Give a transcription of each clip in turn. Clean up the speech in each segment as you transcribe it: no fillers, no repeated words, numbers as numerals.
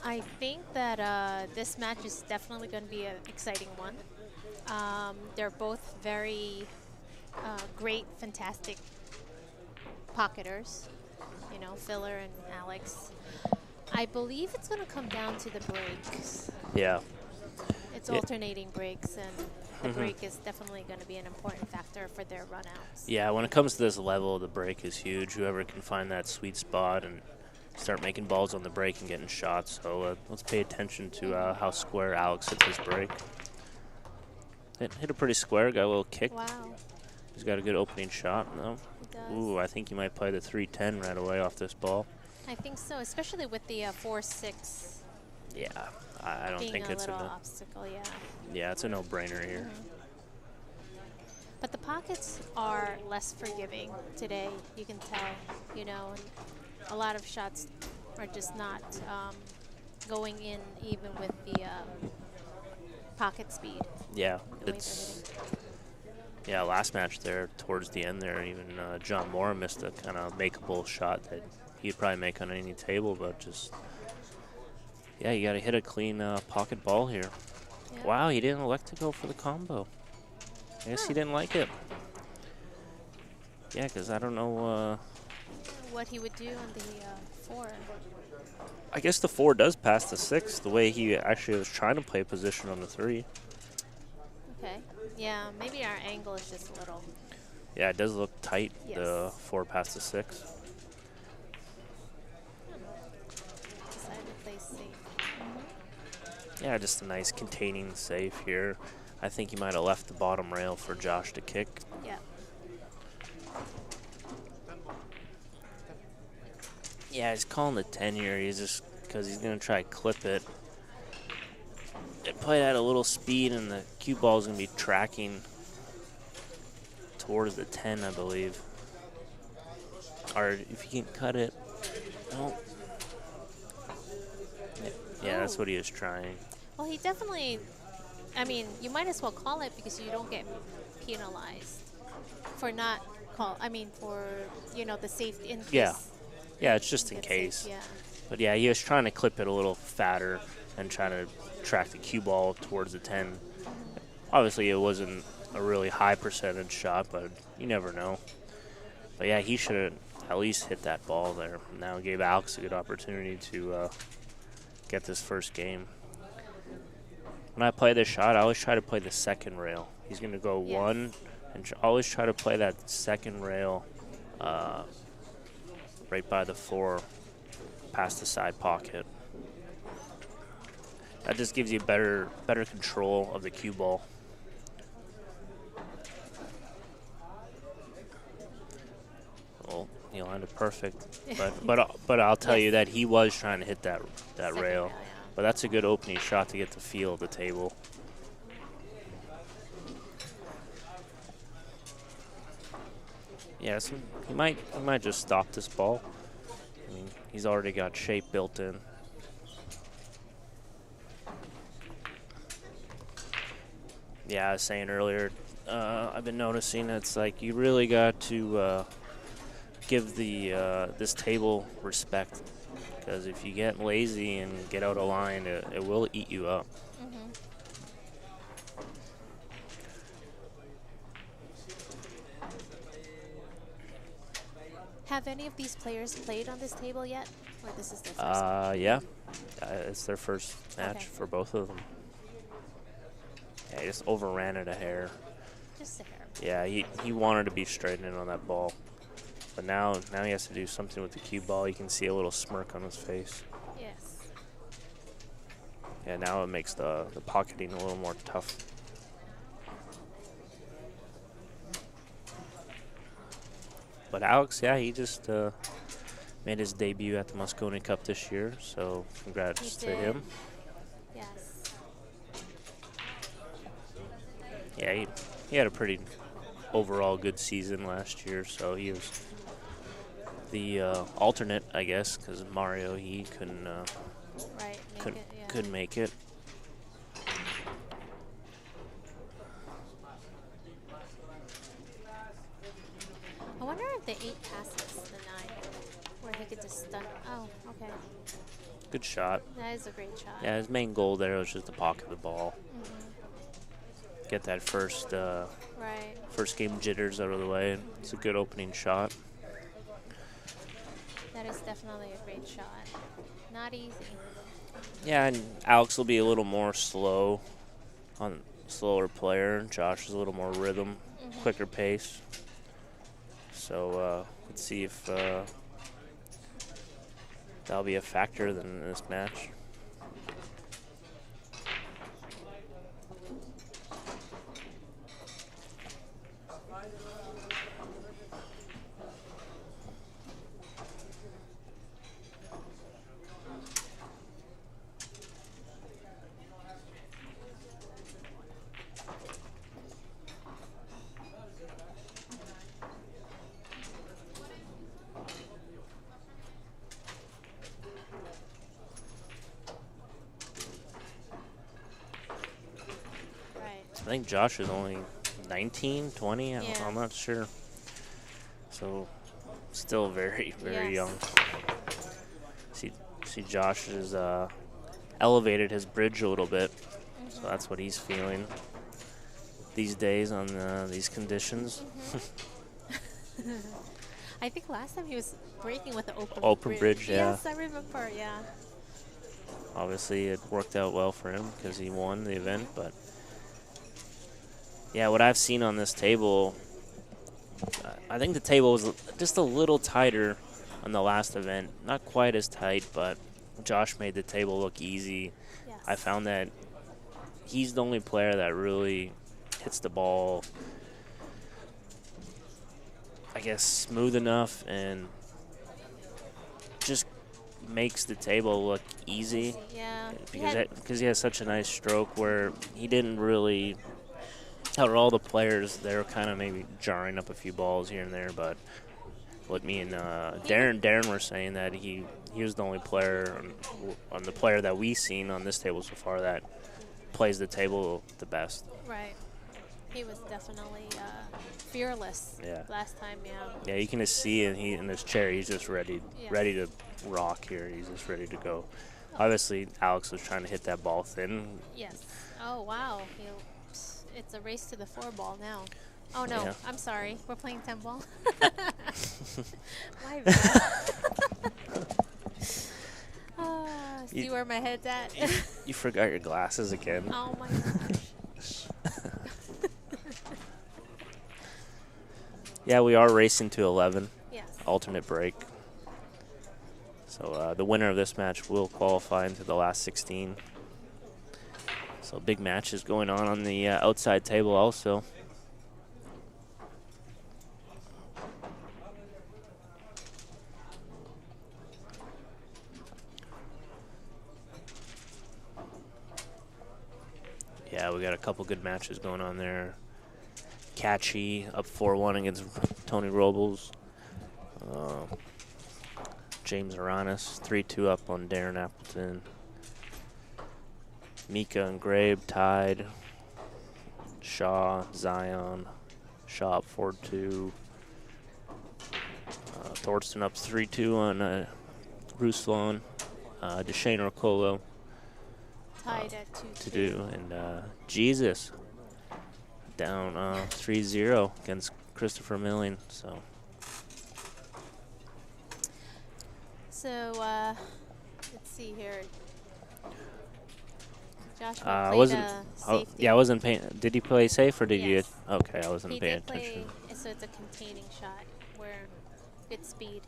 I think that this match is definitely going to be an exciting one. They're both very great, fantastic pocketers, you know, Filler and Alex. I believe it's going to come down to the breaks. Yeah. It's Yeah. alternating breaks, and the break is definitely going to be an important factor for their runouts. Yeah, when it comes to this level, the break is huge. Whoever can find that sweet spot and start making balls on the break and getting shots. So let's pay attention to how square Alex hit this break. Hit a pretty square, got a little kick. Wow, He's got a good opening shot. No. he does. Ooh, I think he might play the 310 right away off this ball. I think so, especially with the 4-6 Yeah, I don't being think a it's little a obstacle, yeah. yeah, it's a no-brainer here. But the pockets are less forgiving today, you can tell, you know, and a lot of shots are just not going in even with the pocket speed. Yeah, the way it's yeah. Last match there, towards the end there, even John Moore missed a kind of makeable shot that he'd probably make on any table, but just yeah, you got to hit a clean pocket ball here. Yeah. Wow, he didn't elect to go for the combo. I guess he didn't like it. Yeah, because I don't know. What he would do on the 4. I guess the 4 does pass the 6 the way he actually was trying to play position on the 3. Okay. Yeah, maybe our angle is just a little. Yeah, it does look tight, the Yes. 4 past the 6. Decided to play safe. Yeah, just a nice containing save here. I think he might have left the bottom rail for Josh to kick. Yeah. Yeah, he's calling the 10 here. He's just because he's going to try to clip it. It played at a little speed, and the cue ball is going to be tracking towards the 10, I believe. Or if he can cut it. No. Yeah, that's what he was trying. Well, he definitely. I mean, you might as well call it because you don't get penalized for not call. I mean, for the safety in case. Yeah. Yeah, it's just in Get case. safe, yeah. But yeah, he was trying to clip it a little fatter and trying to track the cue ball towards the 10. Obviously, it wasn't a really high percentage shot, but you never know. But yeah, he should have at least hit that ball there. Now it gave Alex a good opportunity to get this first game. When I play this shot, I always try to play the second rail. He's going to go 1, and always try to play that second rail right by the 4, past the side pocket. That just gives you better control of the cue ball. Well, he landed perfect, but I'll tell you that he was trying to hit that Second rail. yeah. But that's a good opening shot to get the feel of the table. Yes, he might just stop this ball. I mean, he's already got shape built in. Yeah, I was saying earlier, I've been noticing it's like you really got to give this table respect, because if you get lazy and get out of line, it will eat you up. Have any of these players played on this table yet, or this is their first? Yeah, it's their first match Okay. for both of them. Yeah, he just overran it a hair. Just a hair. Yeah, he wanted to be straight in on that ball, but now he has to do something with the cue ball. You can see a little smirk on his face. Yes. Yeah, now it makes the pocketing a little more tough. But Alex, yeah, he just made his debut at the Moscone Cup this year, so congrats to him. Yes. Yeah, he had a pretty overall good season last year, so he was the alternate, I guess, because Mario, he couldn't couldn't make it. I wonder if the 8 passes the 9, where he could just stun. Oh, okay. Good shot. That is a great shot. Yeah, his main goal there was just to pocket the ball. Mm-hmm. Get that first Right. first game jitters out of the way. It's a good opening shot. That is definitely a great shot. Not easy. Yeah, and Alex will be a little more slower player. Josh is a little more rhythm, quicker pace. So let's see if that'll be a factor in this match. I think Josh is only 19, 20. Yeah. I'm not sure. So still very, very young. See, Josh has elevated his bridge a little bit. So that's what he's feeling these days on these conditions. I think last time he was breaking with the open bridge, yeah. Yes, I remember, yeah. Obviously, it worked out well for him because he won the event, but yeah, what I've seen on this table, I think the table was just a little tighter on the last event. Not quite as tight, but Josh made the table look easy. Yes. I found that he's the only player that really hits the ball, I guess, smooth enough and just makes the table look easy. Yeah. Because he has such a nice stroke where he didn't really, out of all the players, they were kind of maybe jarring up a few balls here and there, but what me and Darren were saying that he was the only player on the player that we've seen on this table so far that plays the table the best. Right. He was definitely fearless last time, yeah. Yeah, you can just see in his chair, he's just ready to rock here. He's just ready to go. Obviously, Alex was trying to hit that ball thin. Yes. Oh, wow. It's a race to the 4-ball now. Oh, no. Yeah. I'm sorry. We're playing 10-ball. My bad. See where my head's at? You forgot your glasses again. Oh, my gosh. Yeah, we are racing to 11. Yes. Alternate break. So the winner of this match will qualify into the last 16. So big matches going on the outside table also. Yeah, we got a couple good matches going on there. Catchy up 4-1 against Tony Robles. James Aranis 3-2 up on Darren Appleton. Mika and Grabe tied. Shaw, Zion, Shaw up 4-2. Thorsten up 3-2 on Ruslan. Deshane Orcolo Tied at 2-2. And Jesus down 3-0 against Christopher Milling. So, let's see here. Joshua I played wasn't. safety. Yeah, I wasn't paying. Did he play safe or did Yes. you? Okay, I wasn't He paying did play, attention. so it's a containing shot where good speed.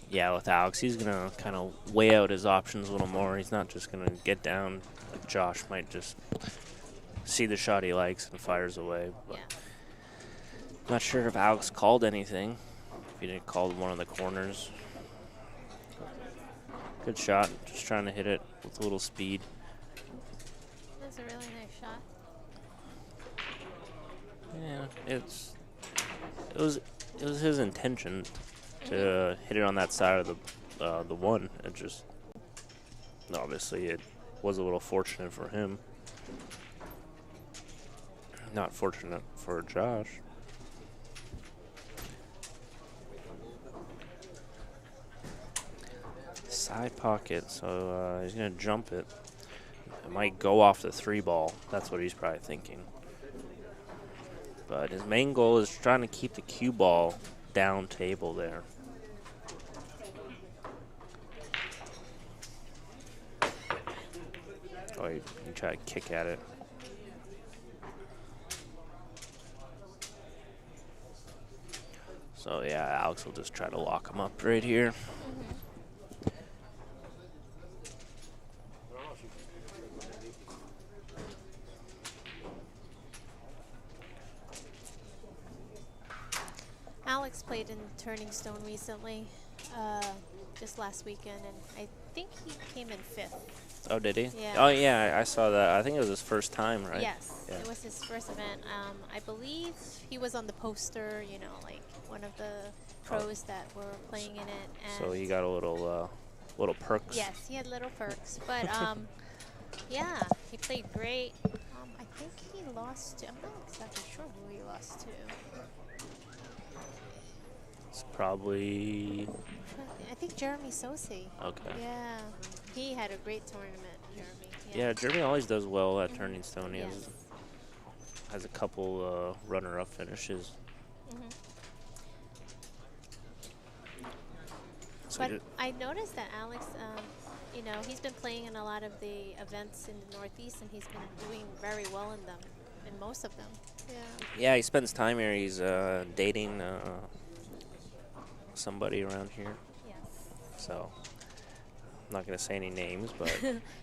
Yeah, with Alex, he's gonna kind of weigh out his options a little more. He's not just gonna get down. Like Josh might just see the shot he likes and fires away. But Yeah. not sure if Alex called anything. If he didn't call one of the corners. Good shot. Just trying to hit it with a little speed. That's a really nice shot. Yeah, it was his intention to hit it on that side of the one. It just obviously it was a little fortunate for him. Not fortunate for Josh. Side pocket, so he's going to jump it. It might go off the 3-ball. That's what he's probably thinking. But his main goal is trying to keep the cue ball down table there. Oh, you try to kick at it. So, yeah, Alex will just try to lock him up right here. Alex played in Turning Stone recently, just last weekend, and I think he came in 5th. Oh, did he? Yeah. Oh, yeah, I saw that. I think it was his first time, right? Yes, yeah. It was his first event. I believe he was on the poster, you know, like one of the pros that were playing in it. And So he got a little perks. yes, he had little perks, but yeah, he played great. I think he lost to, I'm not exactly sure who he lost to. It's probably... I think Jeremy Sosi. Okay. Yeah, he had a great tournament, Jeremy. Yeah, Jeremy always does well at Turning Stone. He Yes. has a couple runner-up finishes. So But I noticed that Alex, you know, he's been playing in a lot of the events in the Northeast, and he's been doing very well in them, in most of them. yeah, he spends time here. He's dating somebody around here. Yes. So I'm not going to say any names, but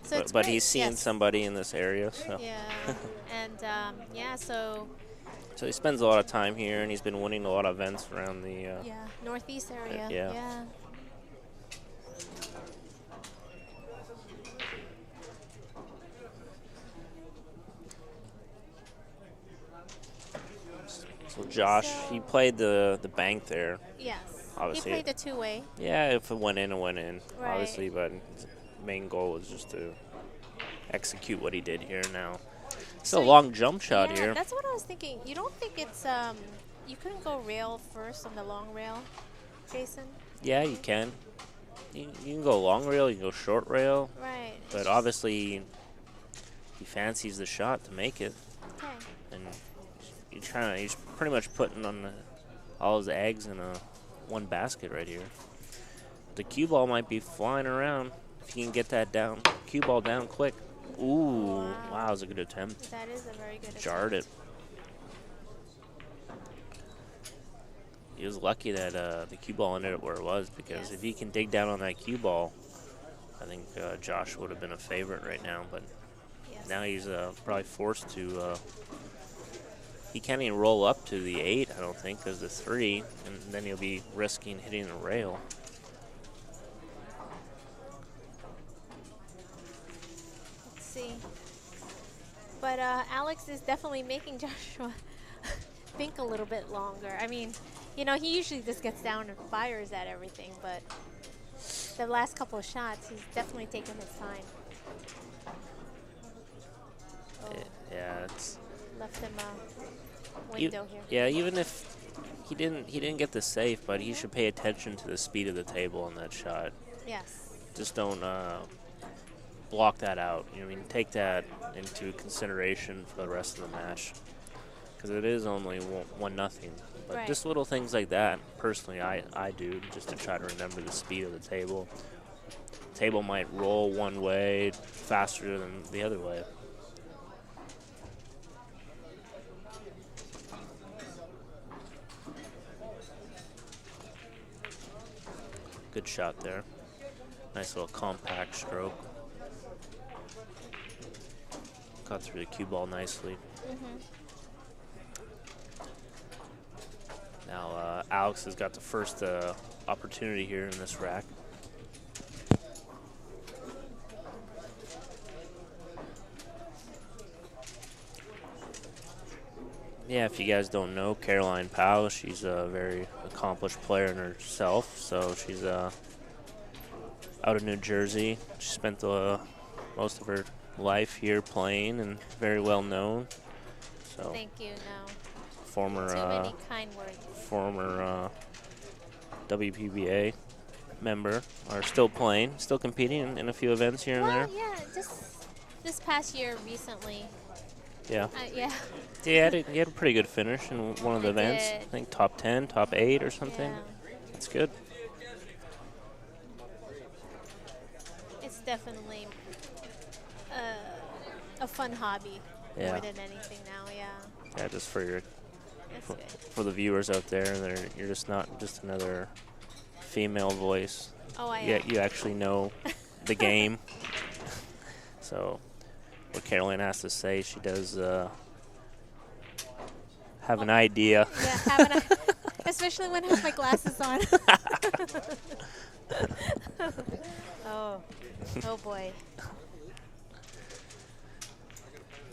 So it's but great, he's seen yes. somebody in this area. So Yeah. And yeah, so so he spends a lot of time here, and he's been winning a lot of events around the. yeah, Northeast area. yeah. Yeah. So Josh, he played the bank there. Yes. Obviously. He played the two-way. Yeah, if it went in, it went in, Right. obviously. But his main goal was just to execute what he did here now. It's a long jump shot yeah, here. That's what I was thinking. You don't think it's you couldn't go rail first on the long rail, Jason? Yeah, you can. You can go long rail, you can go short rail. Right. But obviously, he fancies the shot to make it. Okay. And he's pretty much putting on all his eggs in one basket right here. The cue ball might be flying around if he can get that down. Cue ball down quick. Ooh, wow, that was a good attempt. That is a very good Jarred attempt. it. He was lucky that the cue ball ended up where it was, because if he can dig down on that cue ball, I think Josh would have been a favorite right now. But now he's probably forced to. He can't even roll up to the 8, I don't think, because the 3, and then he'll be risking hitting the rail. Let's see. But Alex is definitely making Joshua think a little bit longer. I mean, you know, he usually just gets down and fires at everything, but the last couple of shots, he's definitely taking his time. Oh, Yeah, it's left him a window here. yeah. Even if he didn't get the safe, but he should pay attention to the speed of the table on that shot. Yes. Just don't block that out. You know, I mean, take that into consideration for the rest of the match, because it is only 1-0. But Right. just little things like that, personally, I do, just to try to remember the speed of the table. The table might roll one way faster than the other way. Good shot there. Nice little compact stroke. Cut through the cue ball nicely. Now Alex has got the first opportunity here in this rack. Yeah, if you guys don't know, Caroline Powell, she's a very accomplished player in herself. So she's out of New Jersey. She spent most of her life here playing, and very well known. So Thank you. No. former Too many kind words. former WPBA member are still playing, still competing in a few events here and Well, there. yeah, just this past year recently. Yeah. Yeah. Yeah, he had a pretty good finish in one of the I events. did. I think top 10, top 8 or something. Yeah. That's good. It's definitely a fun hobby Yeah. more than anything now. Yeah. Yeah, just for your That's good. for the viewers out there, you're just not just another female voice. Oh, I Yeah, am. you actually know the game. So, what Caroline has to say, she does have an idea. Yeah, especially when I have my glasses on. Oh boy.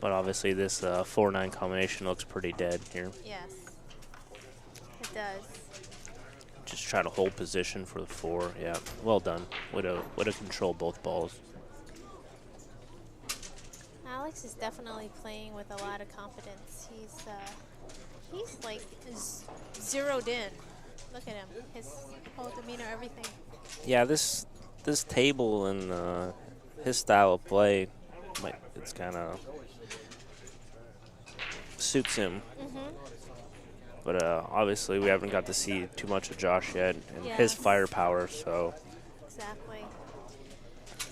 But obviously, this 4-9 combination looks pretty dead here. Yes, it does. Just try to hold position for the 4. Yeah, well done. Way to control both balls. Alex is definitely playing with a lot of confidence. He's like zeroed in. Look at him. His whole demeanor, everything. Yeah, this table and his style of play, it's kind of suits him. But obviously, we haven't got to see too much of Josh yet and his Yes. firepower. So Exactly.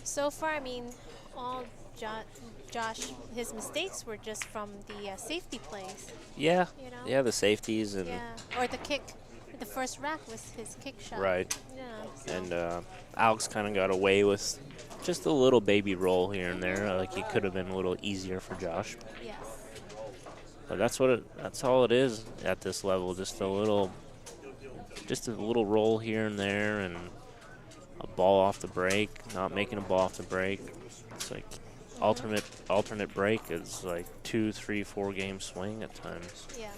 So far, I mean, all Josh, his mistakes were just from the safety plays. yeah, You know? yeah, the safeties and Yeah. Or the kick. The first rack was his kick shot. right. Yeah. So. And Alex kind of got away with just a little baby roll here and there. Like it could have been a little easier for Josh. Yes. But that's all it is at this level. Just a little roll here and there, and a ball off the break. Not making a ball off the break. It's like alternate break is like 2, 3, 4 game swing at times. Yes.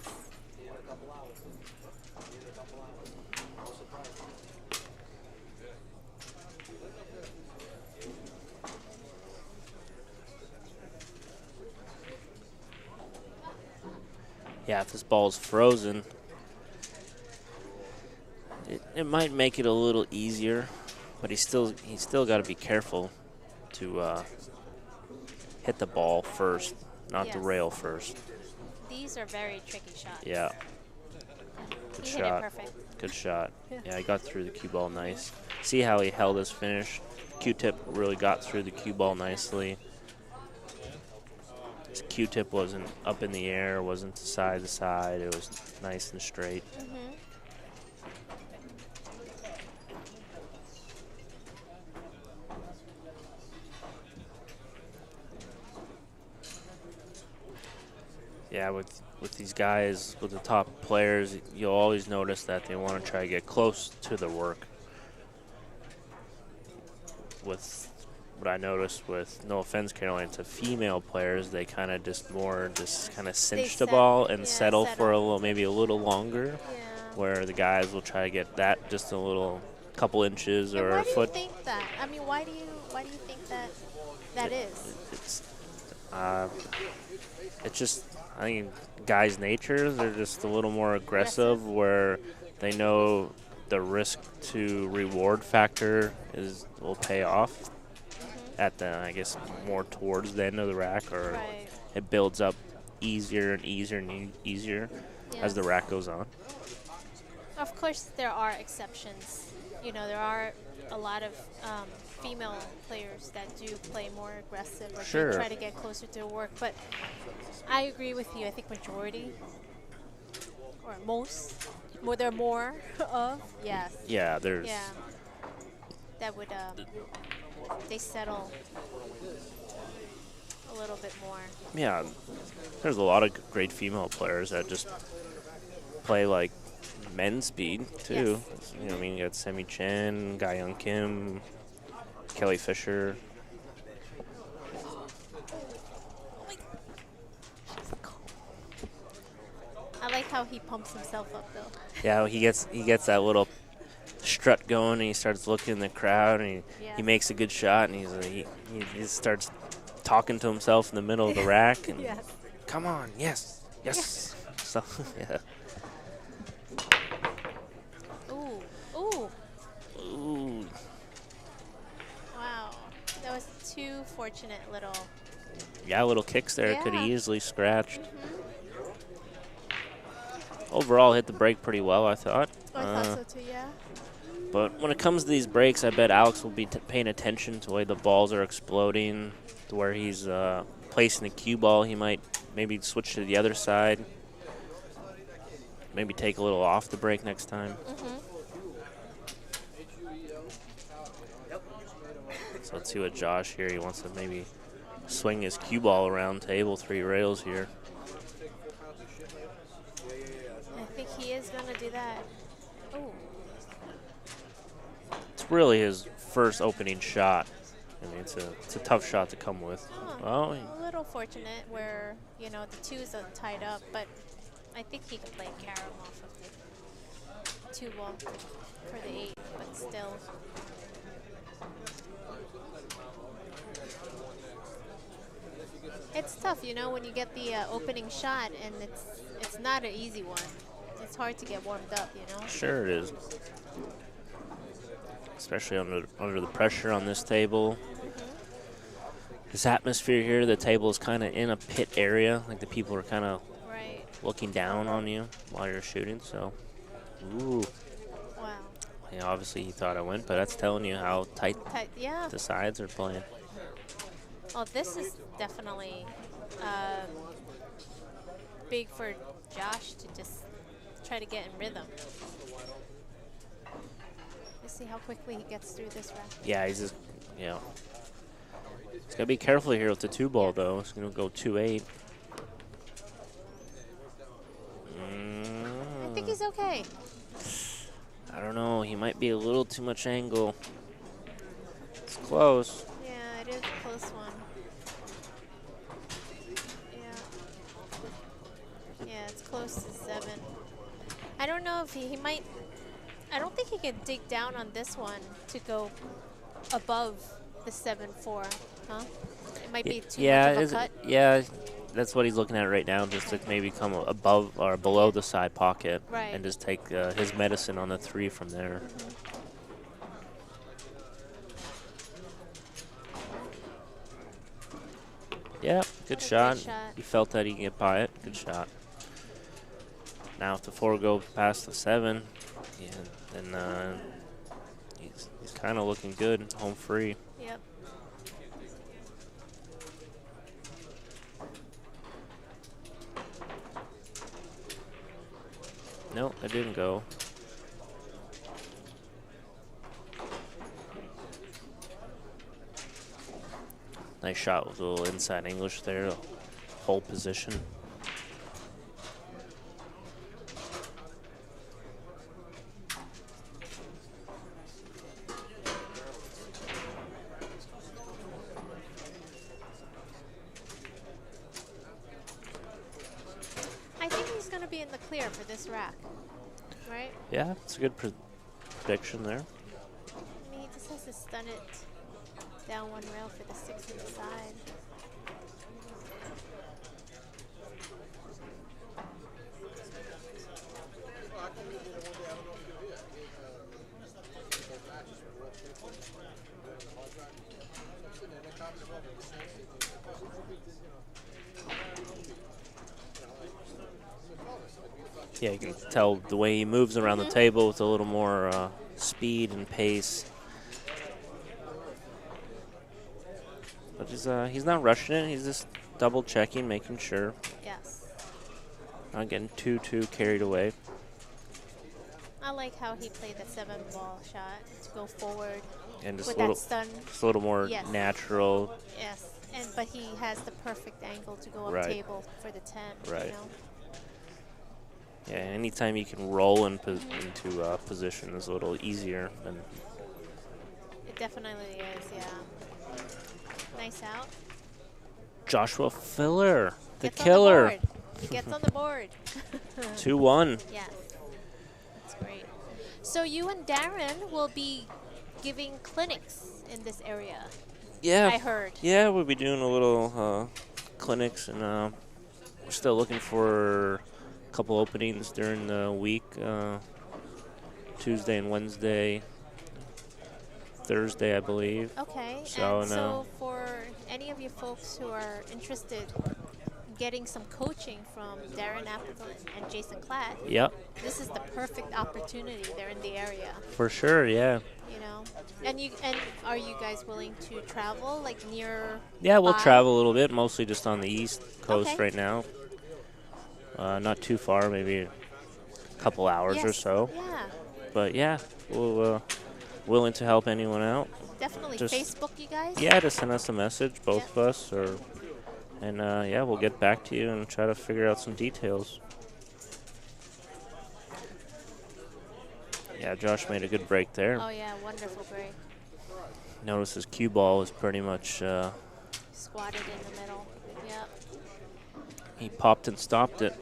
Yeah, if this ball is frozen, it might make it a little easier, but he's still got to be careful to hit the ball first, not the Yes. rail first. These are very tricky shots. Yeah. Good He hit it shot. perfect. Good shot. Yeah. Yeah, he got through the cue ball nice. See how he held his finish? Q-tip really got through the cue ball nicely. His Q-tip wasn't up in the air, wasn't side to side. It was nice and straight. Yeah, with these guys, with the top players, you'll always notice that they want to try to get close to the work. With what I noticed with, no offense, Caroline, to female players, they kind of just kind of cinch the ball and settle for maybe a little longer. Yeah. Where the guys will try to get that just a little couple inches And or why a do foot. you think that? I mean, why do you think that is? It's just, I think guys' natures, they're just a little more aggressive, where they know the risk to reward factor will pay off at the, I guess, more towards the end of the rack, or Right. it builds up easier and easier and easier as the Yes. rack goes on. Of course, there are exceptions. You know, there are a lot of female players that do play more aggressive or Sure. do try to get closer to the work. But I agree with you. I think majority or most, there are more of, yes. Yeah, there's. Yeah. That would, they settle a little bit more. Yeah, there's a lot of great female players that just play like men's speed too. Yes. You know, I mean, you got Semi Chen, Ga Young Kim, Kelly Fisher. I like how he pumps himself up, though. Yeah, he gets that little strut going, and he starts looking in the crowd, and he makes a good shot, and he starts talking to himself in the middle of the rack, and Yes. come on, yes. So yeah. Ooh. Ooh, unfortunate little. Yeah, little kicks there. Could Yeah. easily scratched. Overall, hit the break pretty well, I thought. I thought so too, yeah. But when it comes to these breaks, I bet Alex will be paying attention to the way the balls are exploding, to where he's placing the cue ball. He might maybe switch to the other side, maybe take a little off the break next time. So let's see what Josh here, he wants to maybe swing his cue ball around table 3 rails here. I think he is going to do that. Oh. It's really his first opening shot. I mean, it's a tough shot to come with. Oh, a little fortunate where, you know, the 2s are tied up, but I think he could play carom off of the 2 ball for the 8, but still. It's tough, you know, when you get the opening shot, and it's not an easy one. It's hard to get warmed up, you know? Sure it is. Especially under the pressure on this table. This atmosphere here, the table is kind of in a pit area, like the people are kind of looking down on you while you're shooting. So, ooh. Wow. Yeah, obviously he thought I went, but that's telling you how tight yeah. the sides are playing. Oh, this is definitely big for Josh to just try to get in rhythm. Let's see how quickly he gets through this round. Yeah, he's just, you know. He's got to be careful here with the 2 ball, though. He's going to go 2-8. I think he's okay. I don't know. He might be a little too much angle. It's close. Yeah, it is a close one. Yeah, it's close to 7. I don't know if he might. I don't think he can dig down on this one to go above the 7-4, huh? It might be too much of a cut. Yeah, that's what he's looking at right now, just to maybe come above or below the side pocket and just take his medicine on the 3 from there. Yeah, good shot. He felt that he could get by it. Good shot. Now if the 4 go past the 7, yeah, then he's kind of looking good, home free. Yep. Nope, that didn't go. Nice shot with a little inside English there, hold position. I think he's going to be in the clear for this rack, right? Yeah, it's a good prediction there. I mean, he just has to stun it down 1 rail for the 6 on the side. Yeah, you can tell the way he moves around the table with a little more speed and pace. But he's not rushing it. He's just double checking, making sure. Yes. Not getting too carried away. I like how he played the 7-ball shot to go forward And just with a little, that stun. just a little more natural. Yes, but he has the perfect angle to go up table for the 10. Right. You know? Yeah, anytime you can roll into position is a little easier. It definitely is, yeah. Nice out. Joshua Filler, the Gets killer. On the board. He gets on the board. 2-1. Yes. That's great. So you and Darren will be giving clinics in this area. Yeah. I heard. Yeah, we'll be doing a little clinics, and we're still looking for a couple openings during the week. Tuesday and Wednesday. Thursday, I believe. Okay. So, and so for any of you folks who are interested in getting some coaching from Darren Appleton and Jason Klatt, Yep. this is the perfect opportunity. They're in the area, For sure, yeah. you know. And are you guys willing to travel like near? Yeah, we'll by? travel a little bit, mostly just on the East Coast Okay. right now. Not too far, maybe a couple hours or Yes. so. Yeah. But yeah, we'll willing to help anyone out. Definitely Just- Facebook, you guys. Yeah, just send us a message, both Yep. of us, and yeah, we'll get back to you and try to figure out some details. Yeah, Josh made a good break there. Oh yeah, wonderful break. Notice his cue ball was pretty much, Squatted in the middle. Yep. he popped and stopped it.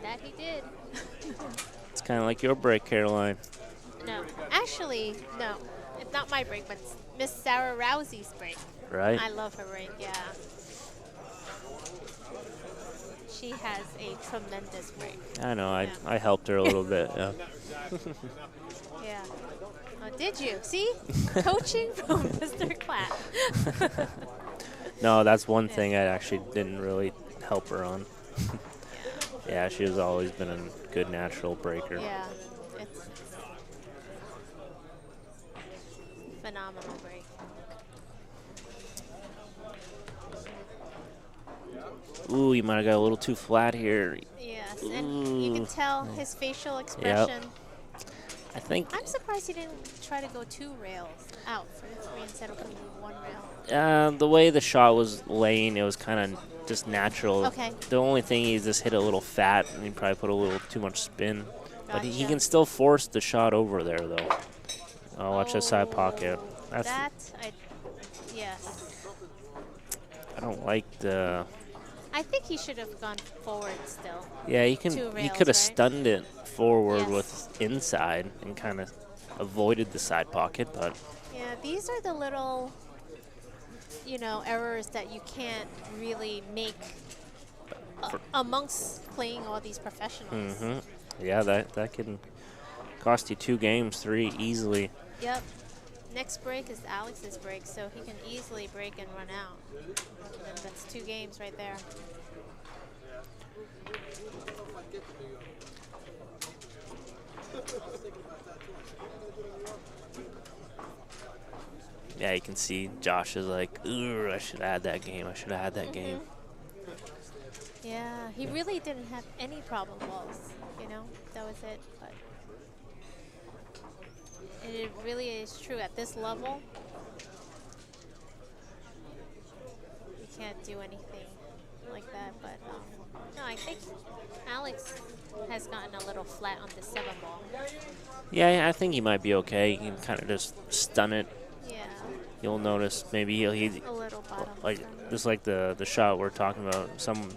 That he did. It's kind of like your break, Caroline. No, actually, no. It's not my break, but it's Miss Sarah Rousey's break. Right? I love her break, yeah. She has a tremendous break. I know, Yeah. I helped her a little bit. Yeah. Yeah. Oh, did you? See? Coaching from Mr. Klatt. No, that's one Yeah. thing I actually didn't really help her on. Yeah, she has always been a good natural breaker. Yeah. It's phenomenal break. Ooh, you might have got a little too flat here. Yes, and you can Ooh. tell his facial expression. I think I'm surprised he didn't try to go 2 rails out for the 3 instead of going 1 rail. the way the shot was laying, it was kind of just natural. Okay. The only thing he just hit a little fat, and he probably put a little too much spin. But he Gotcha. can still force the shot over there, though. Oh, watch that side pocket. Oh, yes. I don't like the. I think he should have gone forward still. Yeah, he 2 he rails, could have right? stunned it forward Yes. with inside and kind of avoided the side pocket, but Yeah, these are the little, errors that you can't really make amongst playing all these professionals. yeah, that can cost you 2 games, 3 easily. Yep. Next break is Alex's break, so he can easily break and run out. And that's 2 games right there. Yeah, you can see Josh is like, ooh, I should add that game. I should have had that game. Yeah, he really didn't have any problem balls, That was it. But it really is true at this level. You can't do anything like that. But no, I think Alex has gotten a little flat on the 7 ball. Yeah, I think he might be okay. He can kind of just stun it. Yeah, You'll notice maybe he a little bottom. like stun. just like the shot we're talking about. Some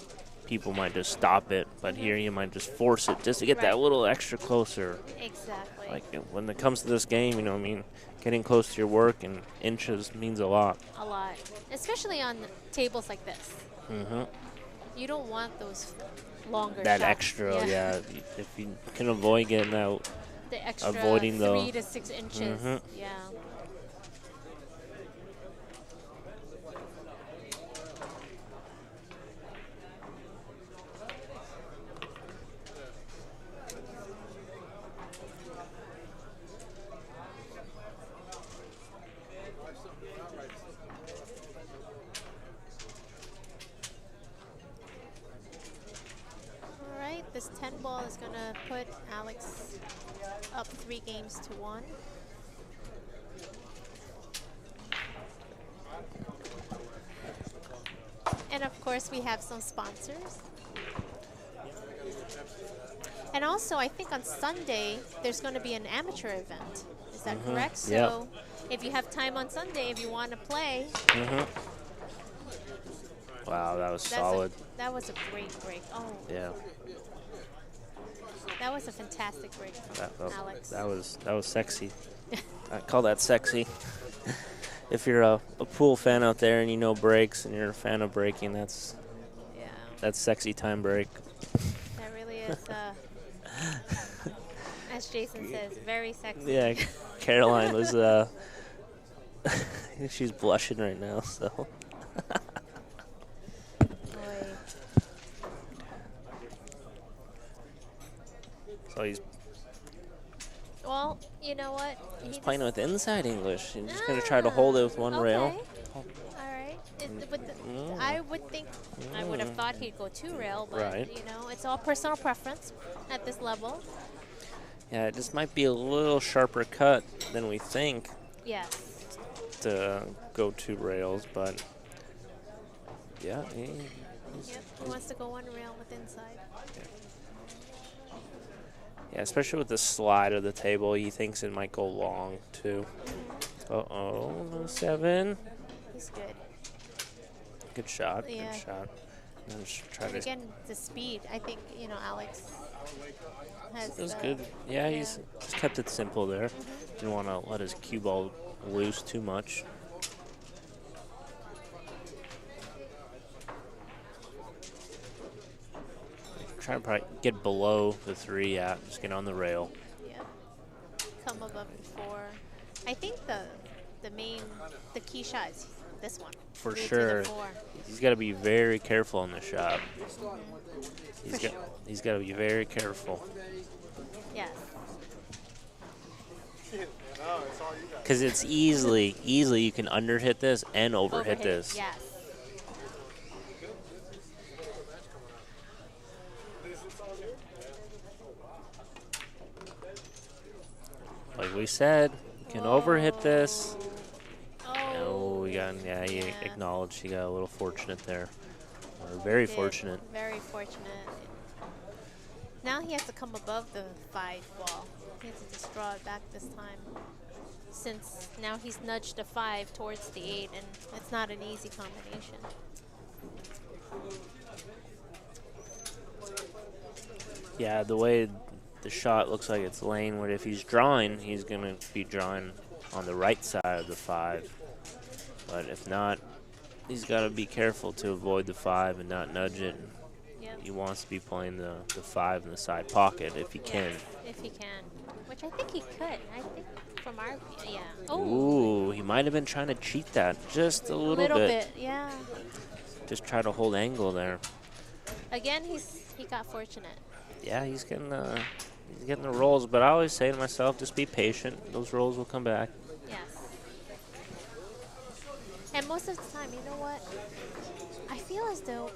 people might just stop it, but here you might just force it just to get that Right. little extra closer. Exactly. Like when it comes to this game, getting close to your work and inches means a lot. a lot, especially on tables like this. Mm-hmm. You don't want those longer That shots. extra, yeah. If you can avoid getting out, The extra avoiding the- 3 to 6 inches. Mhm. Yeah. All right, this 10 ball is going to put Alex up 3 games to 1. And of course, we have some sponsors. And also, I think on Sunday, there's going to be an amateur event. Is that correct? Yep. So if you have time on Sunday, if you want to play, Wow, that was that's solid. that was a great break. Oh, Yeah, that was a fantastic break from Alex. that was sexy. I call that sexy. If you're a pool fan out there and you know breaks and you're a fan of breaking, that's sexy time break. That really is, as Jason says, very sexy. Yeah, Caroline was She's blushing right now, so. Boy. So he's Well, you know what? playing with inside English. He's just going to try to hold it with one rail. All right. I would think, I would have thought he'd go 2 rail, but you know, it's all personal preference at this level. Yeah, it just might be a little sharper cut than we think. Yes. To go 2 rails, but yeah, he wants to go 1 rail with inside. Yeah, especially with the slide of the table, he thinks it might go long too. Uh-oh, no 7. He's good. Good shot. Yeah. Good shot. And again, the speed. I think, you know, Alex has. It was good. Yeah, he's just kept it simple there. Didn't want to let his cue ball loose too much. Try to probably get below the 3, yeah, just get on the rail. Yep. Come above the 4. I think the key shot is this one. For sure. He's got to be very careful on the shot. He's got to be very careful. Yes. Because it's easily you can underhit this and overhit this. Yes. Like we said, you can overhit this. Oh, we got, he acknowledged he got a little fortunate there. Or very fortunate. Very fortunate. Now he has to come above the 5 ball. He has to just draw it back this time. Since now he's nudged the 5 towards the 8, and it's not an easy combination. Yeah, the way the shot looks like it's laying, where if he's drawing, he's going to be drawing on the right side of the 5. But if not, he's got to be careful to avoid the 5 and not nudge it. Yep. He wants to be playing the 5 in the side pocket if he can. If he can. Which I think he could. I think from our view, yeah. Ooh, he might have been trying to cheat that just a little bit. Yeah. Just try to hold angle there. Again, he got fortunate. Yeah, he's getting the rolls, but I always say to myself, just be patient. Those rolls will come back. Yes. And most of the time, you know what? I feel as though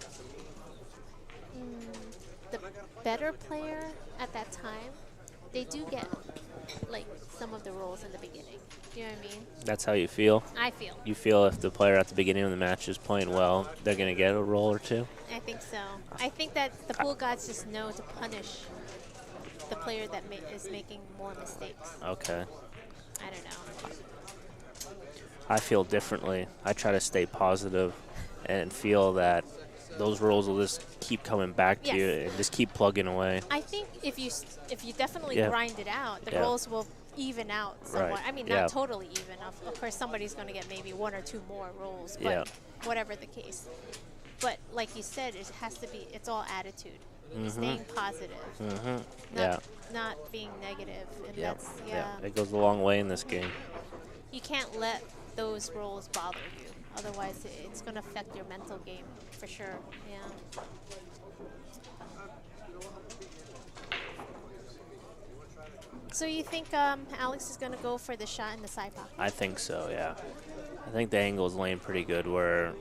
the better player at that time, they do get like some of the rolls in the beginning. You know what I mean? That's how you feel? I feel. You feel if the player at the beginning of the match is playing well, they're going to get a roll or 2? I think so. I think that the pool gods just know to punish the player that is making more mistakes. Okay. I don't know. I feel differently. I try to stay positive and feel that those rolls will just keep coming back to you and just keep plugging away. I think if you definitely grind it out, the rolls will even out somewhat. Right. I mean, not totally even. Of course, somebody's going to get maybe 1 or 2 more rolls, but whatever the case. But like you said, it has to be, it's all attitude. Staying positive. Not being negative. And that's, it goes a long way in this game. You can't let those rolls bother you. Otherwise, it's going to affect your mental game for sure. Yeah. So you think Alex is going to go for the shot in the side pocket? I think so, yeah. I think the angle is laying pretty good where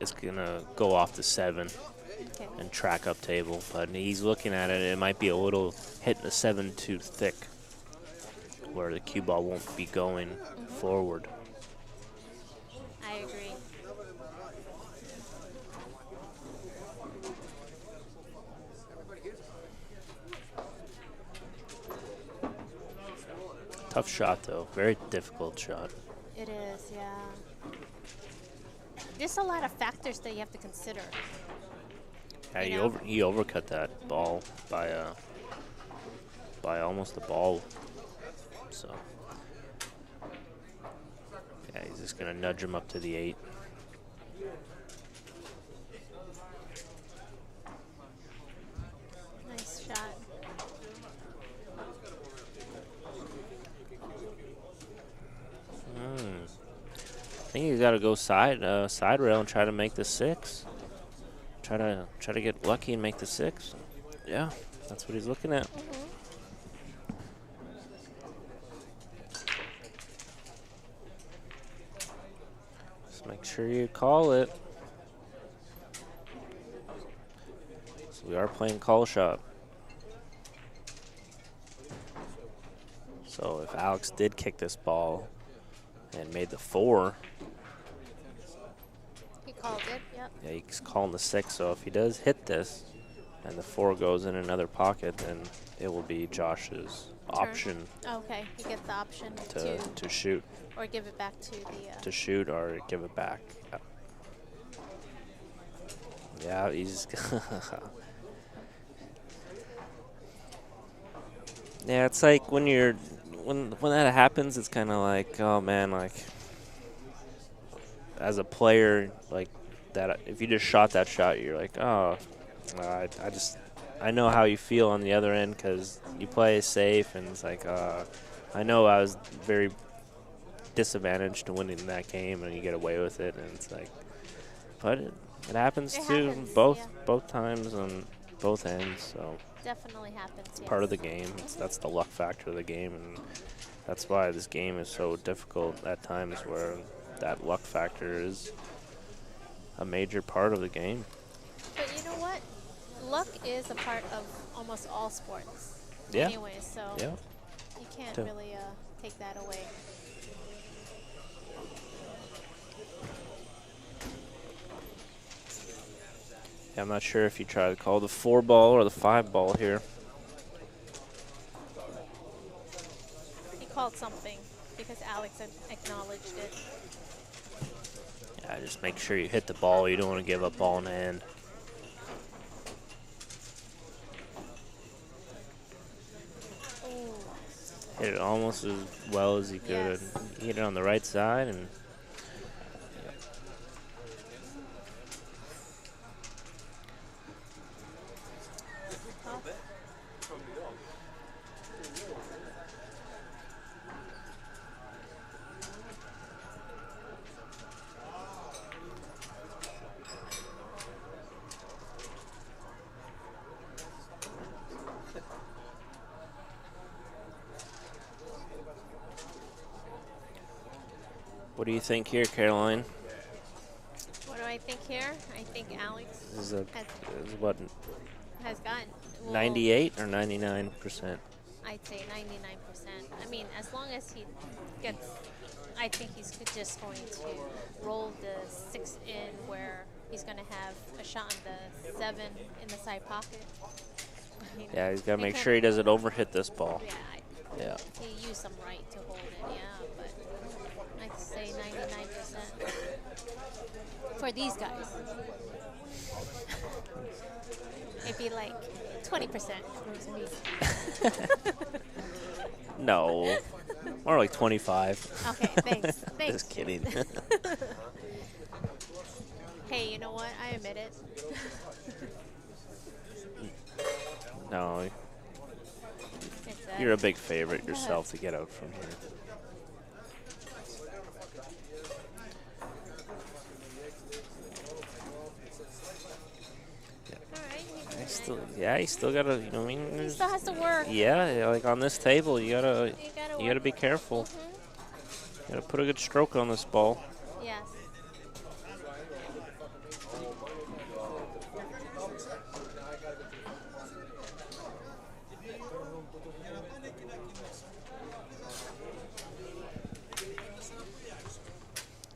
it's going to go off the 7 and track up table. But he's looking at it. It might be a little hitting the 7 too thick where the cue ball won't be going forward. I agree. Tough shot, though. Very difficult shot. It is, yeah. There's a lot of factors that you have to consider. Yeah, he overcut that ball by almost the ball. So, yeah, he's just going to nudge him up to the 8. Nice shot. think he's got to go side rail and try to make the 6. Try to get lucky and make the 6. Yeah, that's what he's looking at. Just make sure you call it. So we are playing call shot. So if Alex did kick this ball and made the 4, He called it, yep. yeah, he's calling the 6. So if he does hit this and the 4 goes in another pocket, then it will be Josh's option Okay, he gets the option to shoot. or give it back to the. To shoot or give it back. Yeah, he's. Yeah, it's like when you're when that happens, it's kind of like, oh man, like as a player, like that. If you just shot that shot, you're like, oh, I know how you feel on the other end because you play safe, and it's like, I know I was very disadvantaged to winning that game, and you get away with it, and it's like, but it happens both times on both ends, so. Definitely happens. It's part of the game. That's the luck factor of the game, and that's why this game is so difficult at times, where that luck factor is a major part of the game. But you know what? Luck is a part of almost all sports. Yeah. Anyway, so Yeah. you can't really take that away. I'm not sure if you try to call the 4 ball or the 5 ball here. He called something because Alex had acknowledged it. Yeah, just make sure you hit the ball. You don't want to give up ball in hand. Ooh. Hit it almost as well as he could. Yes. He hit it on the right side, and what do you think here, Caroline? What do I think here? I think Alex Is what, has gotten 98 or 99%? I'd say 99%. I mean, as long as he gets, I think he's just going to roll the 6 in where he's going to have a shot on the 7 in the side pocket. Yeah, he's got to make sure he doesn't overhit this ball. Yeah, he used some right to hold it, yeah, but I'd say 99% for these guys. It'd be like 20% for me. No, more like 25. Okay, thanks. Thanks. Just kidding. Hey, you know what? I admit it. No, you're a big favorite yourself to get out from here. He still gotta, you know what I mean? He still has to work. Yeah, like on this table, you gotta be careful. You gotta put a good stroke on this ball. Yes.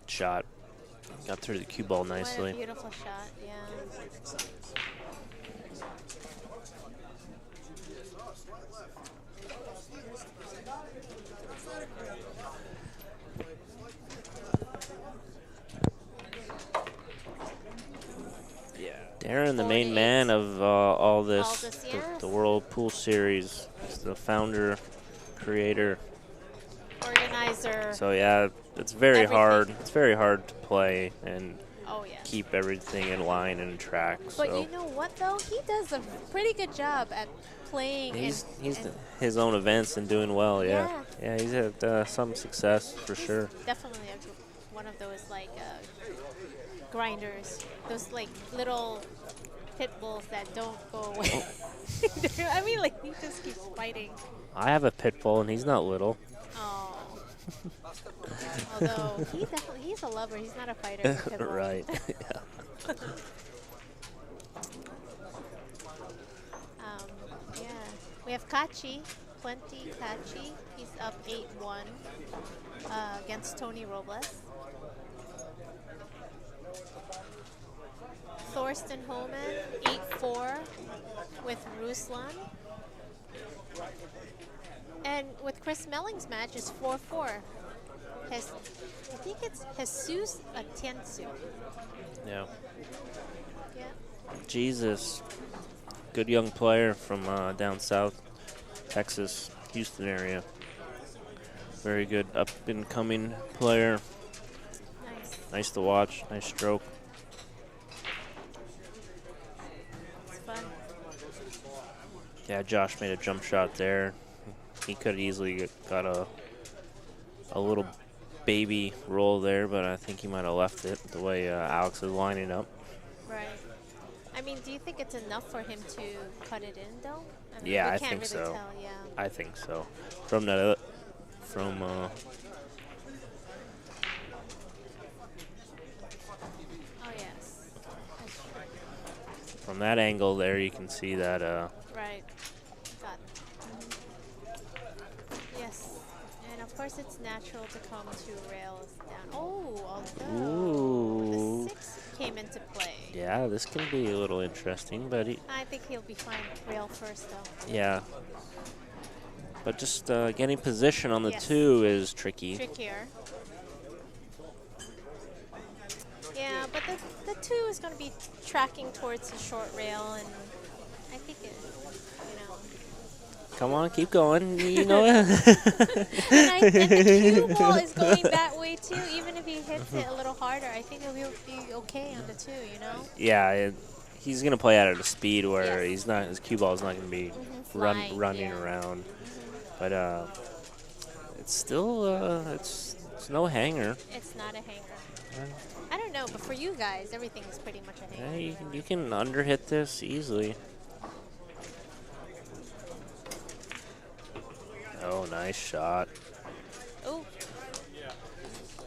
Shot. Got through the cue ball nicely. What a beautiful shot, yeah. Darren, the main man of all this, yes. the World Pool Series, he's the founder, creator, organizer. So yeah, it's very hard. It's very hard to play and keep everything in line and track. But you know what though? He does a pretty good job at playing. He's his own events and doing well. Yeah, he's had some success for sure. Definitely one of those like grinders, those like little pit bulls that don't go away. I mean, like he just keeps fighting. I have a pit bull, and he's not little. Oh. Although he's a lover. He's not a fighter. Pit bull. Right. Yeah. Yeah. We have Kachi, Plenty Kachi. He's up 8-1 against Tony Robles. Thorsten Homan, 8-4 with Ruslan. And with Chris Melling's match, it's 4-4. I think it's Jesus Atienzu. Yeah. Yeah. Jesus. Good young player from down south, Texas, Houston area. Very good up-and-coming player. Nice. Nice to watch. Nice stroke. It's fun. Yeah, Josh made a jump shot there. He could have easily got a little baby roll there, but I think he might have left it the way Alex is lining up. Right. I mean, do you think it's enough for him to cut it in, though? I mean, Yeah, we I can't think really so. Tell, yeah. I think so. From the Oh yes. That's true. from that angle there, you can see that. Right. Got it. Yes. And of course, it's natural to come to rails down. Oh, although Ooh. the 6 came into play. Yeah, this can be a little interesting, but I think he'll be fine rail first, though. yeah. But just getting position on the Yes. 2 is tricky. Trickier. Yeah, but the 2 is going to be tracking towards the short rail, and I think it, you know. Come on, keep going. You know it. And the cue ball is going that way too. Even if he hits it a little harder, I think he'll be okay on the 2. You know. Yeah, he's gonna play out at a speed where Yes. he's not. His cue ball is not gonna be Flying, running yeah. around. But it's still it's no hanger. It's not a hanger. I don't know, but for you guys, everything is pretty much a hanger. Yeah, you can underhit this easily. Oh, nice shot. Oh,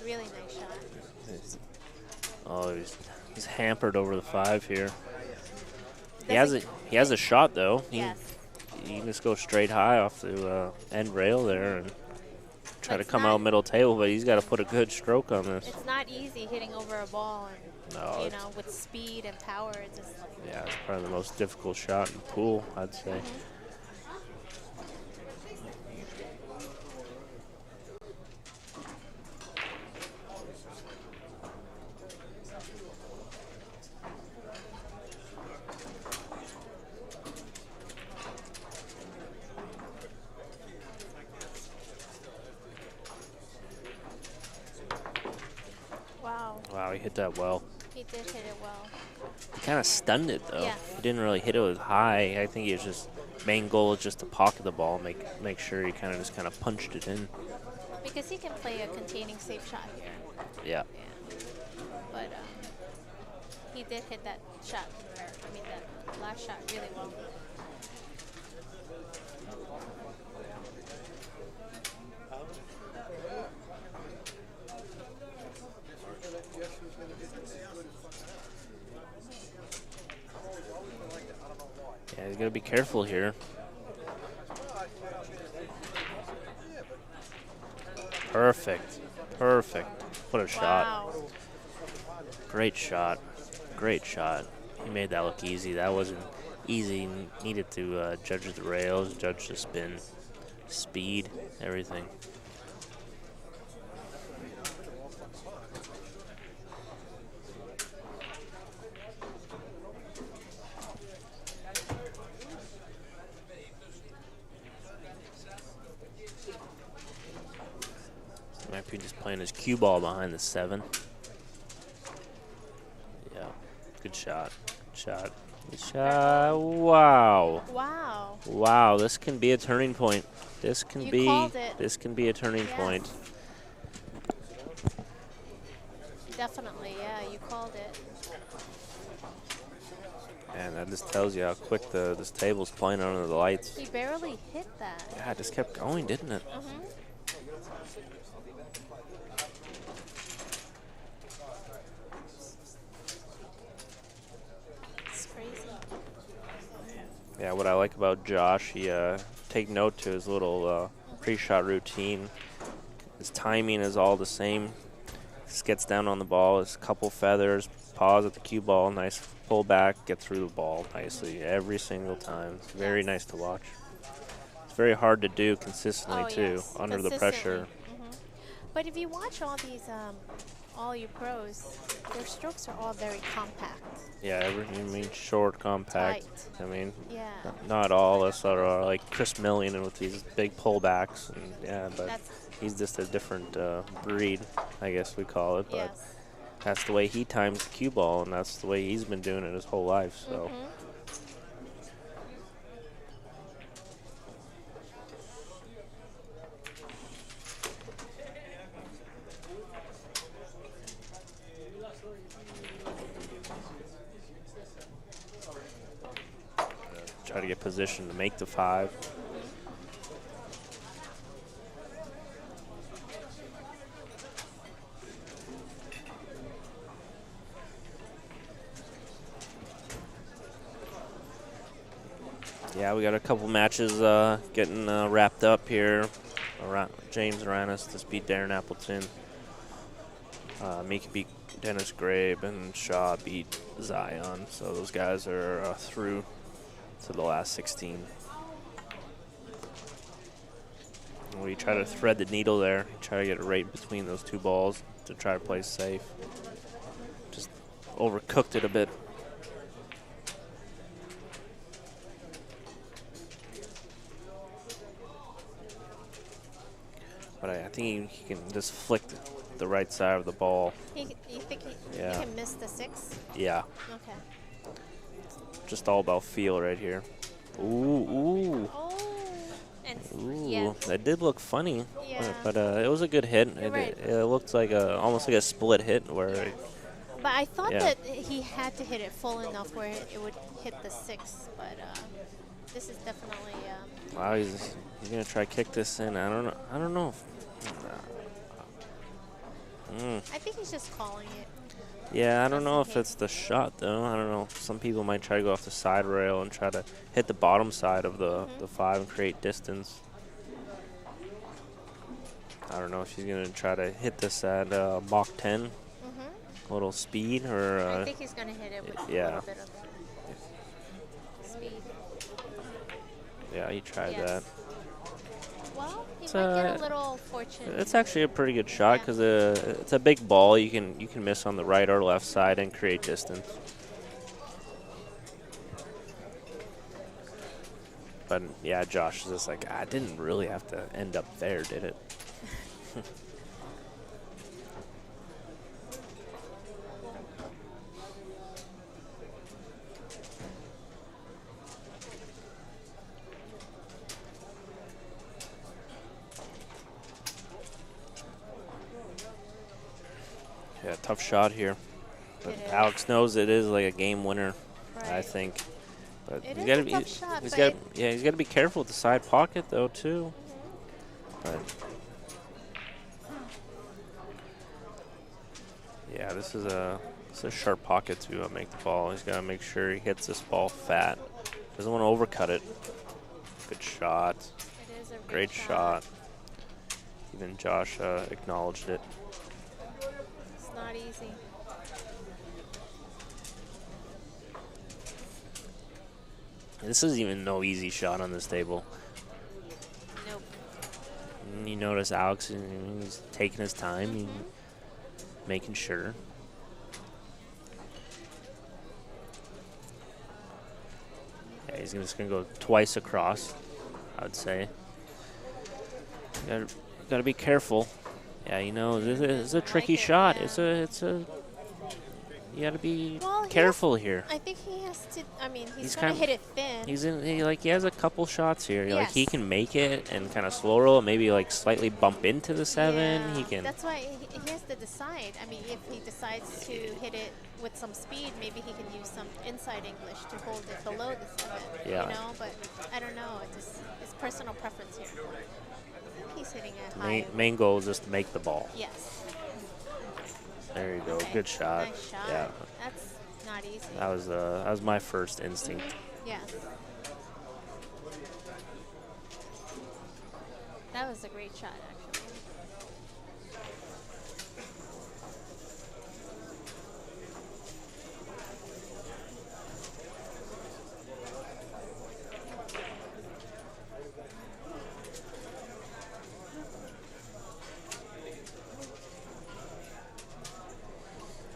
really nice shot. Oh, he's hampered over the 5 here. He Does has a shot though. Yes. He can just go straight high off the end rail there and try to It's come not- out middle table, but he's got to put a good stroke on this. It's not easy hitting over a ball and No, you know, with speed and power. It's just like yeah, it's probably the most difficult shot in the pool, I'd say. wow, Wow, he hit that well. he did hit it well. He kind of stunned it though. Yeah. He didn't really hit it with high. I think he was just main goal is just to pocket the ball, make sure he kind of punched it in. Because he can play a containing safe shot here. Yeah. Yeah. But he did hit that shot, that last shot really well. Yeah, he's gotta be careful here. Perfect. Perfect. What a shot. Wow. Great shot. Great shot. He made that look easy. That wasn't easy. Needed to judge the rails, judge the spin, speed, everything. Might be just playing his cue ball behind the 7. Yeah, good shot. Good shot. Good shot. Wow. Wow. Wow, this can be a turning point. This can You be called it. this can be a turning Yeah. point. Definitely, yeah, you called it. And that just tells you how quick this table's playing under the lights. He barely hit that. Yeah, it just kept going, didn't it? It's crazy. Yeah, what I like about Josh, he take note to his little pre-shot routine. His timing is all the same. Just gets down on the ball, his couple feathers, pause at the cue ball, nice pull back, get through the ball nicely every single time. It's very nice to watch. It's very hard to do consistently too, under the pressure. But if you watch all these, all your pros, their strokes are all very compact. Yeah, I mean short, compact. Tight. I mean, Yeah. not all us are like Chris Million with these big pullbacks. And yeah, but he's just a different breed, I guess we call it. But that's the way he times the cue ball, and that's the way he's been doing it his whole life. So. Try to get positioned to make the 5. Yeah, we got a couple matches getting wrapped up here. James Aranis just beat Darren Appleton. Mika beat Dennis Grabe, and Shaw beat Zion. So those guys are through to the last 16. We try to thread the needle there, try to get it right between those two balls to try to play safe. Just overcooked it a bit. But I think he can just flick the right side of the ball. You think he can miss the 6? Yeah. Okay. Just all about feel right here. Ooh, ooh. Oh. And ooh, that did look funny. Yeah. But it was a good hit. It looked like almost like a split hit where. But I thought that he had to hit it full enough where it would hit the 6. But this is definitely. Wow, he's gonna try to kick this in. I don't know. I think he's just calling it. Yeah, I don't know if it's the shot though. I don't know. Some people might try to go off the side rail and try to hit the bottom side of the 5 and create distance. I don't know if he's gonna try to hit this at Mach 10, a little speed, or. I think he's gonna hit it with a little bit of speed. Yeah, he tried that. Well, he might get a little fortunate. It's actually a pretty good shot because it's a big ball. You can miss on the right or left side and create distance. But yeah, Josh is just like, I didn't really have to end up there, did it? Yeah, tough shot here. But Alex knows it is like a game winner, I think. But he's got to be he's got to be careful with the side pocket though too. But yeah, this is a sharp pocket to make the ball. He's got to make sure he hits this ball fat. Doesn't want to overcut it. Good shot. It is a great shot. Even Josh acknowledged it. It's not easy. This is even no easy shot on this table. Nope. And you notice Alex, he's taking his time, making sure. Yeah, he's just gonna go twice across, I would say. You gotta be careful. Yeah, you know, this is a tricky shot. It's a you gotta be Well, careful here. I think he has to. I mean, he's kind gonna of- hit it thin. He has a couple shots here. Like he Yes. can make it and kind of slow roll, maybe like slightly bump into the 7. Yeah, He can. That's why he has to decide. I mean, if he decides to hit it with some speed, maybe he can use some inside English to hold it below the 7. Yeah. You know, but I don't know. It's personal preference here. I think he's hitting it The high. main goal is just to make the ball. Yes. There you go. Okay. Good shot. Nice shot. Yeah. That's not easy. That was my first instinct. Yes. That was a great shot, actually.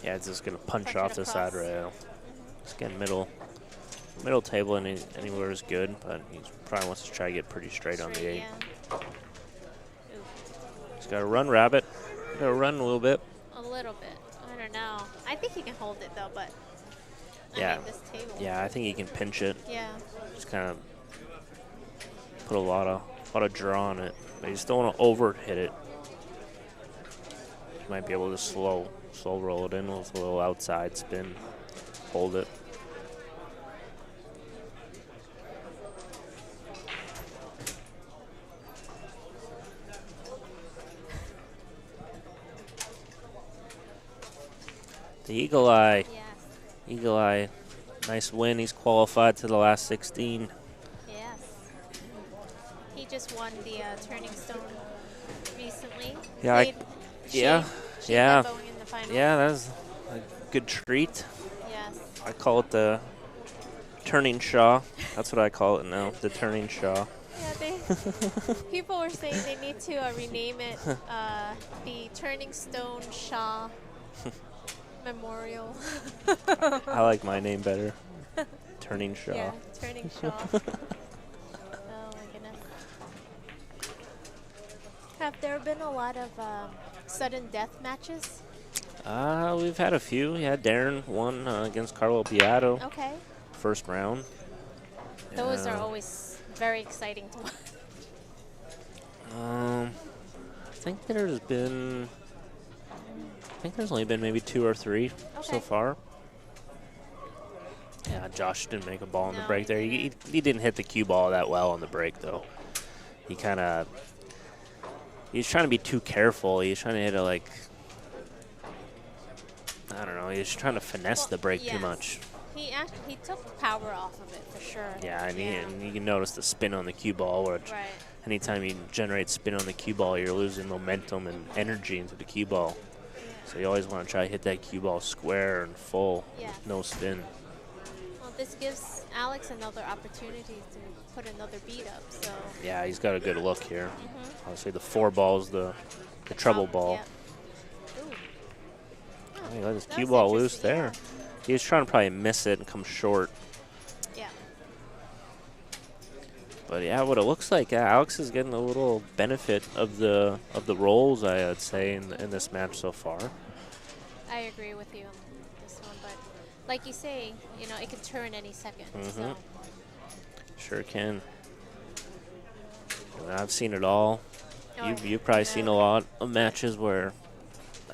Yeah, it's just gonna punch Punch off it the side across. rail. Just getting middle table anywhere is good, but he probably wants to try to get pretty straight on the 8. Yeah. Ooh, He's got to run, rabbit. Got to run a little bit. a little bit. I don't know. I think he can hold it though, but Yeah. I mean, this table. Yeah, I think he can pinch it. Yeah. Just kind of put a lot of draw on it, but you still want to over hit it. You might be able to slow roll it in with a little outside spin, hold it. The Eagle Eye. Yes. Eagle Eye. Nice win. He's qualified to the last 16. Yes. He just won the Turning Stone recently. Yeah, Played yeah, Shane yeah. Boeing in the finals. Yeah, that was a good treat. Yes. I call it the Turning Shaw. That's what I call it now, the Turning Shaw. Yeah, people were saying they need to rename it the Turning Stone Shaw Memorial. I like my name better. Turning Shaw. Yeah, Turning Shaw. Oh my goodness. Have there been a lot of sudden death matches? We've had a few. Yeah, Darren won against Carlo Beato, Okay. first round. Those are Yeah. always very exciting to watch. I think there's only been maybe 2 or 3 so Okay. far. Yeah, Josh didn't make a ball on the No, break he there. He didn't hit the cue ball that well on the break though. He was trying to be too careful. He was trying to hit it like, I don't know. He was trying to finesse the break too yes. much. He took power off of it for sure. Yeah, and you can notice the spin on the cue ball, which Right. anytime you generate spin on the cue ball, you're losing momentum and energy into the cue ball. So you always want to try to hit that cue ball square and full, Yes. no spin. Well, this gives Alex another opportunity to put another beat up. So Yeah, he's got a good look here. Obviously, the 4 ball's the treble ball. Yeah. Ooh. Oh, he let his That cue was ball loose interesting, there. He was trying to probably miss it and come short. Yeah. But yeah, what it looks like, Alex is getting a little benefit of the rolls, I would say, in this match so far. I agree with you on this one, but like you say, you know, it can turn any second. So Sure can. And I've seen it all. Oh, You've probably no. seen a lot of matches where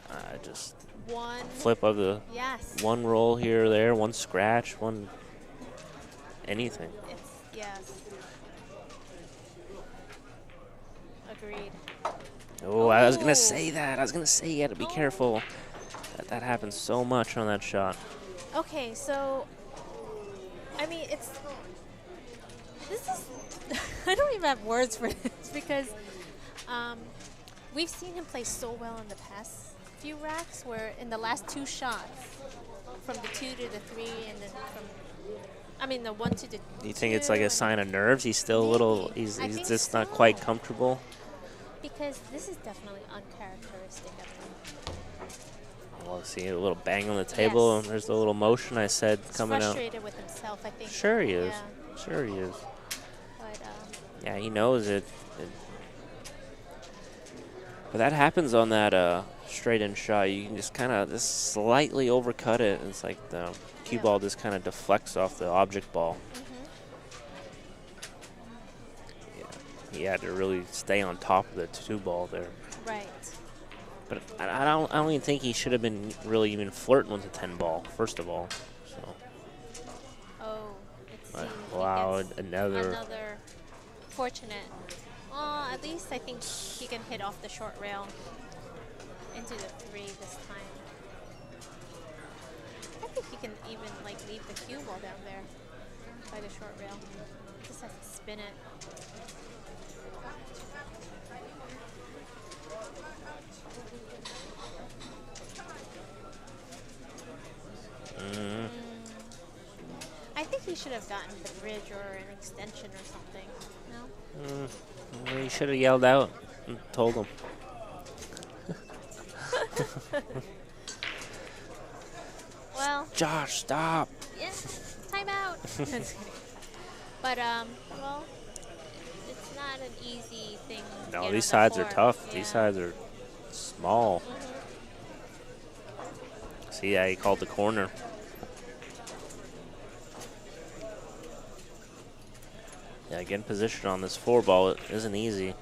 I just one. flip of the Yes. one roll here or there, one scratch, one anything. It's yes. Agreed. Oh, I was gonna Oh. say that. I was gonna say you got to be careful. That happens so much on that shot. Okay, so I mean, this is I don't even have words for this because we've seen him play so well in the past few racks where in the last 2 shots from the 2 to the 3 and then the 1 to the Do you think it's 2 like a and- sign of nerves? He's still a little. Maybe. He's I think just not so. quite comfortable. because this is definitely uncharacteristic of him. Well, see a little bang on the table, Yes. and there's the little motion I said He's coming out. frustrated with himself, I think. Sure he is. Yeah, Sure he is. but Yeah, he knows it. But that happens on that straight in shot. You can just kind of just slightly overcut it. And it's like the cue ball just kind of deflects off the object ball. Yeah, he had to really stay on top of the 2 ball there. Right. But I don't even think he should have been really even flirting with the 10 ball, first of all. So. Oh, let's see. Wow, another fortunate. Well, at least I think he can hit off the short rail into the 3 this time. I think he can even like leave the cue ball down there by the short rail. Just has to spin it. I think he should have gotten the bridge or an extension or something. No? Well, you should have yelled out and told him. Well. Josh, stop. Yeah, time out. But, well, it's not an easy thing. No, these sides are tough. Yeah. These sides are small. See, yeah, he called the corner. Yeah, getting position on this 4 ball isn't easy.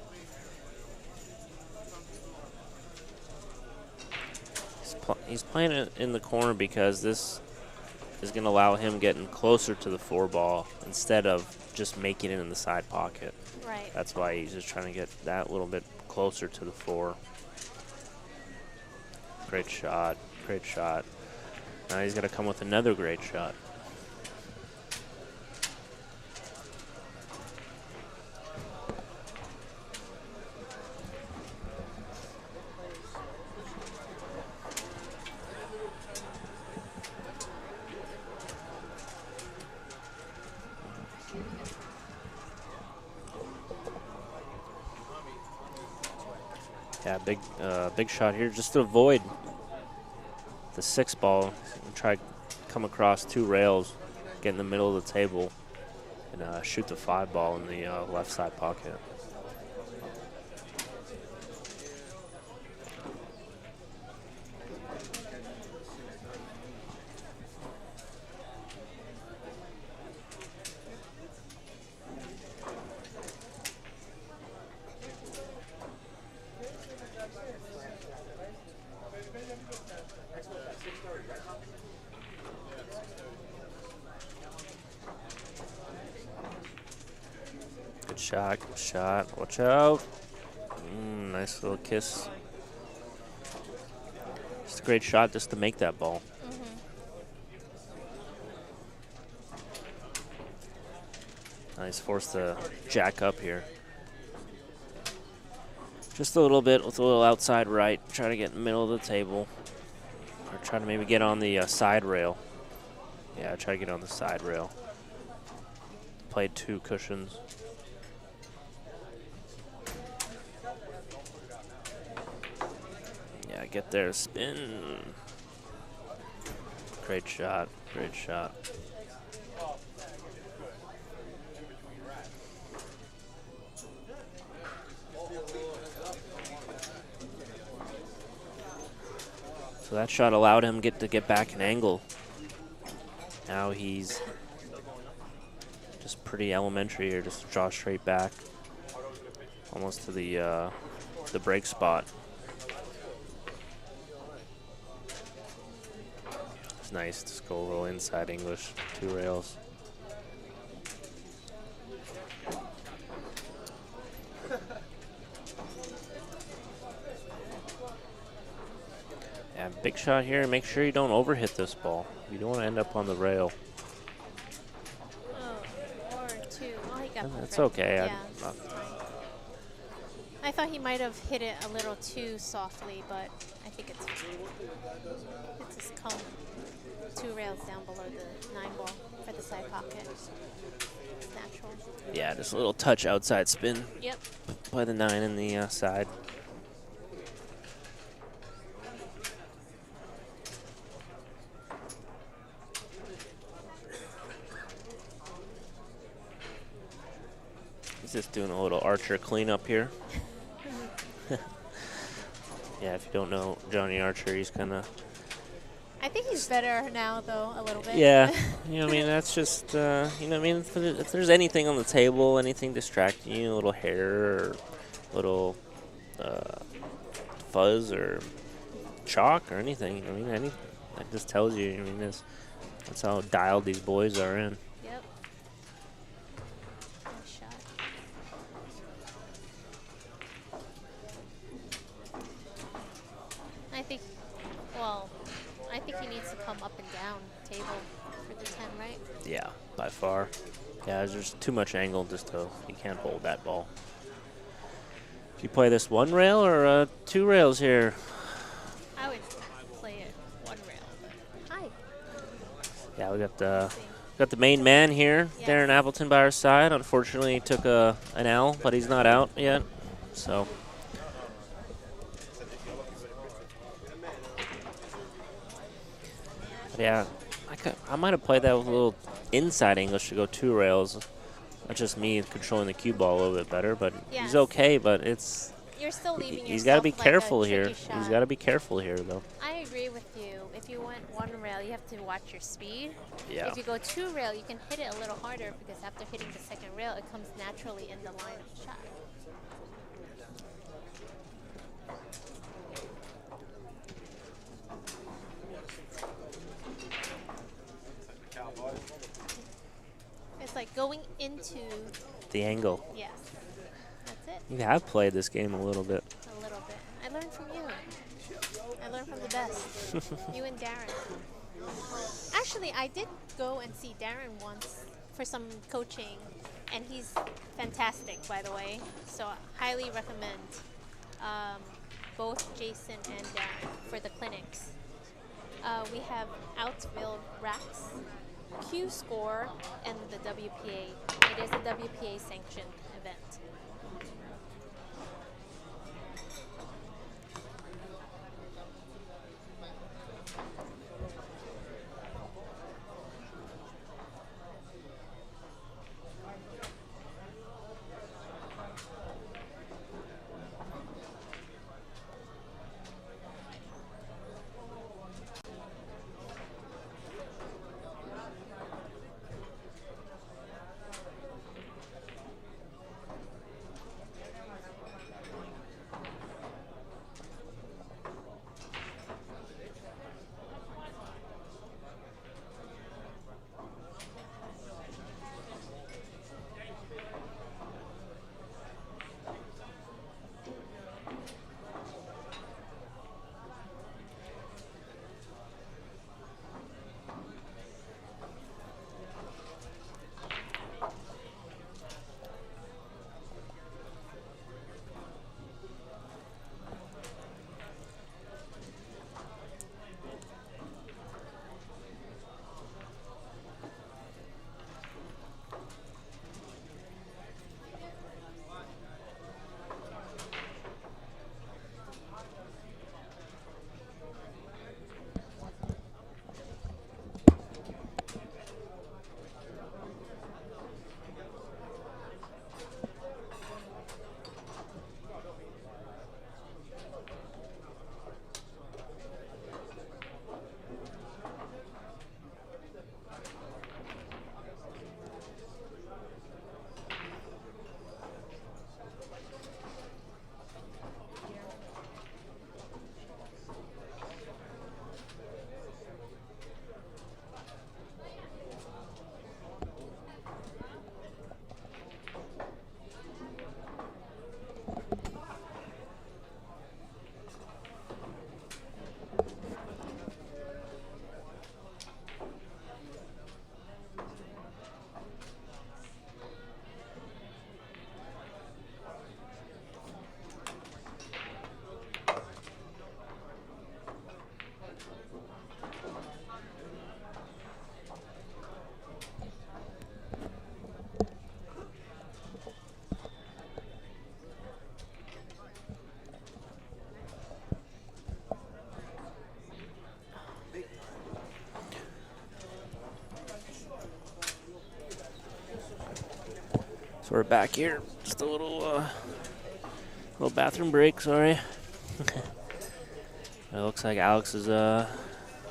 He's playing it in the corner because this is going to allow him getting closer to the 4 ball instead of just making it in the side pocket. Right. That's why he's just trying to get that little bit closer to the 4. Great shot. Great shot. Now he's got to come with another great shot. Yeah, big shot here just to avoid the 6 ball. Try to come across 2 rails, get in the middle of the table, and shoot the 5 ball in the left side pocket. Good shot, watch out. Nice little kiss. Just a great shot just to make that ball. Nice, forced to jack up here. Just a little bit with a little outside right. Try to get in the middle of the table. Or try to maybe get on the side rail. Yeah, try to get on the side rail. Played 2 cushions. Yeah, get there, spin. Great shot, great shot. So that shot allowed him to get back an angle. Now he's just pretty elementary here, just draw straight back, almost to the break spot. It's nice, just go a little inside English, 2 rails. Yeah, big shot here. Make sure you don't overhit this ball. You don't want to end up on the rail. Oh, or 2. Oh, he got perfect. That's okay. Yeah, I thought he might have hit it a little too softly, but I think it's just come 2 rails down below the 9 ball for the side pocket. It's natural. Yeah, just a little touch outside spin. Yep. By the 9 in the side. He's just doing a little archer cleanup here. Yeah, if you don't know Johnny Archer, he's kind of... I think he's better now, though, a little bit. Yeah, you know, I mean, that's just, you know, I mean, if there's anything on the table, anything distracting you, a little hair or little fuzz or chalk or anything, I mean, that just tells you, I mean, that's how dialed these boys are in. Yep. Nice shot. I think he needs to come up and down table for the 10, right? Yeah, by far. Yeah, there's too much angle just to, you can't hold that ball. Do you play this one rail or 2 rails here? I would play it one rail. Hi. Yeah, we got the main man here, Yes. Darren Appleton by our side. Unfortunately, he took an L, but he's not out yet. So, yeah, I might have played that with a little inside English to go 2 rails. That's just me controlling the cue ball a little bit better, but Yes. he's okay. But it's You're still leaving he's got to yourself be like a careful here. tricky shot. He's got to be careful here, though. I agree with you. If you went one rail, you have to watch your speed. Yeah. If you go 2 rail, you can hit it a little harder because after hitting the second rail, it comes naturally in the line of the shot. It's like going into, The angle. yes, that's it, You have played this game a little bit. a little bit. I learned from you. I learned from the best, you and Darren. Actually, I did go and see Darren once for some coaching, and he's fantastic, by the way. So I highly recommend both Jason and Darren for the clinics. We have Outville racks, Q score, and the WPA. It is a WPA sanctioned event. So we're back here. Just a little bathroom break, sorry. It looks like Alex is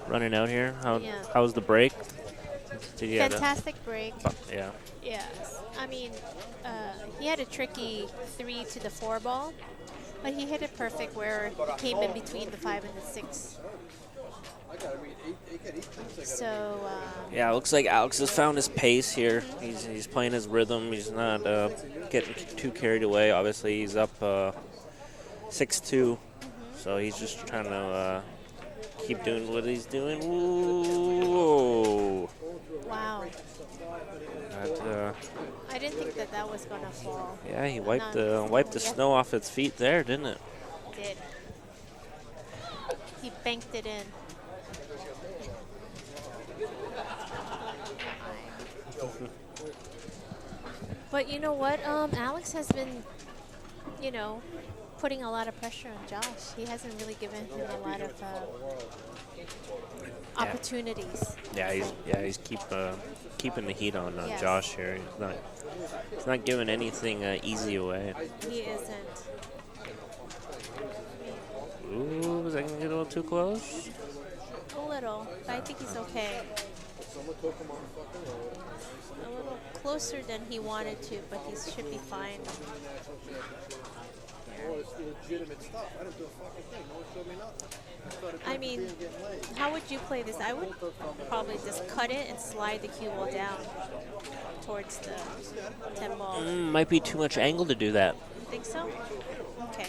running out here. Yeah. How's the break? Did you Fantastic break. Yeah. Yes. I mean, he had a tricky 3 to the 4 ball, but he hit it perfect where he came in between the 5 and the 6. So. Yeah, it looks like Alex has found his pace here. He's playing his rhythm. He's not getting too carried away. Obviously, he's up 6-2, so he's just trying to keep doing what he's doing. Ooh. Wow. That, I didn't think that was gonna fall. yeah, he wiped the snow off its feet there, didn't it? Did. He banked it in. But you know what? Alex has been, putting a lot of pressure on Josh. He hasn't really given him a lot of opportunities. Yeah, he's keeping the heat on Yes. Josh here. He's not giving anything easy away. He isn't. Ooh, was that gonna get a little too close? A little, but I think he's okay. A little closer than he wanted to, but he should be fine. I mean, how would you play this? I would probably just cut it and slide the cue ball down towards the 10 ball. Might be too much angle to do that. You think so? Okay.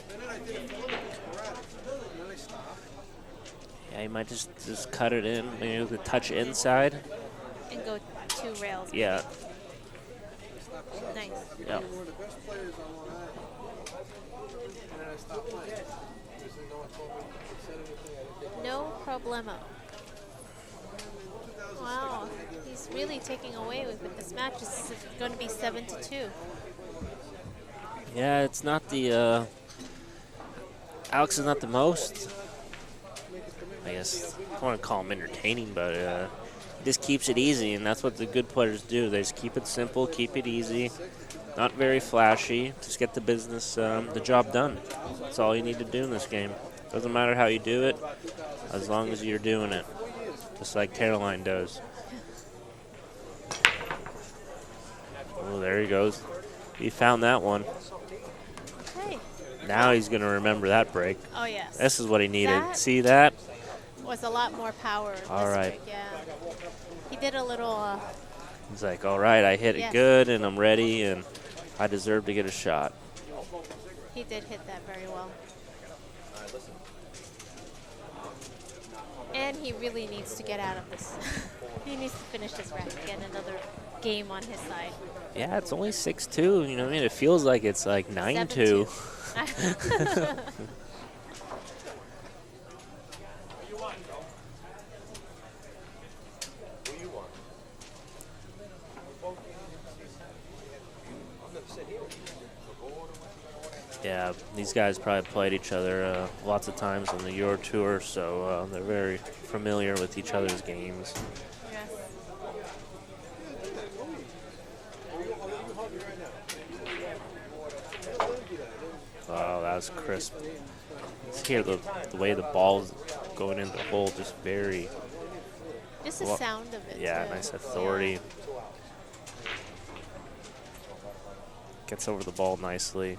Yeah, you might just cut it in, maybe with a touch inside. And go 2 rails. Yeah. Nice. Yeah. No problemo. Wow, he's really taking away with this match. This is going to be 7-2. Yeah, it's not the. Alex is not the most. I guess I don't want to call him entertaining, but he just keeps it easy, and that's what the good players do. They just keep it simple, keep it easy, not very flashy. Just get the business, the job done. That's all you need to do in this game. Doesn't matter how you do it, as long as you're doing it, just like Caroline does. Oh, there he goes. He found that one. Okay. Now he's going to remember that break. Oh, yes. This is what he needed. That See that? was a lot more power. All right. Break, yeah. He did a little. He's like, all right, I hit it good, and I'm ready, and I deserve to get a shot. He did hit that very well. And he really needs to get out of this. He needs to finish this racket, get another game on his side. Yeah, it's only 6-2. You know what I mean? It feels like it's like 9-2. 7-2. Yeah, these guys probably played each other lots of times on the Euro Tour, so they're very familiar with each other's games. Yes. Wow, that was crisp. Let's hear the way the ball's going into the hole, just very... Just the sound of it. Yeah, too. nice authority. Yeah. Gets over the ball nicely.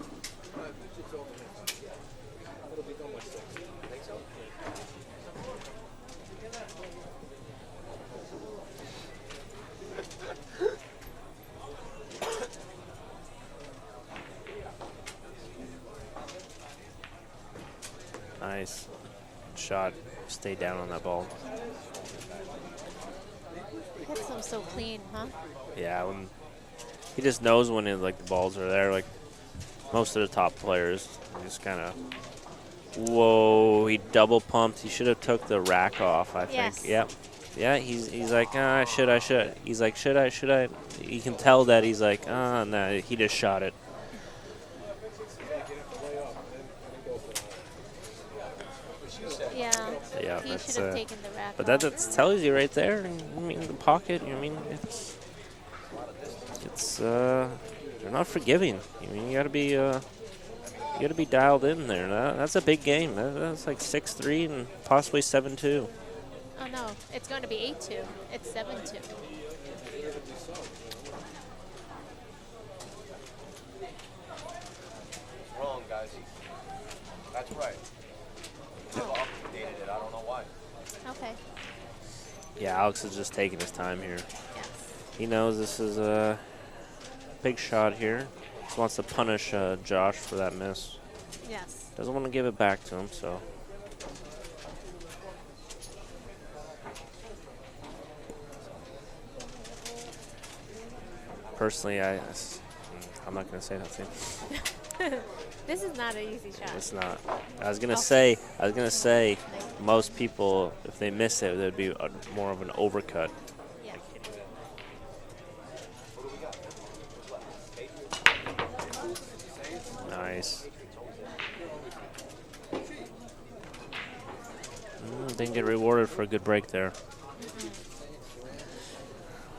Nice shot. Stay down on that ball. Hits them so clean, huh? Yeah, when he just knows when the balls are there. Like most of the top players, just kind of. Whoa! He double pumped. He should have took the rack off. I think. Yep. Yeah. He's like, should I? He's like, should I? You can tell that he's like, no. He just shot it. Yeah. He should have taken the rack. But that tells you right there. I mean, the pocket. I mean, it's they're not forgiving. I mean, you got to be You got to be dialed in there. That's a big game. That's like 6-3 and possibly 7-2. Oh no, it's going to be 8-2. It's 7-2. Wrong, guys. That's right. They've updated it. I don't know why. Okay. Yeah, Alex is just taking his time here. Yes. He knows this is a big shot here. Just wants to punish Josh for that miss. Yes. Doesn't want to give it back to him, so. Personally, I'm not going to say nothing. This is not an easy shot. It's not. I was gonna say, most people, if they miss it, there'd be more of an overcut. Yeah. Nice. Didn't get rewarded for a good break there.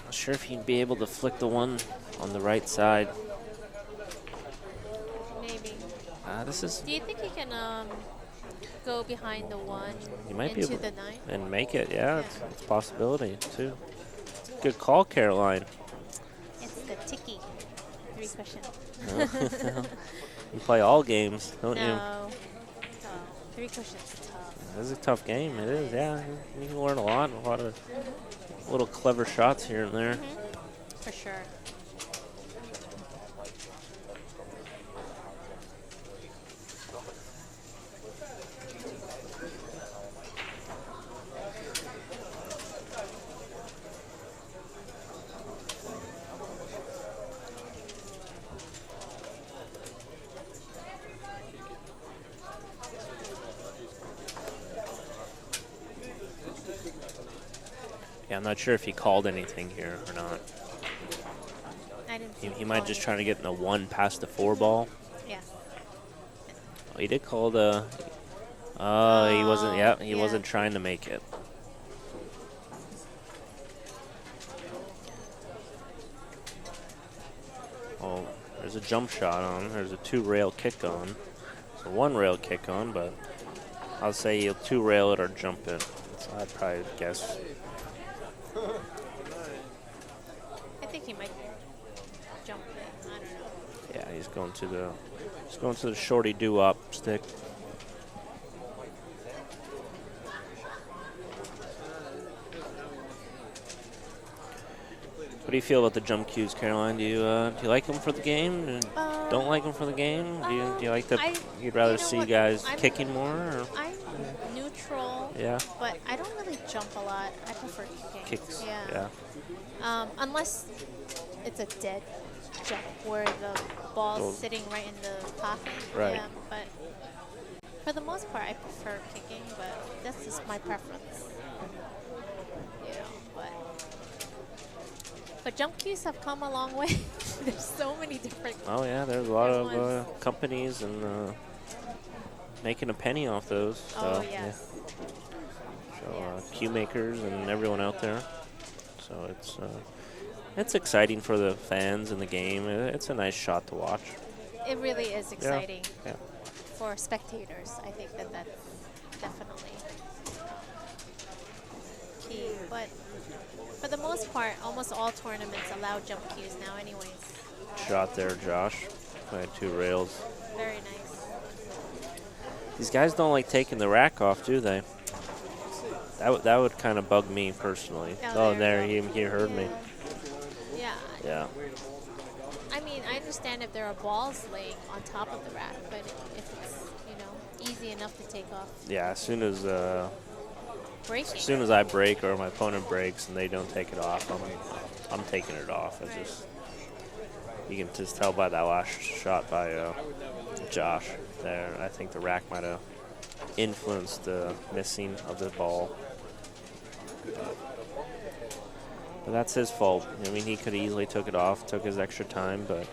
Not sure if he'd be able to flick the one on the right side. Maybe. This is. Do you think he can go behind the one He might be into able the nine? and make it. Yeah, it's a possibility too. Good call, Caroline. It's the ticky 3 cushion. You play all games, don't you? No. 3 cushions tough. This is a tough game. It is, yeah. You can learn a lot of little clever shots here and there. For sure. Yeah, I'm not sure if he called anything here or not. I didn't see He might just trying to get in a 1 past the 4 ball. Yeah. Oh, he did call the. He wasn't. Yeah, he yeah. wasn't trying to make it. Oh, there's a jump shot on. There's a 2-rail kick on. It's a 1-rail kick on, but I'll say he'll 2-rail it or jump it. So I'd probably guess. I think he might jump it. I don't know. Yeah, he's going to the shorty do-up stick. What do you feel about the jump cues, Caroline? Do you like them for the game? Don't like them for the game? Do you like the? You'd rather see guys kicking more? Or? I'm neutral. Yeah. But I don't really jump a lot. I prefer kicking. Kicks. Yeah. Unless it's a dead jump where the ball's sitting right in the pocket. Right. Yeah, but for the most part, I prefer kicking. But that's just my preference. You know, but jump cues have come a long way. There's so many different. Oh yeah, there's a lot of companies and making a penny off those. So, Oh yes. Yeah. So cue makers and everyone out there. So it's exciting for the fans in the game. It's a nice shot to watch. It really is exciting Yeah. for spectators. I think that's definitely key. But for the most part, almost all tournaments allow jump cues now anyways. Shot there, Josh. Playing 2 rails. Very nice. These guys don't like taking the rack off, do they? That would kind of bug me personally. Oh, there he heard me. Yeah. Yeah. I mean, I understand if there are balls laying on top of the rack, but if it's, easy enough to take off. Yeah, as soon as Breaking. As soon as I break or my opponent breaks and they don't take it off, I'm taking it off. You can just tell by that last shot by Josh there. I think the rack might have influenced the missing of the ball. But that's his fault. I mean, he could easily took it off, took his extra time, but.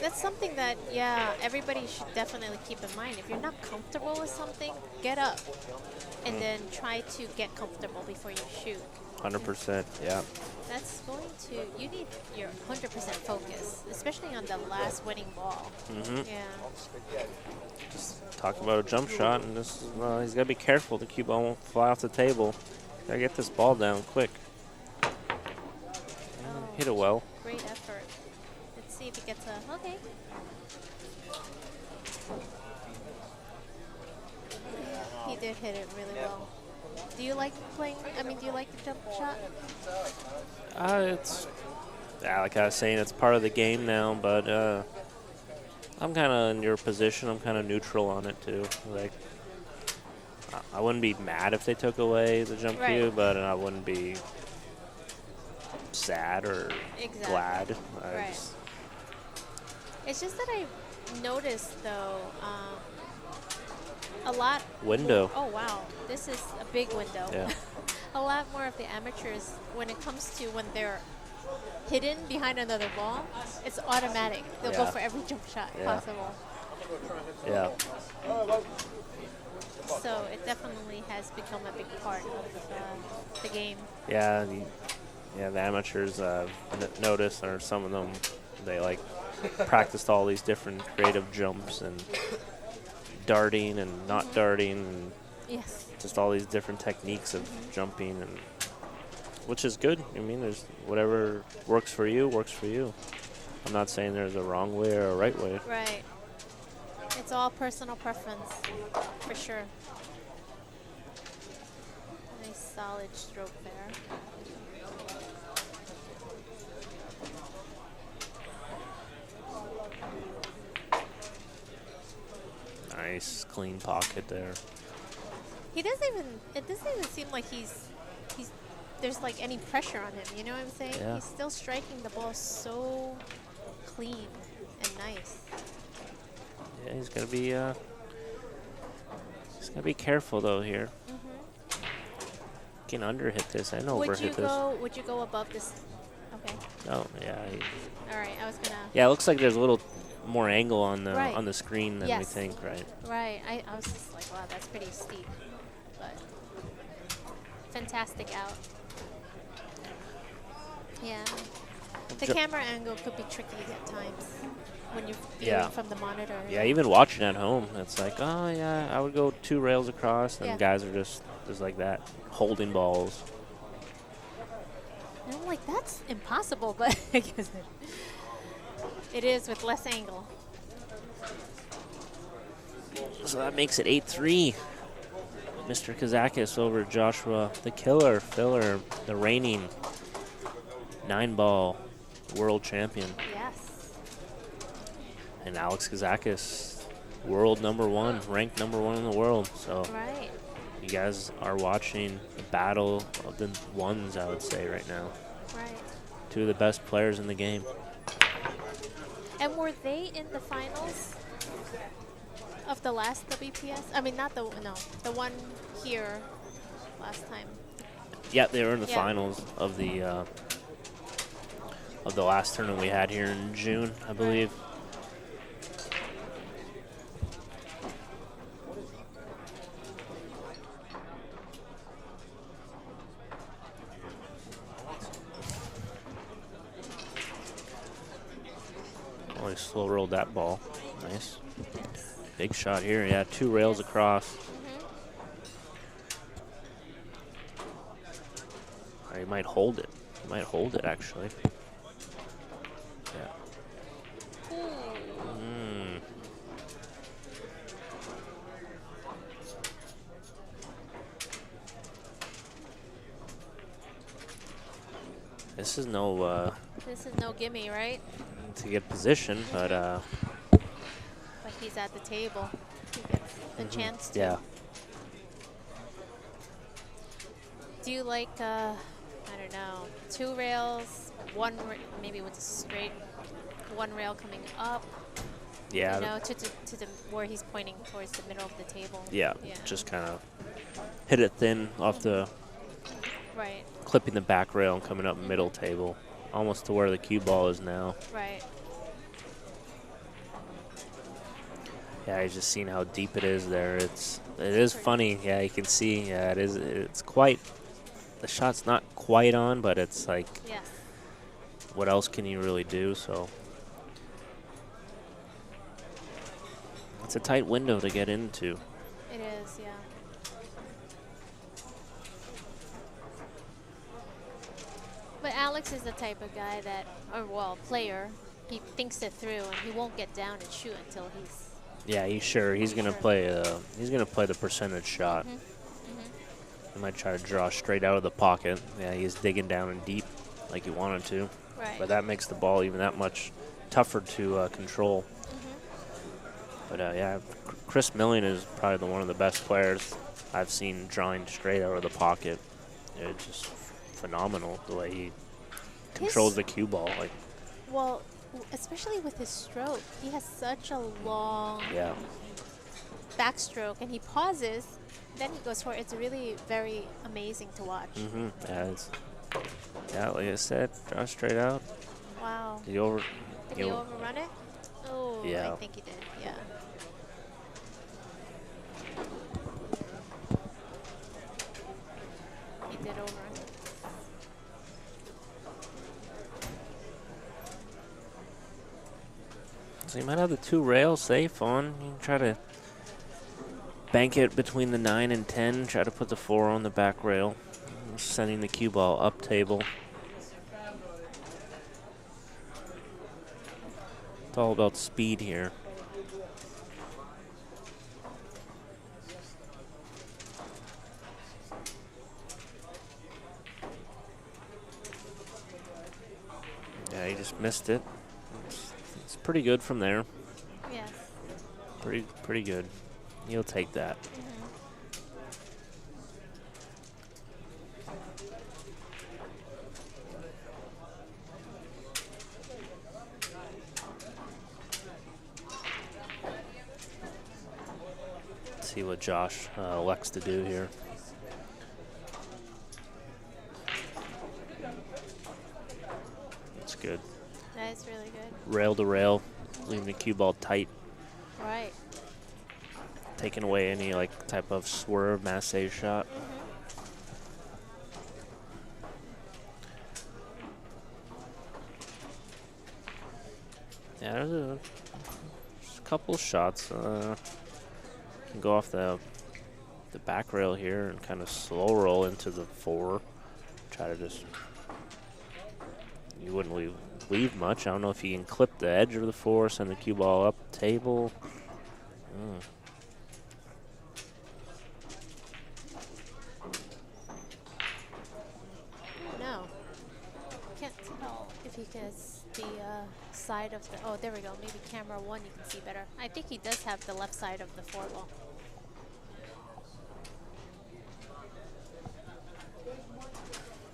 That's something that, everybody should definitely keep in mind. If you're not comfortable with something, get up and then try to get comfortable before you shoot. 100%. Yeah. That's going to, you need your 100% focus, especially on the last winning ball. Mm-hmm. Yeah. Talk about a jump shot, and this he's got to be careful. The cue ball won't fly off the table. Got to get this ball down quick. Oh, Hit it well. great effort. Let's see if he gets a, okay. He did hit it really well. Do you like playing, do you like the jump shot? It's, like I was saying, it's part of the game now, but I'm kind of in your position. I'm kind of neutral on it, too. Like, I wouldn't be mad if they took away the jump cue, but I wouldn't be sad or glad. It's just that I noticed, though, a lot. Window. Oh, wow. This is a big window. Yeah. A lot more of the amateurs, when it comes to when they're hidden behind another ball, it's automatic. They'll go for every jump shot possible. Yeah. So it definitely has become a big part of the game. Yeah, the amateurs noticed, or some of them, they like practiced all these different creative jumps and darting and not darting, and just all these different techniques of jumping, and which is good. I mean, there's whatever works for you, works for you. I'm not saying there's a wrong way or a right way. Right. It's all personal preference, for sure. Nice solid stroke there. Nice clean pocket there. It doesn't even seem like there's like any pressure on him, you know what I'm saying? Yeah. He's still striking the ball so clean and nice. Yeah, he's gonna be careful though here. Can underhit this and overhit this. Would you go above this? Okay. Oh yeah. All right, I was gonna. Yeah, it looks like there's a little more angle on the Right. on the screen than we think, right? Right. I was just like, wow, that's pretty steep, but fantastic out. Yeah. The camera angle could be tricky at times when you're viewing from the monitor. Yeah, even watching at home, it's like, oh yeah, I would go 2 rails across, and guys are just like that, holding balls. And I'm like, that's impossible, but I guess it is with less angle. So that makes it 8-3. Mr. Kazakis over Joshua, the killer, Filler, the reigning 9-ball world champion. Yes. And Alex Kazakis, world #1, ranked #1 in the world. So you guys are watching the battle of the ones, I would say, right now. Right. 2 of the best players in the game. And were they in the finals of the last WPS? I mean, not the one here last time. Yeah, they were in the finals of the last tournament we had here in June, I believe. Oh, he slow rolled that ball. Nice. Big shot here. Yeah, 2 rails across. Or he might hold it. He might hold it, actually. Yeah. This is no gimme, right? To get position, but he's at the table. He gets the chance to. Yeah. Do you like I don't know, 2 rails, maybe with a straight 1 rail coming up? Yeah. You know, to the where he's pointing towards the middle of the table. Yeah. Just kind of hit it thin off the. Right. Clipping the back rail and coming up middle table, almost to where the cue ball is now. Right. Yeah, he's just seeing how deep it is there. It is funny. Yeah, you can see. Yeah, it is. It's quite the shot's not quite on, but it's like, Yes. what else can you really do? So it's a tight window to get into. It is, yeah. But Alex is the type of guy that, or well, player, he thinks it through and he won't get down and shoot until he's. Yeah, he's gonna Sure. play. He's gonna play the percentage shot. He might try to draw straight out of the pocket. Yeah, he's digging down and deep like he wanted to. Right. But that makes the ball even that much tougher to control. But yeah, Chris Millian is probably one of the best players I've seen drawing straight out of the pocket. It's just phenomenal the way he controls the cue ball. Like, Well, especially with his stroke, he has such a long yeah, backstroke, and he pauses, then he goes for it. It's really very amazing to watch. yeah, like I said, draw straight out. Wow. Did he over? Did he overrun it? Oh, Yeah. I think he did. Yeah. He did overrun it. So you might have the 2 rails safe on. You can try to bank it between the 9 and 10. Try to put the 4 on the back rail. Sending the cue ball up table. It's all about speed here. Yeah, he just missed it. It's pretty good from there. Yes. Pretty good. He'll take that. Let's see what Josh elects to do here. That's good. That's really good. Rail to rail, leaving the cue ball tight, Right. taking away any like type of swerve masse shot. Yeah, there's a couple shots. Can go off the back rail here and kind of slow roll into the 4. Try to just, you wouldn't leave much. I don't know if you can clip the edge of the 4, send the cue ball up table. No. Can't tell if he gets the side of the. Oh, there we go. Maybe camera 1 you can see better. I think he does have the left side of the 4 ball.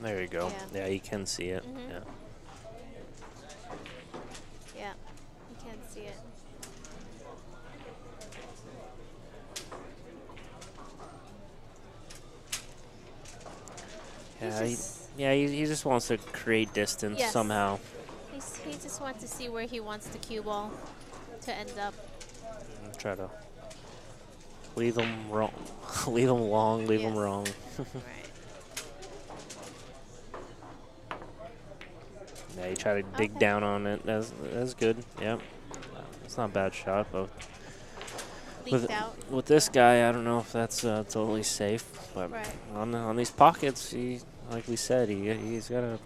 There you go. Yeah. Yeah, you can see it. Yeah. Yeah. You can see it. He just wants to create distance Yes. somehow. He just wants to see where he wants the cue ball to end up. Try to leave them wrong, leave them long, leave them Yes. wrong. Right. Yeah, you try to dig Okay. down on it. That's good. Yep, it's not a bad shot, but Leaked out. with this guy, I don't know if that's totally safe. But Right. on these pockets, like we said, he's got to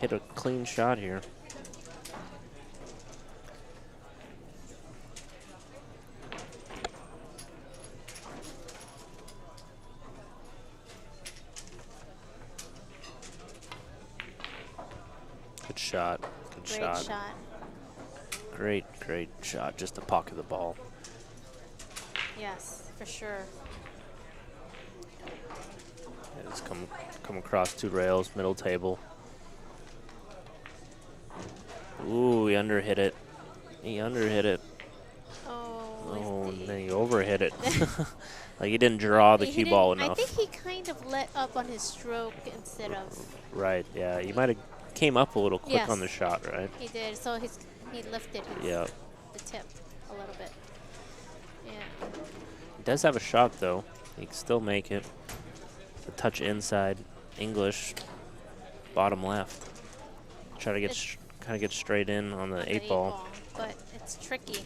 hit a clean shot here. Good shot. Good Great shot. shot. Great shot. Just to pocket the ball. Yes, for sure. It's come across 2 rails, middle table. Ooh, he underhit it. Oh, and then he overhit it. Like he didn't draw the cue ball enough. I think he kind of let up on his stroke instead of. Right, yeah. He might have came up a little quick Yes. on the shot, right? He did. So he lifted Yeah. the tip a little bit. Yeah. He does have a shot, though. He can still make it. a touch inside English, bottom left. Try to get kind of get straight in on the 8-ball. But it's tricky.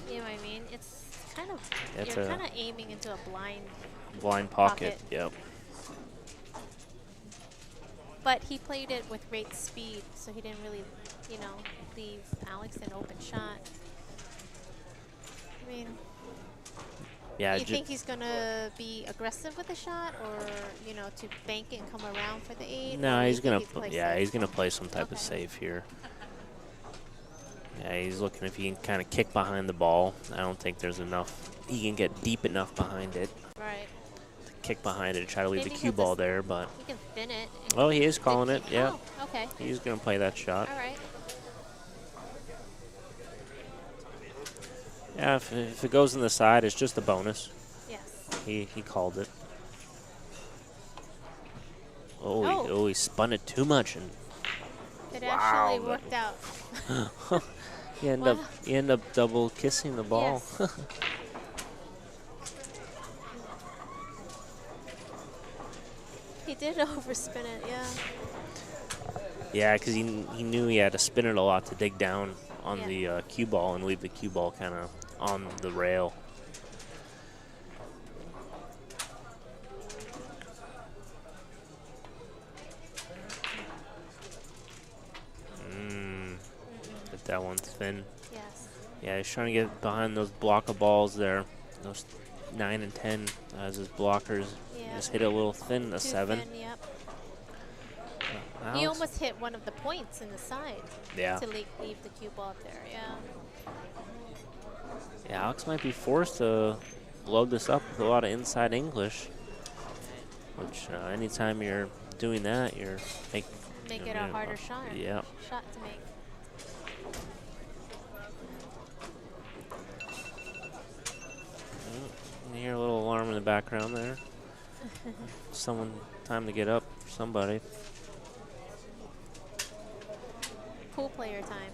You know what I mean? It's kind of, you're kind of aiming into a blind pocket. Yep. But he played it with great speed, so he didn't really, you know, leave Alex an open shot. I mean, yeah. You think he's gonna be aggressive with the shot, or you know, to bank it and come around for the 8? No, he's gonna. He's gonna play some type of safe here. Yeah, he's looking if he can kind of kick behind the ball. I don't think there's enough. He can get deep enough behind it. Right. To kick behind it and try to leave the cue ball there, but. He can thin it. Oh, he is calling it. Yeah. Oh, okay. He's gonna play that shot. All right. Yeah, if it goes in the side, it's just a bonus. Yes. He called it. Oh, he spun it too much, and it actually worked out. You end up double kissing the ball. Yes. He did overspin it, yeah. Yeah, because he knew he had to spin it a lot to dig down on the cue ball and leave the cue ball kind of on the rail. But that one's thin. Yes. Yeah, he's trying to get behind those block of balls there. Those 9 and 10 as his blockers. Yeah. Just hit a little thin, a 7. Thin, yep. He almost hit one of the points in the side. Yeah. To leave the cue ball up there, yeah. Yeah, Alex might be forced to load this up with a lot of inside English. Which, anytime you're doing that, you're make it a harder shot. Yeah. Shot to make. You hear a little alarm in the background there. Time to get up for somebody. Pool player time.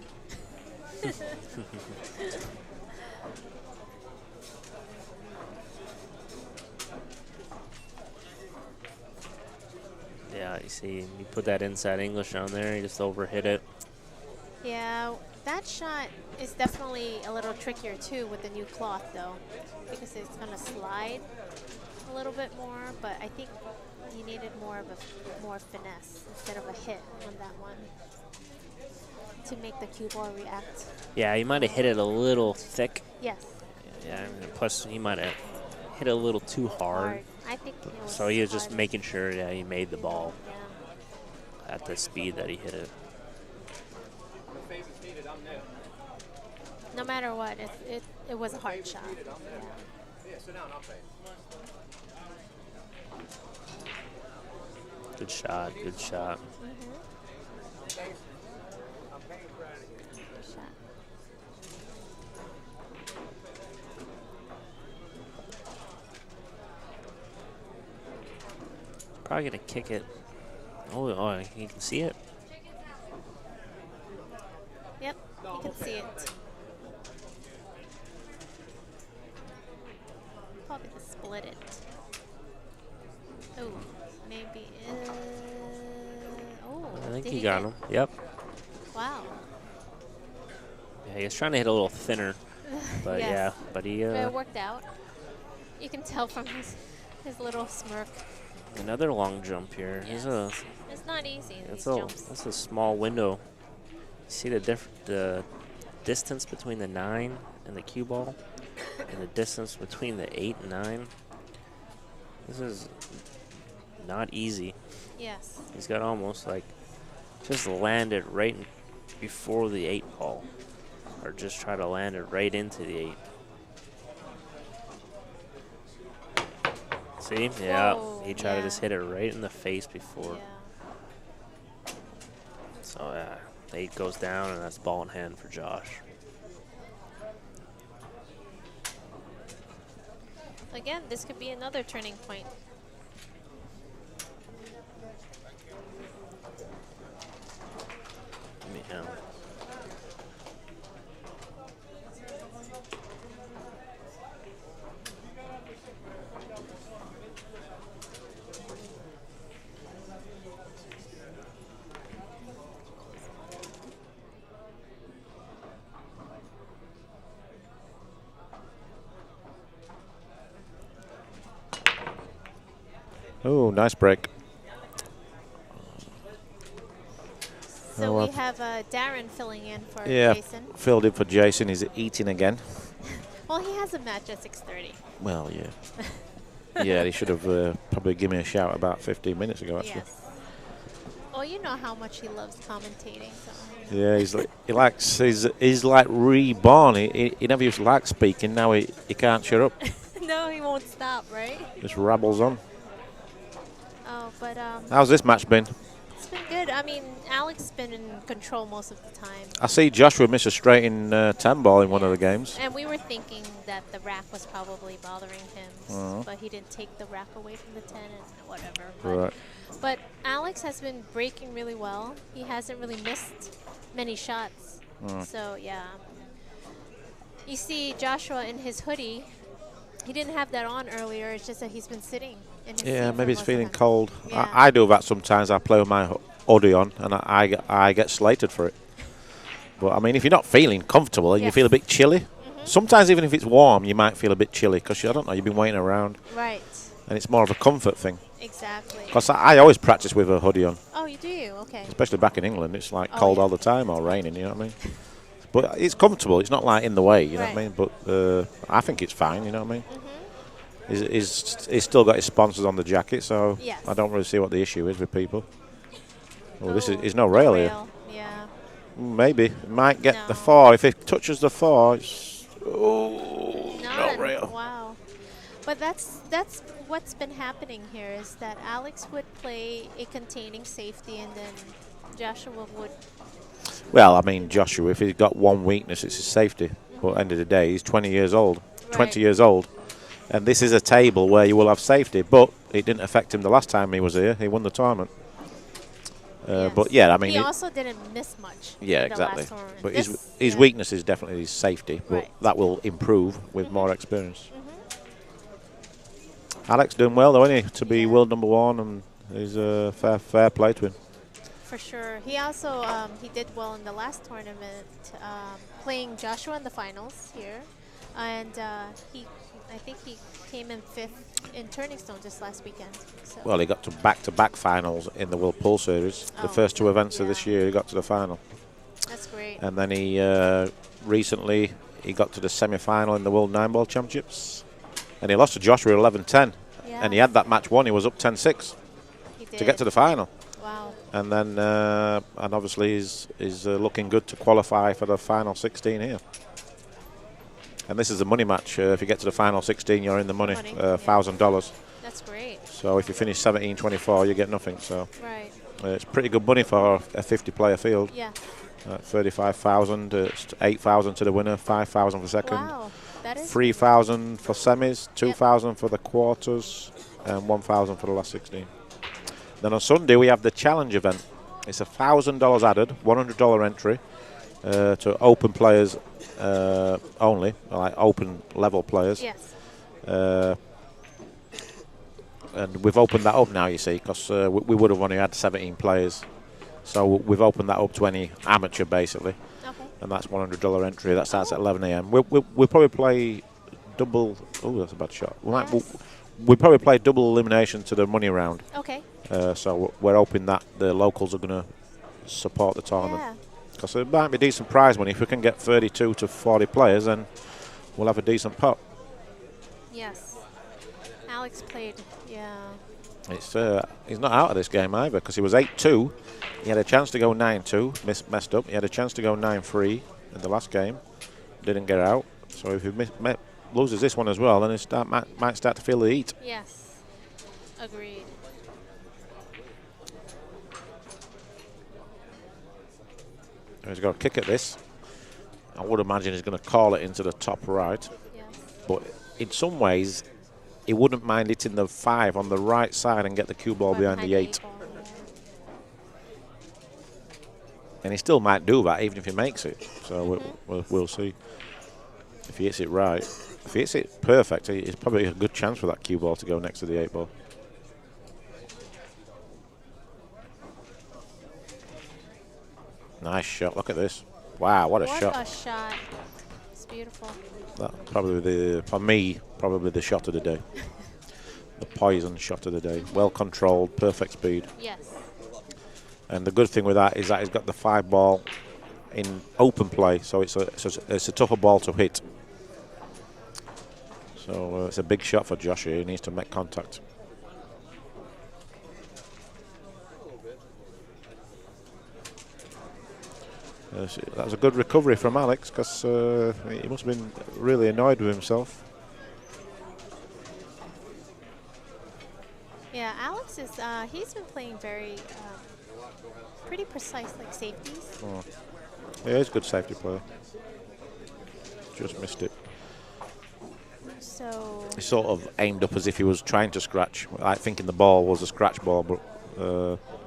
Yeah, you see, you put that inside English on there, you just overhit it. Yeah, that shot is definitely a little trickier too with the new cloth though, because it's going to slide a little bit more, but I think he needed more finesse instead of a hit on that one to make the cue ball react. Yeah, he might have hit it a little thick. Yes. Yeah, and plus he might have hit it a little too hard. I think it was so he was just making sure that he made the ball yeah. at the speed that he hit it. No matter what, it was a hard shot. Yeah, sit down, I'll pay. Good shot, good shot. Good shot. Probably gonna kick it. Oh, you can see it. Yep, you can see it. Probably to split it. Oh, maybe. I think he got him. Yep. Wow. Yeah, he was trying to hit a little thinner, but yes. yeah, but he. It worked out. You can tell from his little smirk. Another long jump here. Yes. It's not easy. These jumps. That's a small window. You see the distance between the 9 and the cue ball, and the distance between the 8 and 9. This is not easy. Yes. He's got almost like just landed right before the 8 ball, or just try to land it right into the 8. See? Yeah. Whoa, He tried to just hit it right in the face before. Yeah. So, 8 goes down, and that's ball in hand for Josh. Again, this could be another turning point. Yeah. Oh, nice break. So Oh, well. we have Darren filling in for Yeah, Jason. filled in for Jason. He's eating again. Well, he has a match at 6:30. Well, yeah. Yeah, he should have probably given me a shout about 15 minutes ago, actually. Yes. Well, you know how much he loves commentating. So. Yeah, he's like reborn. He never used to like speaking. Now he can't shut up. No, he won't stop, right? Just rabbles on. Oh, but How's this match been? it's been good. I mean, Alex has been in control most of the time. I see Joshua miss a straight in 10 ball in one of the games. And we were thinking that the rack was probably bothering him, but he didn't take the rack away from the 10 and whatever. Right. But Alex has been breaking really well. He hasn't really missed many shots. So, yeah. You see Joshua in his hoodie. He didn't have that on earlier. It's just that he's been sitting in his Yeah, seat maybe for he's most of feeling the time. cold. Yeah. I do that sometimes. I play with my hoodie on, and I get slated for it. But, I mean, if you're not feeling comfortable and you Yes. feel a bit chilly, sometimes even if it's warm, you might feel a bit chilly because, I don't know, you've been waiting around. Right. And it's more of a comfort thing. Exactly. Because I always practice with a hoodie on, Oh, you do? Okay. especially back in England. It's like Oh, cold yeah. all the time or raining, you know what I mean? But it's comfortable. It's not like in the way, you know what I Right. mean? But I think it's fine, you know what I mean? He's still got his sponsors on the jacket, so Yes. I don't really see what the issue is with people. Well, this Oh, is no rail here. Yeah. Maybe. It might get the No. 4. If it touches the 4, it's... Oh, no None. rail. Wow. But that's what's been happening here is that Alex would play a containing safety and then Joshua would. Well, I mean, Joshua, if he's got one weakness, it's his safety. But at the end of the day, he's 20 years old. 20 Right. years old. And this is a table where you will have safety. But it didn't affect him the last time he was here. He won the tournament. Yes. But, yeah, I mean... he also didn't miss much. yeah, in the last exactly. tournament. But This- his yeah. weakness is definitely his safety. But Right. that will improve with more experience. Alex doing well, though, isn't he? To be Yeah. world number 1, and he's fair play to him. For sure. He also he did well in the last tournament, playing Joshua in the finals here, and I think he came in 5th in Turning Stone just last weekend. So. Well, he got to back-to-back finals in the World Pool Series. The Oh, first 2 events of this yeah. year, he got to the final. That's great. And then he recently he got to the semi-final in the World 9-Ball Championships. And he lost to Joshua 11-10. Yeah. And he had that match won. He was up 10-6 He to did. get to the final. Wow. And then, and obviously he's looking good to qualify for the final 16 here. And this is a money match. If you get to the final 16, you're in the money, Money, yeah. $1,000. That's great. So if you finish 17-24, you get nothing. So Right. it's pretty good money for a 50-player field. Yeah. 35,000, it's 8,000 to the winner, 5,000 for second, Wow. That is 3,000 for semis, 2,000 for the quarters, and 1,000 for the last 16. Then on Sunday we have the challenge event. It's $1,000 added, $100 entry to open players only, like open level players. Yes. And we've opened that up now, you see, because we would have only had 17 players. So we've opened that up to any amateur, basically. Okay. And that's $100 entry. That starts at 11 a.m. We'll probably play double... Oh, that's a bad shot. We'll probably play double elimination to the money round. Okay. So we're hoping that the locals are going to support the tournament. Yeah. Because it might be decent prize money. If we can get 32 to 40 players, then we'll have a decent pot. Yes. Alex played. Yeah. He's not out of this game either, because he was 8-2. He had a chance to go 9-2, messed up. He had a chance to go 9-3 in the last game, didn't get out. So if he loses this one as well, then he might start to feel the heat. Yes. Agreed. He's got a kick at this. I would imagine he's going to call it into the top right. Yes. But in some ways, he wouldn't mind hitting the 5 on the right side and get the cue ball Or behind the 8. ball, yeah. And he still might do that even if he makes it. So we'll see if he hits it right. If he hits it perfect, it's probably a good chance for that cue ball to go next to the 8 ball. Nice shot. Look at this. Wow, what a shot. What a shot. It's beautiful. That probably for me, probably the shot of the day. the poison shot of the day. Well controlled, perfect speed. Yes. And the good thing with that is that he's got the 5 ball in open play, so it's a tougher ball to hit. So it's a big shot for Josh here. He needs to make contact. That was a good recovery from Alex, because he must have been really annoyed with himself. Yeah, Alex is, he's been playing very, pretty precise, like safeties. Oh. Yeah, he's a good safety player. Just missed it. So He sort of aimed up as if he was trying to scratch, like thinking the ball was a scratch ball, but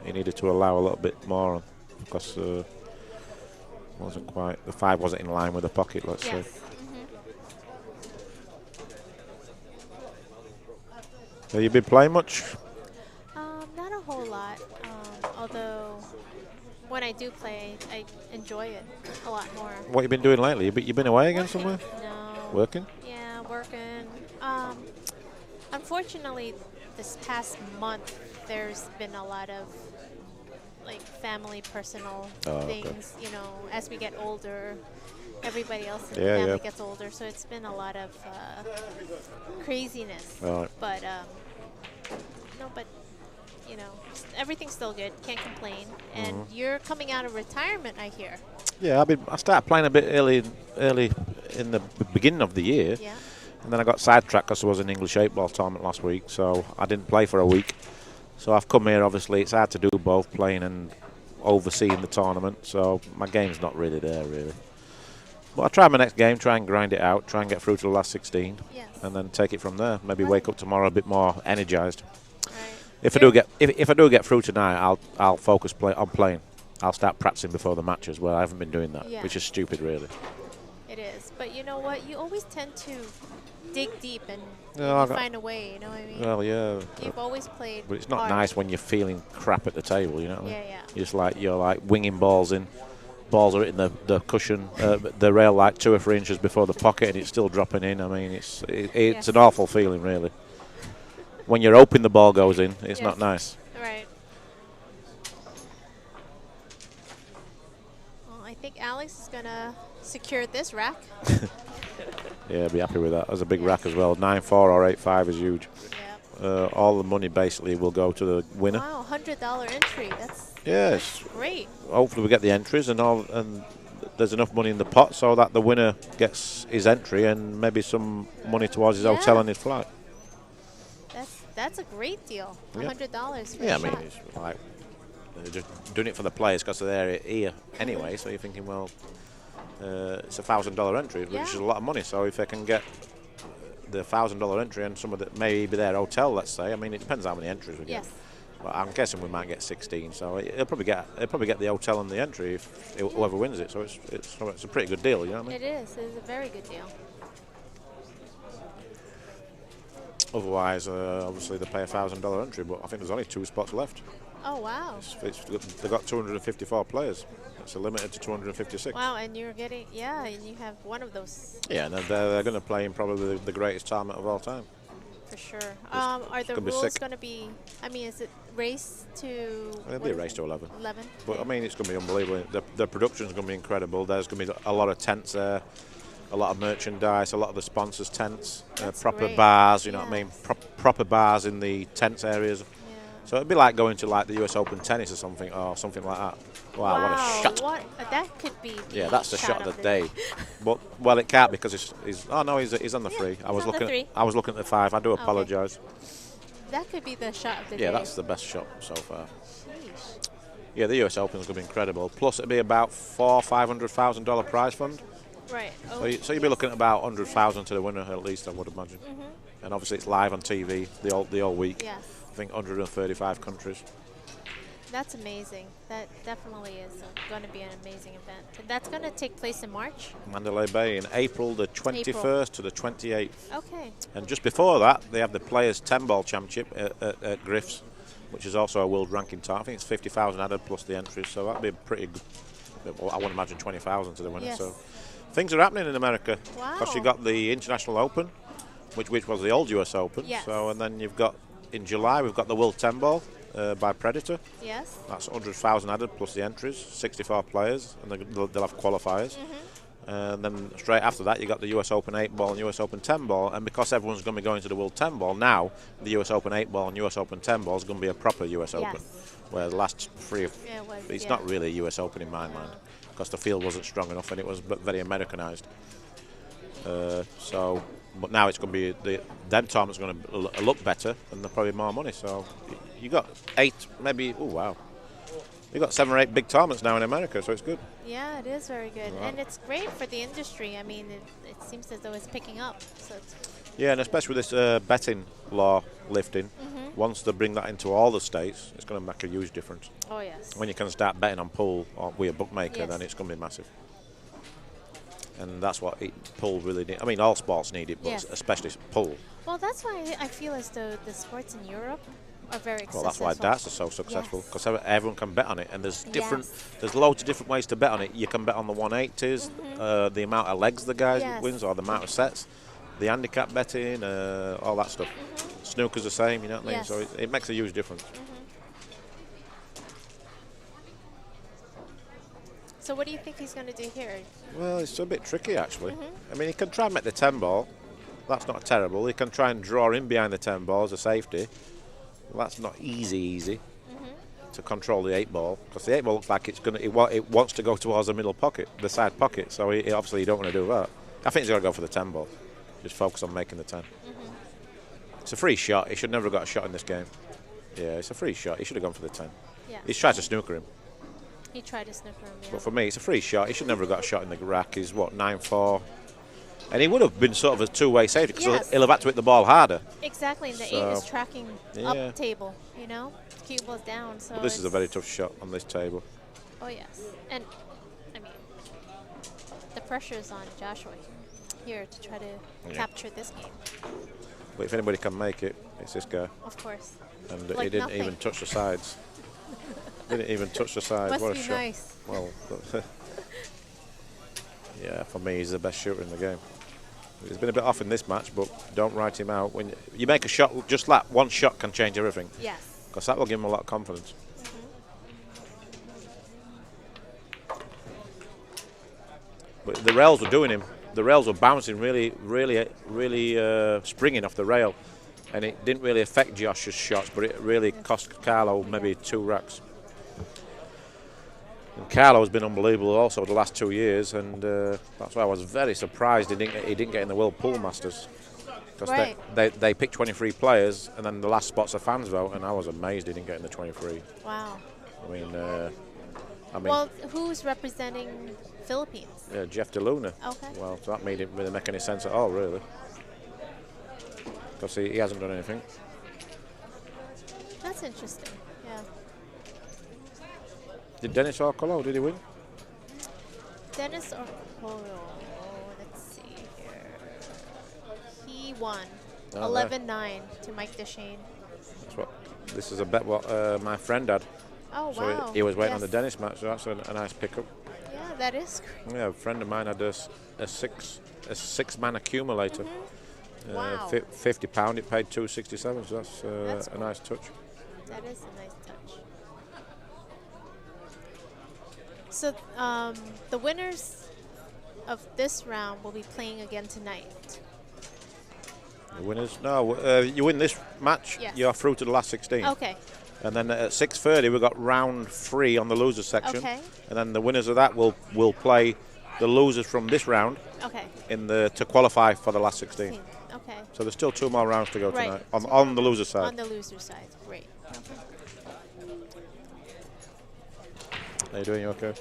he needed to allow a little bit more because wasn't quite, the 5 wasn't in line with the pocket, let's say. Have you been playing much? Not a whole lot, although when I do play, I enjoy it a lot more. What have you been doing lately? You been away again somewhere? No. Working? Yeah, working. Unfortunately, this past month, there's been a lot of like family, personal things. You know, as we get older, everybody else in the family gets older, so it's been a lot of craziness. Right. But no, but you know, everything's still good. Can't complain. And you're coming out of retirement, I hear. Yeah, I started playing a bit early in the beginning of the year. Yeah. And then I got sidetracked because there was an English 8-ball tournament last week, so I didn't play for a week. So I've come here, obviously, it's hard to do both, playing and overseeing the tournament, so my game's not really there, really. But I'll try my next game, try and grind it out, try and get through to the last 16, and then take it from there. Maybe wake up tomorrow a bit more energised. Right. If I do get through tonight, I'll focus on playing. I'll start practicing before the match as well. I haven't been doing that, which is stupid, really. It is, but you know what? You always tend to dig deep and find a way. You know what I mean? Well, yeah. You've always played. But it's not hard. nice when you're feeling crap at the table. You know what I mean? Yeah. You're like winging balls in. Balls are hitting the cushion, the rail like 2 or 3 inches before the pocket, and it's still dropping in. I mean, it's an awful feeling, really. When you're hoping the ball goes in, it's not nice. Right. Well, I think Alex is gonna secure this rack. Yeah, I'd be happy with that. That's a big rack as well. 9-4 or 8-5 is huge. Yeah. All the money basically will go to the winner. Wow, $100 entry. That's great. Hopefully we get the entries and there's enough money in the pot so that the winner gets his entry and maybe some money towards his hotel and his flight. That's a great deal. $100 for I a mean, shot. it's like they're just doing it for the players because they're here anyway. So you're thinking, well, it's a $1,000 entry, which is a lot of money. So if they can get the $1,000 entry and some of it maybe their hotel, let's say. I mean, it depends how many entries we get. But I'm guessing we might get 16. So they'll probably get the hotel and the entry if whoever wins it. So it's a pretty good deal, you know what I mean? It is. It is a very good deal. Otherwise, obviously they pay a $1,000 entry, but I think there's only 2 spots left. Oh wow! They've got 254 players. It's limited to 256. Wow, and you're getting and you have one of those. Yeah, and they're going to play in probably the greatest tournament of all time. For sure. Are the rules going to be? I mean, is it race to? It'll be a race to 11. 11. But I mean, it's going to be unbelievable. The production's going to be incredible. There's going to be a lot of tents there, a lot of merchandise, a lot of the sponsors' tents, proper bars. You know what I mean? Proper bars in the tents areas. So it'd be like going to like the US Open tennis or something like that. Wow, what a shot! That could be. That's the shot of the day. But it can't because he's on the 3. I was looking at the 5. I do apologise. That could be the shot of the day. Yeah, that's the best shot so far. Sheesh. Yeah, the US Open's going to be incredible. Plus, it'd be about $500,000 prize fund. Right. So you'd be looking at about 100,000 to the winner at least, I would imagine. And obviously, it's live on TV the whole week. Yes. I think 135 countries. That's amazing. That definitely is going to be an amazing event. And that's going to take place in March? Mandalay Bay in April the 21st to the 28th. Okay. And just before that, they have the Players 10-Ball Championship at Griff's, which is also a world ranking tournament. I think it's 50,000 added plus the entries, so that'd be a pretty good. I would imagine 20,000 to the winner. Yes. So things are happening in America. Wow. Because you got the International Open, which was the old US Open. Yes. So, and then you've got, in July, we've got the World 10 Ball by Predator. Yes. That's 100,000 added plus the entries, 64 players, and they'll have qualifiers. And then straight after that, you got the US Open 8 Ball and US Open 10 Ball. And because everyone's going to be going to the World 10 Ball, now the US Open 8 Ball and US Open 10 Ball is going to be a proper US Open. Where the last three, it's not really a US Open in my mind, because the field wasn't strong enough and it was very Americanized. But now it's going to be, them tournaments are going to look better and they're probably more money. So you got 8, maybe, oh wow. You've got 7 or 8 big tournaments now in America, so it's good. Yeah, it is very good. Right. And it's great for the industry. I mean, it seems as though it's picking up. So it's Yeah, and especially with this betting law lifting, once they bring that into all the states, it's going to make a huge difference. Oh, yes. When you can start betting on pool or with a bookmaker, Yes. then it's going to be massive. And that's what pool really needs. I mean, all sports need it, but Yes. especially pool. Well, that's why I feel as though the sports in Europe are very Well, successful. that's why darts are so successful, Yes. because everyone can bet on it, and there's Yes. there's loads of different ways to bet on it. You can bet on the 180s, the amount of legs the guy Yes. wins, or the amount of sets, the handicap betting, all that stuff. Snooker's the same, you know what I mean? Yes. So it makes a huge difference. So what do you think he's going to do here? Well, it's a bit tricky, actually. I mean, he can try and make the 10 ball. That's not terrible. He can try and draw in behind the 10 ball as a safety. Well, that's not easy to control the 8 ball, because the 8 ball looks like it wants to go towards the middle pocket, the side pocket. So obviously you don't want to do that. I think he's got to go for the 10 ball. Just focus on making the 10. It's a free shot. He should never have got a shot in this game. Yeah, it's a free shot. He should have gone for the 10. Yeah. He's tried to snooker him. He tried to snooker him, yeah. But for me, it's a free shot. He should never have got a shot in the rack. He's, 9-4. And he would have been sort of a two-way safety, because Yes. he'll have had to hit the ball harder. Exactly, and the So, 8 is tracking yeah. up table, you know? Cue ball's down, so But this is a very it's- tough shot on this table. Oh, yes. And, I mean, the pressure is on Joshua here to try to capture this game, But if anybody can make it, it's this guy. of course. And Like he didn't nothing. even touch the sides. Didn't even touch the sides. Must What a be shot. nice. Well, yeah, for me, he's the best shooter in the game. He's been a bit off in this match, but don't write him out. When you make a shot, just that one shot can change everything, Yes. because that will give him a lot of confidence. But the rails were doing him. The rails were bouncing really springing off the rail. And it didn't really affect Josh's shots, but it really cost Carlo maybe 2 racks. And Carlo has been unbelievable also the last 2 years, and that's why I was very surprised he didn't get in the World Pool Masters. Because Right. they picked 23 players, and then the last spot's a fans vote, and I was amazed he didn't get in the 23. Wow. I mean, Well, who's representing Philippines? Jeff DeLuna. Okay. Well, so that didn't really make any sense at all, really. Because he hasn't done anything. That's interesting. Yeah. Did Dennis Orcolo, did he win? Dennis Orcolo. Let's see here. He won Oh, 11-9 to Mike Deshane. This is a bet what my friend had. Oh, So wow. he was waiting on Yes. the Dennis match, so that's a nice pickup. Yeah, that is great. Yeah, a friend of mine had a 6-man accumulator. Wow. £50, it paid $2.67, so that's That's a nice touch. That is a nice touch. So the winners of this round will be playing again tonight. The winners? No, you win this match, Yes. you're through to the last 16. Okay. And then at 6:30 we've got round 3 on the losers section. Okay. And then the winners of that will play the losers from this round Okay. to qualify for the last 16. Okay. So there's still 2 more rounds to go Right. tonight on the loser side. On the loser side. Great. Okay. How you doing? You okay?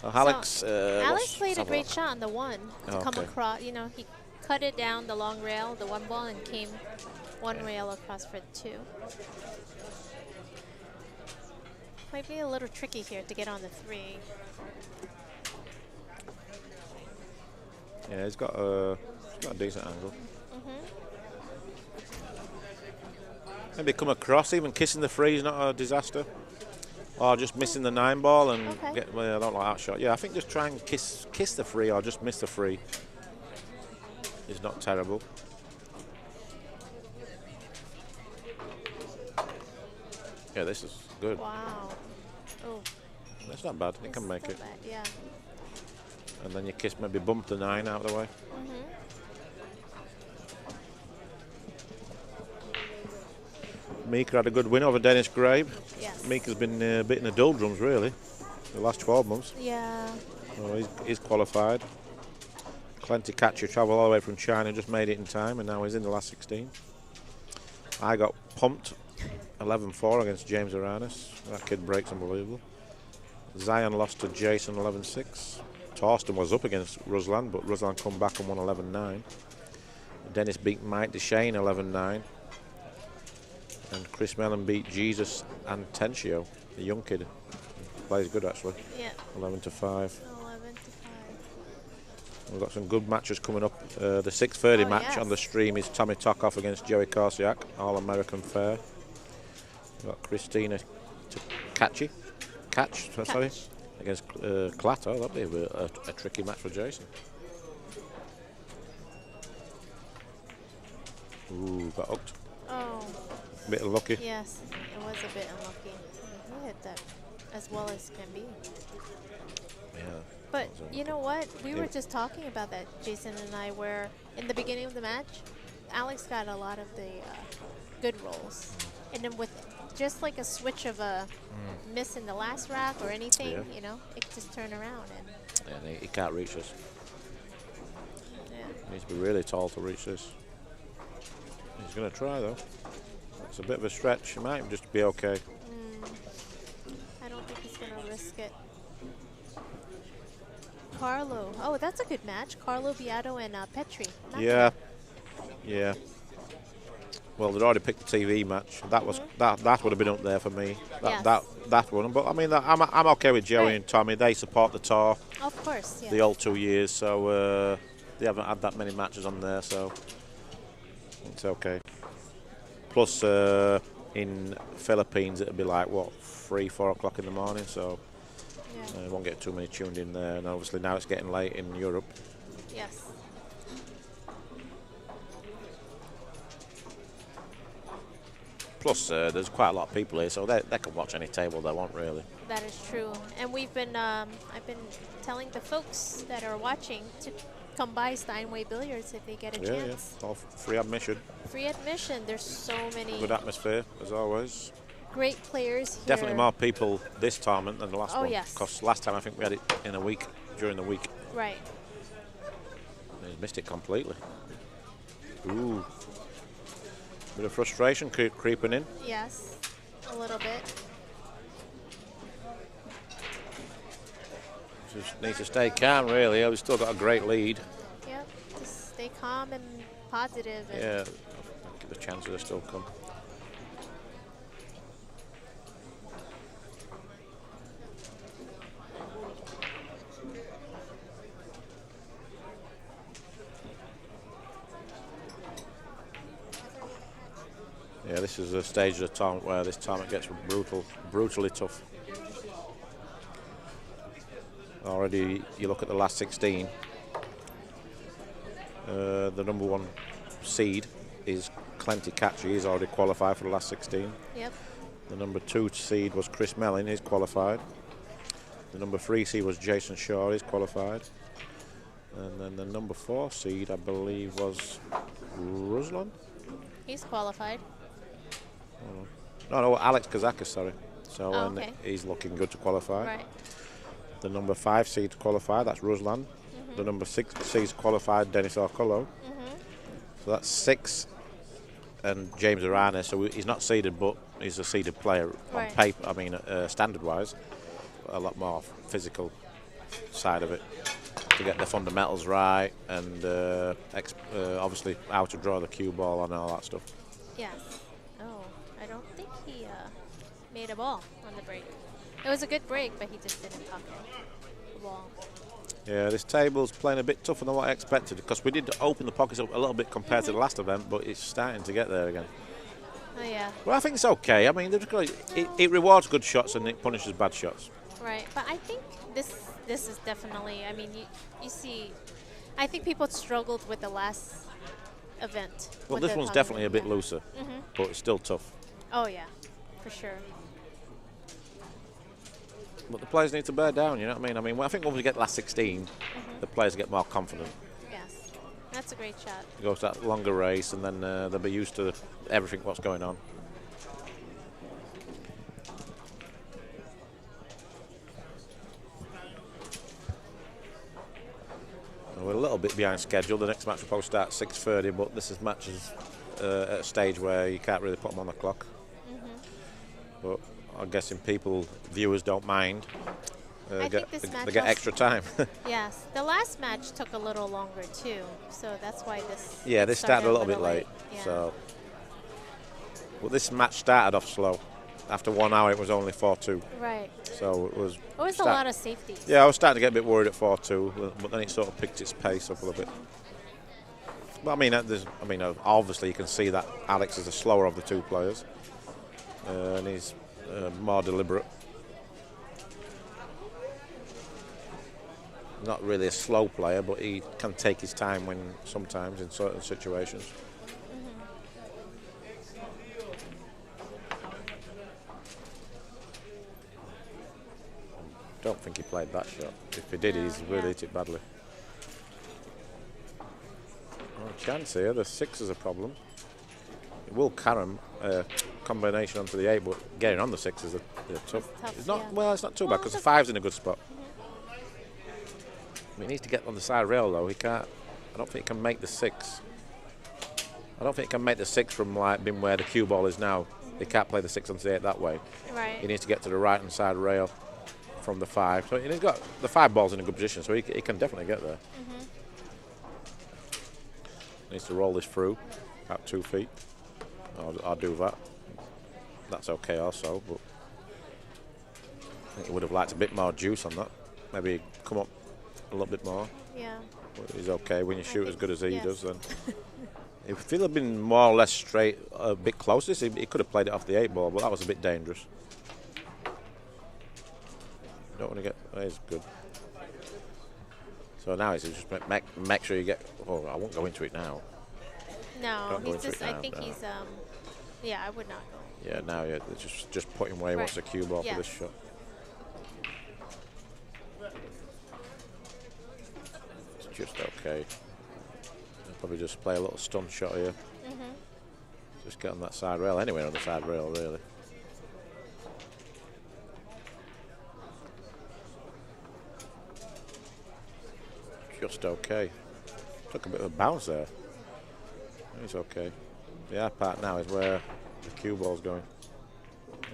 Alex. Alex played a great shot on the 1 to come Okay. across. You know, he cut it down the long rail, the 1 ball, and came 1 rail across for 2. Might be a little tricky here to get on the 3. Yeah, he's got a decent angle. Maybe come across, even kissing the 3 is not a disaster. Or just missing the 9 ball and Okay. well, I don't like that shot. Yeah, I think just try and kiss the 3 or just miss the 3. is not terrible. Yeah, this is good. Wow. Oh, That's not bad. You it's can make not it. bad, yeah. And then your kiss maybe bump the 9 out of the way. Mika had a good win over Dennis Grabe. Yes. Mika's been bit in the doldrums really the last 12 months. Yeah. So he's qualified. Climactic travelled all the way from China, just made it in time, and now he's in the last 16. I got pumped 11-4 against James Aranis. That kid breaks unbelievable. Zion lost to Jason 11-6. Torsten was up against Ruslan, but Ruslan come back and won 11-9. Dennis beat Mike DeShane 11-9. And Chris Mellon beat Jesus Antencio, the young kid. Plays good actually. Yeah. 11-5. 11 to 5. We've got some good matches coming up. The 6:30 Oh, match yes. on the stream is Tommy Tokoff against Joey Korsiak, All-American Fair. We've got Christina Catch, sorry, against Clatter. That'd be a tricky match for Jason. Ooh, got hooked. Oh, Bit unlucky. yes. It was a bit unlucky. He hit that as well as can be. Yeah. But you know what? We were Yeah. just talking about that, Jason and I, where in the beginning of the match, Alex got a lot of the good rolls. And then with just like a switch of a miss in the last rack or anything, Yeah. you know, it could just turn around. And And he can't reach this. yeah. He needs to be really tall to reach this. He's going to try though. It's a bit of a stretch. He might just be okay. I don't think he's going to risk it. Carlo. Oh, that's a good match. Carlo Beato and Petri. Not Yeah. bad. Yeah. Well, they'd already picked the TV match. That was that would have been up there for me. Yes. That one. But I mean, I'm okay with Joey Right. and Tommy. They support the tour, Of course, yeah. the old 2 years, so they haven't had that many matches on there, so it's okay. Plus, in Philippines, it'll be like what 3-4 o'clock in the morning, so Yeah. won't get too many tuned in there. And obviously now it's getting late in Europe. Yes. Plus, there's quite a lot of people here, so they can watch any table they want, really. That is true. And we've been, I've been telling the folks that are watching to come by Steinway Billiards if they get a Yeah, chance. all free admission. Free admission. There's so many Good atmosphere, as always. great players here. Definitely more people this tournament than the last Oh, one. yes. Because last time I think we had it in a week, during the week. Right. He's missed it completely. Ooh. Bit of frustration creeping in. Yes. A little bit. Just needs to stay calm, really. We've still got a great lead. Yep. Just stay calm and positive. And Yeah, the chances are still come. Yeah, this is a stage of the tournament where this tournament gets brutally tough. Already, you look at the last 16. The number 1 seed is Climactic. He's already qualified for the last 16. Yep. The number 2 seed was Chris Mellon. He's qualified. The number 3 seed was Jason Shaw. He's qualified. And then the number 4 seed, I believe, was Ruslan. He's qualified. No, Alex Kazakis, sorry. So Oh, okay. he's looking good to qualify. Right. The number 5 seed qualified, that's Ruslan. The number 6 seed qualified, Dennis Orcullo. So that's 6 and James Arana. So he's not seeded, but he's a seeded player on Right. paper. I mean, standard-wise, a lot more physical side of it to get the fundamentals right and obviously how to draw the cue ball and all that stuff. Yes. Oh, I don't think he made a ball on the break. It was a good break, but he just didn't tuck the ball. Yeah, this table's playing a bit tougher than what I expected because we did open the pockets up a little bit compared to the last event, but it's starting to get there again. Oh, yeah. Well, I think it's okay. I mean, it rewards good shots and it punishes bad shots. Right. But I think this is definitely, I mean, you see I think people struggled with the last event. Well, with this the one's tongue definitely a ring, bit looser, but it's still tough. Oh yeah, for sure. But the players need to bear down, you know what I mean? I mean, I think when we get last 16, the players get more confident. Yes, that's a great shot. It goes that longer race, and then they'll be used to everything what's going on. We're a little bit behind schedule. The next match will probably start at 6:30, but this is matches at a stage where you can't really put them on the clock. But I'm guessing viewers don't mind. I think this match they get also- extra time. Yes, the last match took a little longer too, so that's why this. Yeah, they started a little bit late. Yeah. So, well, this match started off slow. After 1 hour, it was only 4-2. Right. So it was. It was a lot of safeties. Yeah, I was starting to get a bit worried at 4-2, but then it sort of picked its pace up a little bit. But I mean, obviously you can see that Alex is the slower of the two players, and he's more deliberate. Not really a slow player, but he can take his time sometimes in certain situations. Don't think he played that shot. If he did, he's really hit it badly. Well, chance here. The 6 is a problem. It will carry him combination onto the 8, but getting on the 6 is tough. It's not. Yeah. Well, it's not too bad because the 5's in a good spot. He needs to get on the side rail though. He can't. I don't think he can make the 6. I don't think he can make the 6 from like being where the cue ball is now. He can't play the 6 onto the 8 that way. Right. He needs to get to the right hand side rail from the 5. So he's got the 5 ball's in a good position, so he can definitely get there. Needs to roll this through about 2 feet. I'll do that. That's okay also, but I think he would have liked a bit more juice on that. Maybe come up a little bit more. Yeah. But he's okay when you shoot as good as he yes. does. Then if Phil had been more or less straight, a bit closer, he could have played it off the 8 ball, but that was a bit dangerous. Don't want to get. That is good. So now it's just make sure you get. Oh, I won't go into it now. No, Don't go he's into just. it I now, think no. he's. Yeah, I would not go. Yeah, now just put him where he wants the cue ball for this Yes. shot. It's just okay. I'll probably just play a little stun shot here. Just get on that side rail, anywhere on the side rail, really. Just okay. Took a bit of a bounce there. It's okay. The hard part now is where the cue ball's going.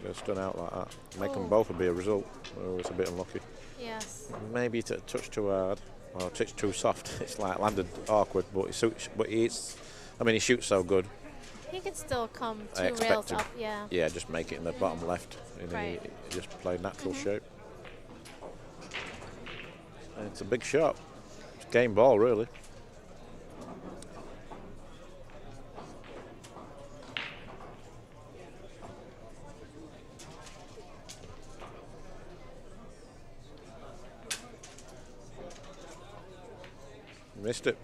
They're stun out like that. Make them both would be a result. Oh, it's a bit unlucky. Yes. Maybe a touch too hard. Or a touch too soft. It's like landed awkward, but he shoots so good. He can still come I 2 expect rails him. up. Yeah. Yeah, just make it in the bottom left. And then Right. he just play natural shape. And it's a big shot. It's game ball, really. Missed it.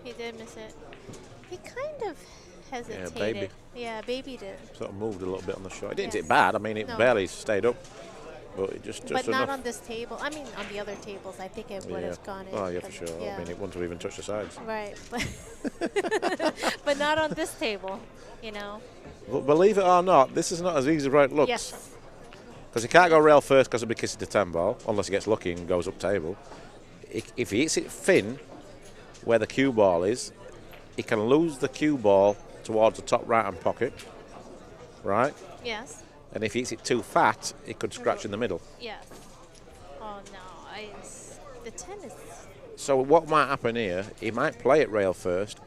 He did miss it. He kind of hesitated. baby. Yeah, baby did. Sort of moved a little bit on the shot. It didn't Yes. hit bad. I mean, it No. barely stayed up. But it just But enough. not on this table. I mean, on the other tables, I think it would have gone in. Oh, yeah, but for sure. Yeah. I mean, it wouldn't have even touched the sides. Right, but but not on this table, you know. But believe it or not, this is not as easy as it looks. Yes. Because he can't go rail first because he'll be kissing the 10 ball, unless he gets lucky and goes up table. If he hits it thin, where the cue ball is, he can lose the cue ball towards the top right-hand pocket, right? Yes. And if he hits it too fat, he could scratch in the middle. Yes. Oh no, the 10 is. So what might happen here, he might play it rail first,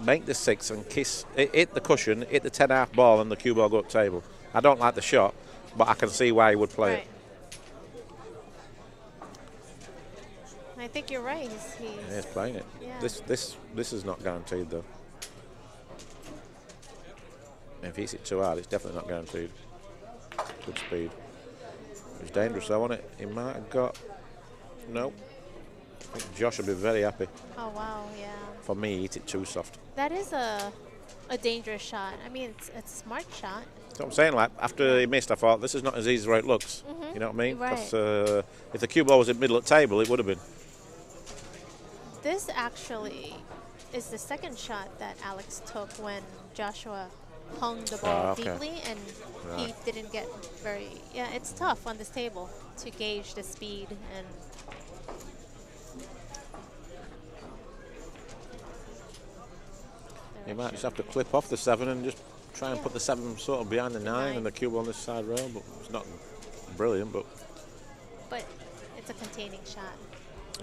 make the 6 and hit the cushion, hit the 10.5 ball and the cue ball go up table. I don't like the shot, but I can see why he would play Right. it. I think you're right. He's playing it. Yeah. This is not guaranteed though. If he hits it too hard, it's definitely not guaranteed. Good speed. It's dangerous though, isn't it? He might have got. Nope. I think Josh will be very happy. Oh, wow, yeah. For me, he hit it too soft. That is a dangerous shot. I mean, it's a smart shot. So I'm saying, like, after he missed, I thought, this is not as easy as it looks. You know what I mean? Right. Because if the cue ball was in the middle of the table, it would have been. This actually is the second shot that Alex took when Joshua hung the ball okay. deeply, and he didn't get very... Yeah, it's tough on this table to gauge the speed and... You might just have to clip off the 7 and just try and put the 7 sort of behind the 9 and the cue ball on this side rail, but it's not brilliant, but... But it's a containing shot.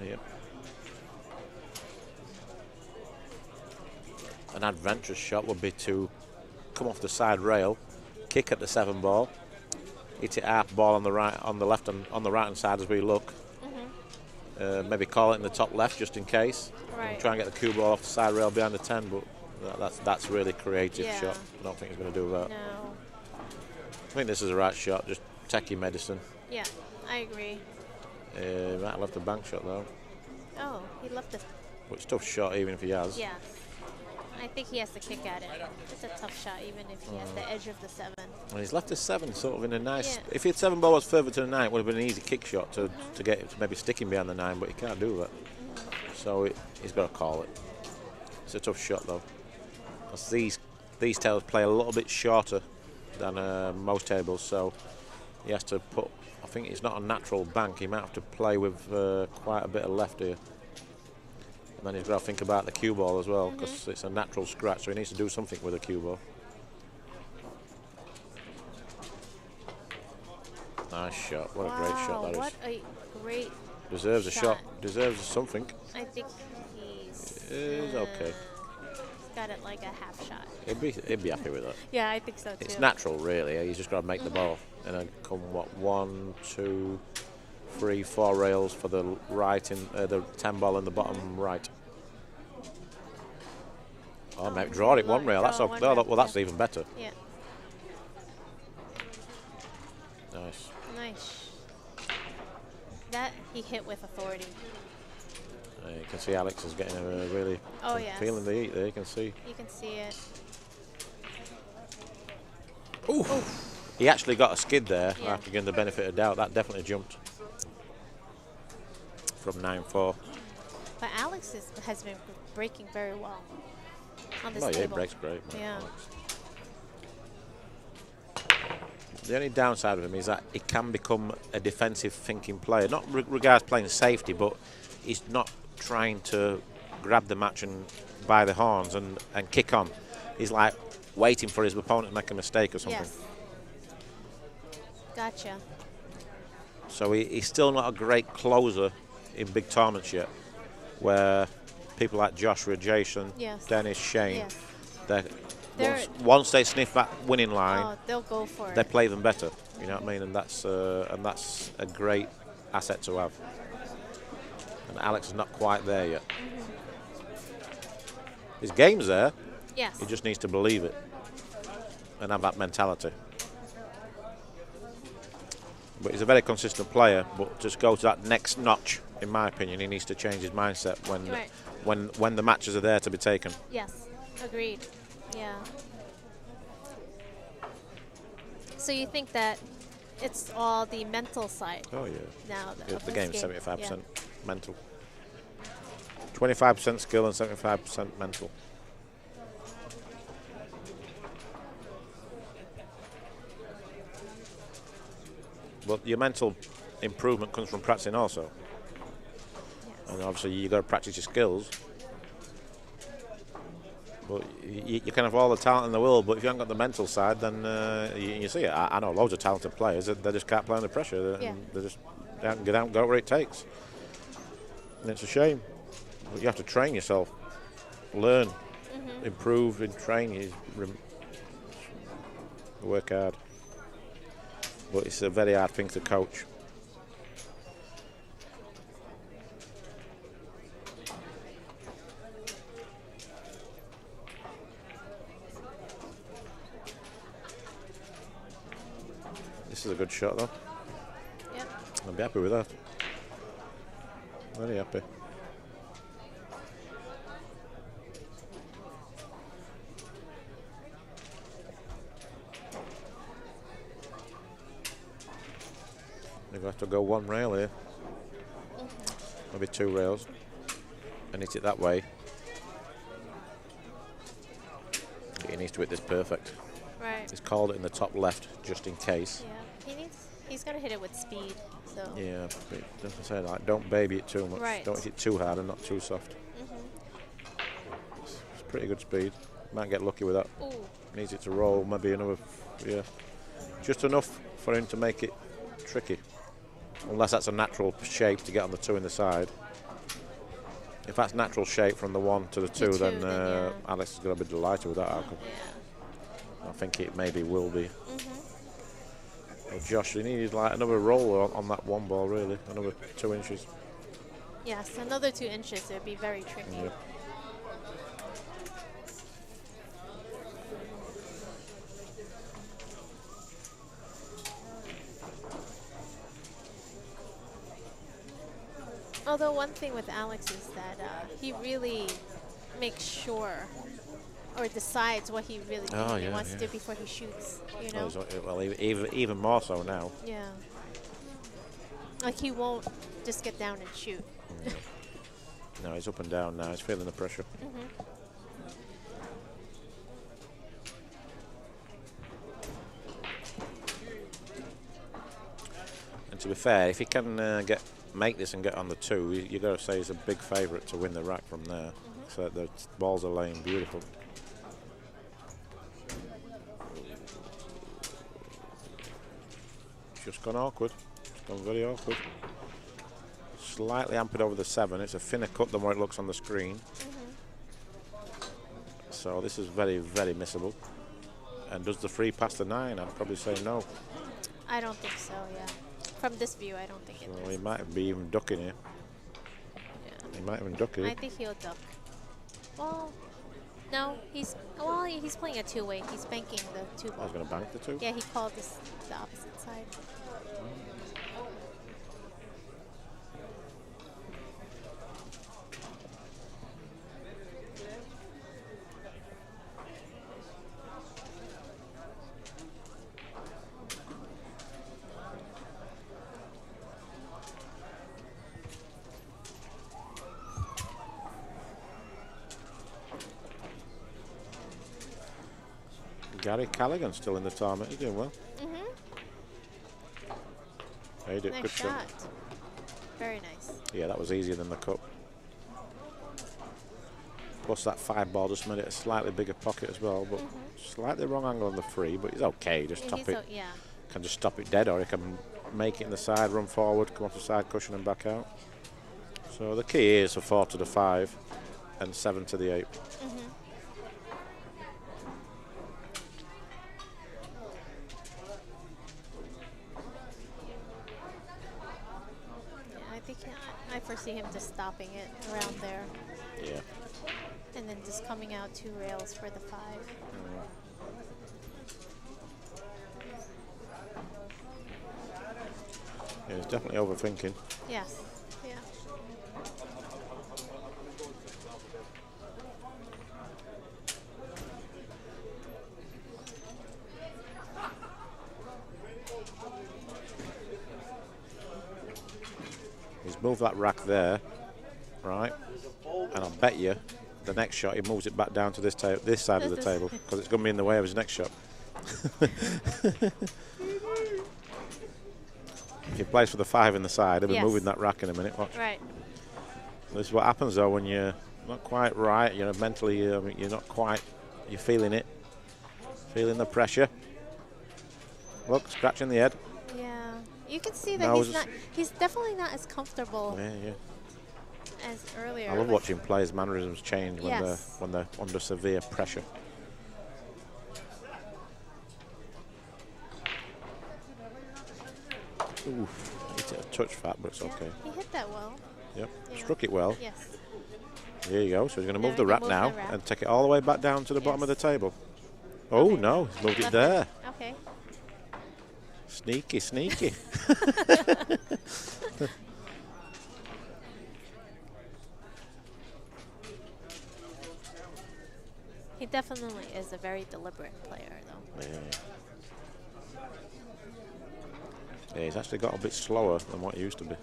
Yep. An adventurous shot would be to come off the side rail, kick at the 7 ball, hit it half ball on the right, on the left, and on the right hand side as we look. Maybe call it in the top left just in case. Right. And try and get the cue ball off the side rail behind the 10, but that's really creative shot. I don't think he's going to do that. No. I think this is the right shot. Just take your medicine. Yeah, I agree. He might have left a bank shot though. Oh, he left the... But it's a tough shot even if he has. Yeah. I think he has to kick at it. It's a tough shot even if he has the edge of the 7. And he's left the 7 sort of in a nice... Yeah. If he had 7 ball was further to the 9, it would have been an easy kick shot to get it to maybe sticking behind the 9, but he can't do that. So he's got to call it. It's a tough shot though. Because these tables play a little bit shorter than most tables, so he has to put... I think it's not a natural bank. He might have to play with quite a bit of left here. And then he's got to think about the cue ball as well, because it's a natural scratch, so he needs to do something with the cue ball. Nice shot. What a great shot that is. What a great Deserves a shot. Deserves something. I think he's... It's okay. He's got it like a half shot. He'd be happy with that. Yeah, I think so too. It's natural, really. He's just got to make the ball. And then come, 1, 2, 3, 4 rails for the right, in the 10 ball in the bottom right. Oh, maybe draw it 1 rail. That's one rail, well, that's even better. Yeah. Nice. Nice. That he hit with authority. You can see Alex is getting a really feeling the heat there. You can see. You can see it. Ooh. He actually got a skid there after getting the benefit of doubt. That definitely jumped from 9-4. But Alex has been breaking very well on this Oh yeah, he table. breaks great. Man, Yeah. Alex. The only downside of him is that he can become a defensive thinking player. Not regards playing safety, but he's not trying to grab the match and by the horns and kick on. He's like waiting for his opponent to make a mistake or something. Yes. Gotcha. So he's still not a great closer in big tournaments yet, where people like Joshua, Jason, Dennis, Shane, once they sniff that winning line, they'll go for they it. play them better. You know what I mean? And that's a great asset to have. And Alex is not quite there yet. His game's there. Yes. He just needs to believe it and have that mentality. But he's a very consistent player. But just go to that next notch, in my opinion, he needs to change his mindset when the matches are there to be taken. Yes. Agreed. Yeah. So you think that it's all the mental side? Oh yeah. Now The game's 75% mental. 25% skill and 75% mental. But your mental improvement comes from practicing also. Yes. And obviously you've got to practice your skills. But you can have all the talent in the world, but if you haven't got the mental side, then you see it. I know loads of talented players, they just can't play under pressure. They just haven't got what it takes. And it's a shame. But you have to train yourself, learn, improve and train. You work hard. But it's a very hard thing to coach. This is a good shot though. Yep. I'll be happy with that. Very happy. You're going to have to go one rail here. Mm-hmm. Maybe 2 rails. And hit it that way. He needs to hit this perfect. Right. He's called it in the top left just in case. Yeah. He's gonna hit it with speed. So. Yeah, but doesn't say like don't baby it too much. Right. Don't hit it too hard and not too soft. Mm-hmm. It's pretty good speed. Might get lucky with that. Ooh. Needs it to roll, maybe another, yeah. Just enough for him to make it tricky. Unless that's a natural shape to get on the 2 in the side. If that's natural shape from the 1 to the 2, then yeah. Alex is going to be delighted with that outcome. Yeah. I think it maybe will be. Mm-hmm. Well, Josh, he needed like another roll on that 1 ball, really. Another 2 inches. Yes, another 2 inches. It would be very tricky. Yeah. Although one thing with Alex is that he really makes sure or decides what he really wants to do before he shoots, you know? Well, even more so now. Yeah. Like he won't just get down and shoot. No, he's up and down now. He's feeling the pressure. Mm-hmm. And to be fair, if he can make this and get on the 2, you got to say he's a big favourite to win the rack from there. So the balls are laying beautiful. Just gone awkward. It's gone very awkward. Slightly hampered over the 7. It's a thinner cut than what it looks on the screen. So this is very, very missable. And does the 3 pass the 9? I'd probably say no. I don't think so, yeah. From this view, I don't think it So does. he might be even ducking here. Yeah. He might even duck here. I think he'll duck. Well, no, he's playing a 2-way. He's banking the 2 I ball. was going to bank the 2. Yeah, he called this the opposite side. Gary Callaghan still in the tournament. He's doing well. Yeah, he did Nice good shot. Very nice. Yeah, that was easier than the cup. Plus that 5 ball just made it a slightly bigger pocket as well, but slightly wrong angle on the 3, but he's okay. Just top it. Yeah. Can just stop it dead, or he can make it in the side, run forward, come off the side cushion and back out. So the key is for 4 to the 5 and 7 to the 8. I foresee him just stopping it around there. Yeah. And then just coming out 2 rails for the 5. Yeah, he's definitely overthinking. Yes. Yeah. He's moved that rack there, right? And I'll bet you the next shot he moves it back down to this side of the table, because it's going to be in the way of his next shot. If he plays for the 5 in the side, he'll be moving that rack in a minute. Watch. Right. This is what happens though when you're not quite right. You know, mentally, you're not quite. You're feeling it, feeling the pressure. Look, scratching the head. Yeah, you can see that he's definitely not as comfortable as earlier. I love watching players' mannerisms change when they're under severe pressure. Oof, it's a touch fat, but it's okay. He hit that well. Yep, struck it well. Yes. There you go. So he's going to move the rack now and take it all the way back down to the bottom of the table. Oh no, he's moved it there. Okay. Sneaky, sneaky. He definitely is a very deliberate player, though. Yeah. Yeah, he's actually got a bit slower than what he used to be.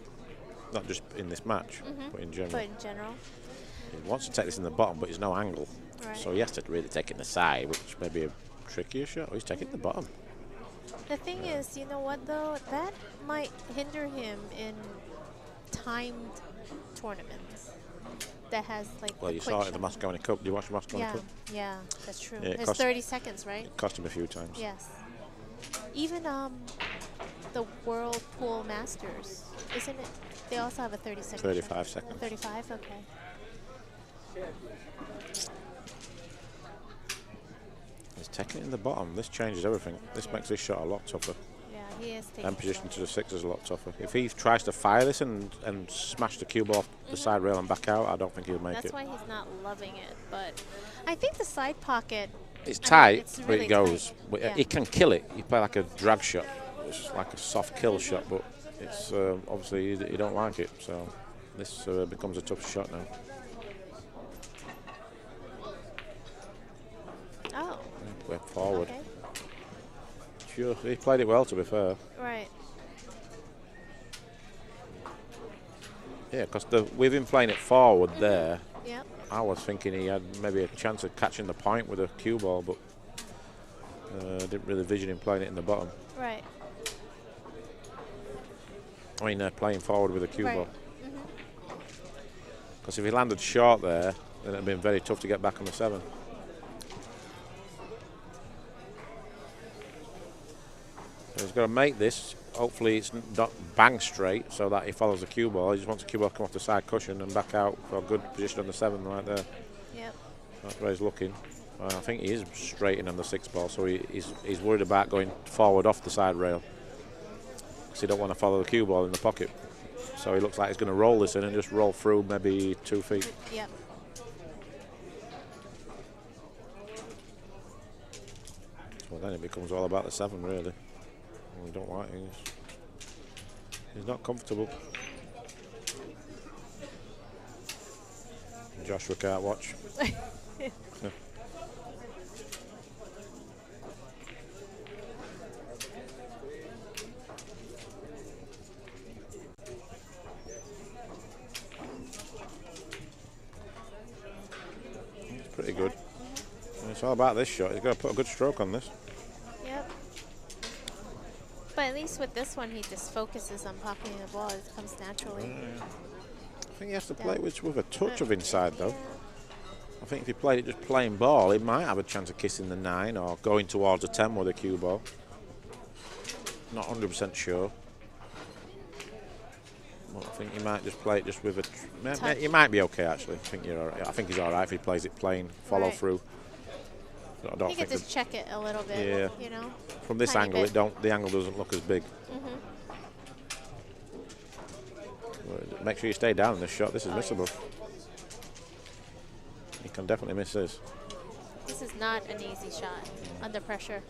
Not just in this match, but in general. But in general. He wants to take this in the bottom, but there's no angle. Right. So he has to really take it in the side, which may be a trickier shot. Oh, he's taking it in the bottom. The thing is, you know what though? That might hinder him in timed tournaments. That has like. Well, the you quick saw it in the shot. Mosconi Cup. Do you watch the Mosconi Yeah, Cup? yeah, that's true. Yeah, it It's cost- 30 seconds, right? It cost him a few times. Yes. Even the World Pool Masters, isn't it? They also have a 30-second. 35 seconds. 35, okay. He's taking it in the bottom. This changes everything. This makes this shot a lot tougher. Yeah, he is taking. And position to the 6 is a lot tougher. If he tries to fire this and smash the cue ball off the side rail and back out, I don't think he'll make That's it. why he's not loving it, but I think the side pocket. It's I mean, tight, it's but really it goes. tight. But Yeah. he can kill it. You play like a drag shot. It's like a soft kill shot, but it's obviously you don't like it. So this becomes a tough shot now. Oh, Went forward. okay. Sure, he played it well, to be fair. Right. Yeah, because with him playing it forward there, Yep. I was thinking he had maybe a chance of catching the point with a cue ball, but didn't really vision him playing it in the bottom. Right. I mean, playing forward with a cue Right. ball. Because if he landed short there, then it would have been very tough to get back on the 7. So he's got to make this. Hopefully it's not bang straight so that he follows the cue ball. He just wants the cue ball to come off the side cushion and back out for a good position on the 7 right there. Yep. That's where he's looking. I think he is straight in on the 6 ball, so he's worried about going forward off the side rail. Because he don't want to follow the cue ball in the pocket. So he looks like he's going to roll this in and just roll through maybe 2 feet. Yep. Well, then it becomes all about the 7, really. We don't like it. He's not comfortable. Joshua can't watch. It's pretty good. And it's all about this shot. He's got to put a good stroke on this. Yep. But at least with this one, he just focuses on pocketing the ball. It comes naturally. I think he has to play it with a touch of Yeah. inside, though. I think if he played it just plain ball, he might have a chance of kissing the 9 or going towards a 10 with a cue ball. Not 100% sure. But I think he might just play it just with a. Touch. He might be okay, actually. I think you're all right. I think he's all right if he plays it plain, follow Right. through. But I don't He could think just check it a little bit, Yeah. you know. from this tiny angle, bit. the angle doesn't look as big. Make sure you stay down in this shot. This is missable. You can definitely miss this. This is not an easy shot under pressure.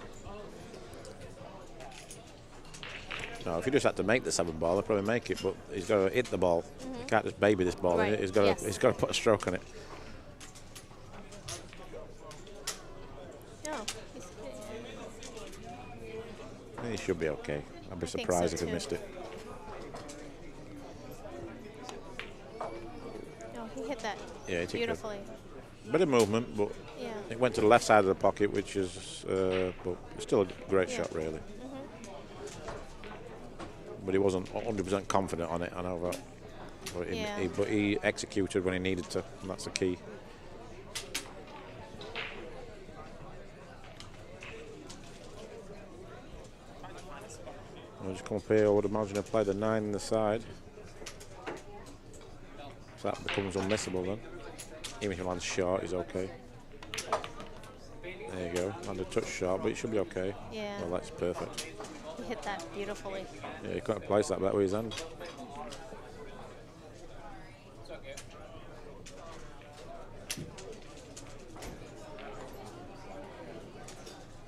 No, if you just had to make the 7 ball, he'd probably make it, but he's got to hit the ball. He can't just baby this ball. Right, He's got yes. he's got to put a stroke on it. No. He should be okay. I'd be I think surprised so if he too. missed it. No, he hit that Yeah, he took beautifully. a bit of movement, but Yeah. it went to the left side of the pocket, which is but still a great Yeah. shot, really. But he wasn't 100% confident on it. I know that. But, Yeah. but he executed when he needed to, and that's the key. I'll just come up here. I would imagine he'll play the 9 in the side. So that becomes unmissable then. Even if he lands short, he's okay. There you go. Land a touch short, but it should be okay. Yeah. Well, that's perfect. He hit that beautifully. Yeah, he couldn't place that bet with his hand.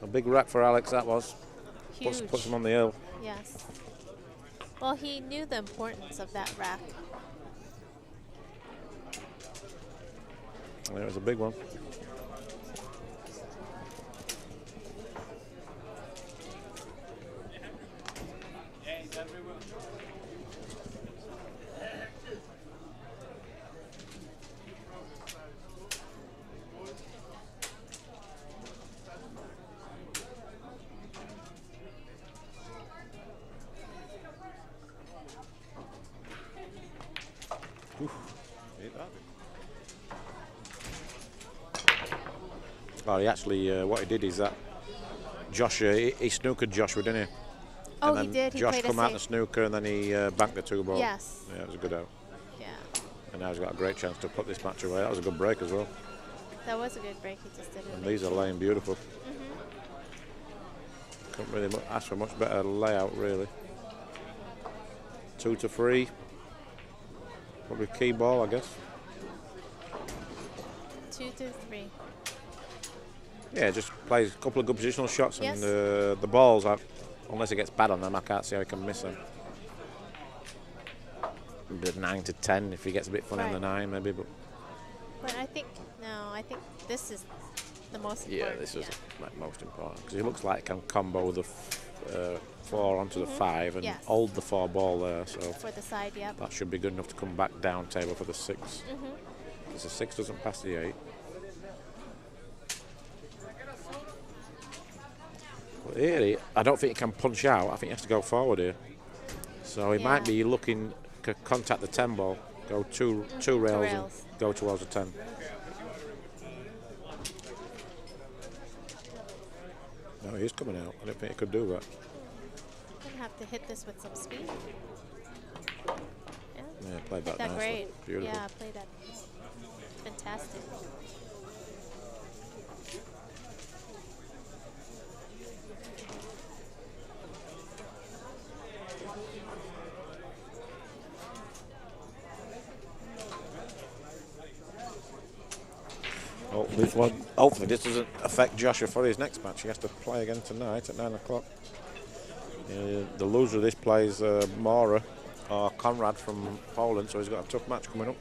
A big rack for Alex, that was. Huge. Puts him on the hill. Yes. Well, he knew the importance of that rack. And it was a big one. Oh, he actually, what he did is that Josh, he snookered Joshua, didn't he? Oh, and he then did. He Josh played come a out the safe. snooker and then he banked the 2 ball. Yes. Yeah, it was a good out. Yeah. And now he's got a great chance to put this match away. That was a good break as well. That was a good break. He just didn't. And make these are it. laying beautiful. Couldn't really ask for a much better layout, really. 2 to 3. Probably key ball, I guess. 2 to 3. Yeah, just plays a couple of good positional shots, Yes. and the balls, unless it gets bad on them, I can't see how he can miss them. But 9 to 10, if he gets a bit funny on the 9, maybe. But I think I think this is the most important. yeah, this is like most important because he looks like he can combo the 4 onto the 5 and Yes. hold the 4 ball there. So For the side, yep. that should be good enough to come back down table for the 6. Because the 6 doesn't pass the 8. But here, I don't think he can punch out. I think he has to go forward here. So he might be looking to contact the 10 ball, go two rails and go towards the 10. No, he's coming out. I don't think he could do that. Gonna have to hit this with some speed. Yeah. Yeah, played that That nicely. great. Beautiful. Yeah, played that. Fantastic. Hopefully this doesn't affect Joshua for his next match. He has to play again tonight at 9 o'clock. The loser of this plays Mora or Conrad from Poland, so he's got a tough match coming up.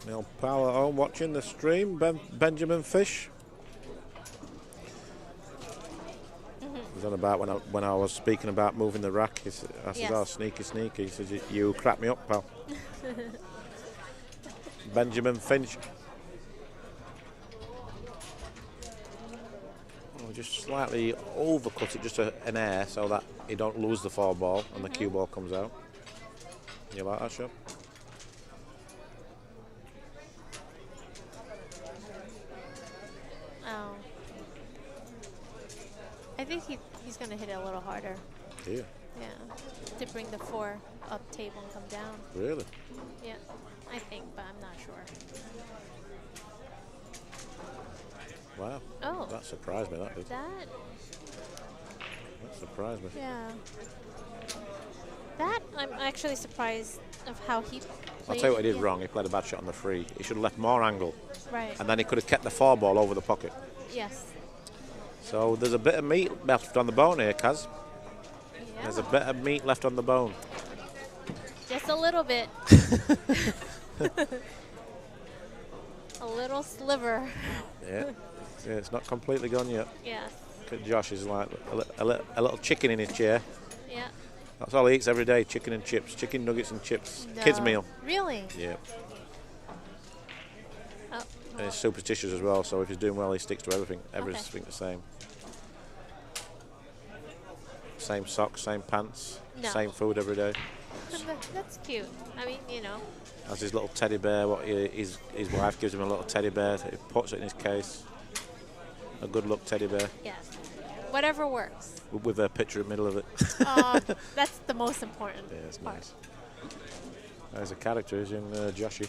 Neil Powell at home watching the stream. Benjamin Fish. He's on about when I was speaking about moving the rack. I said, "Oh, sneaky." He says, "You crap me up, pal." Benjamin Finch. Oh, just slightly overcut it, just an air, so that you don't lose the 4 ball and the cue ball comes out. You like that shot? Oh. I think he's going to hit it a little harder. Yeah. Yeah. To bring the 4 up table and come down. Really? Yeah. I think, but I'm not sure. Wow. Oh. That surprised me, that did. That, That surprised me. yeah. That, I'm actually surprised of how he played. I'll tell you what he did yeah. wrong. He played a bad shot on the free. He should have left more angle. Right. And then he could have kept the 4 ball over the pocket. Yes. So there's a bit of meat left on the bone here, Kaz. Yeah. There's a bit of meat left on the bone. Just a little bit. A little sliver. Yeah. Yeah, it's not completely gone yet. Yes. Look at Josh, is like a little chicken in his chair. Yeah. That's all he eats every day, chicken and chips. Chicken nuggets and chips. No. Kids meal. Really? Yeah. Oh. And he's superstitious as well, so if he's doing well, he sticks to everything. Okay. Everything the same. Same socks, same pants, No. same food every day. That's cute. I mean, you know. Has his little teddy bear. His wife gives him a little teddy bear. He puts it in his case. A good look teddy bear Yes. Whatever works. with a picture in the middle of it. That's the most important Yeah, it's part. nice. There's a character, he's in Joshy.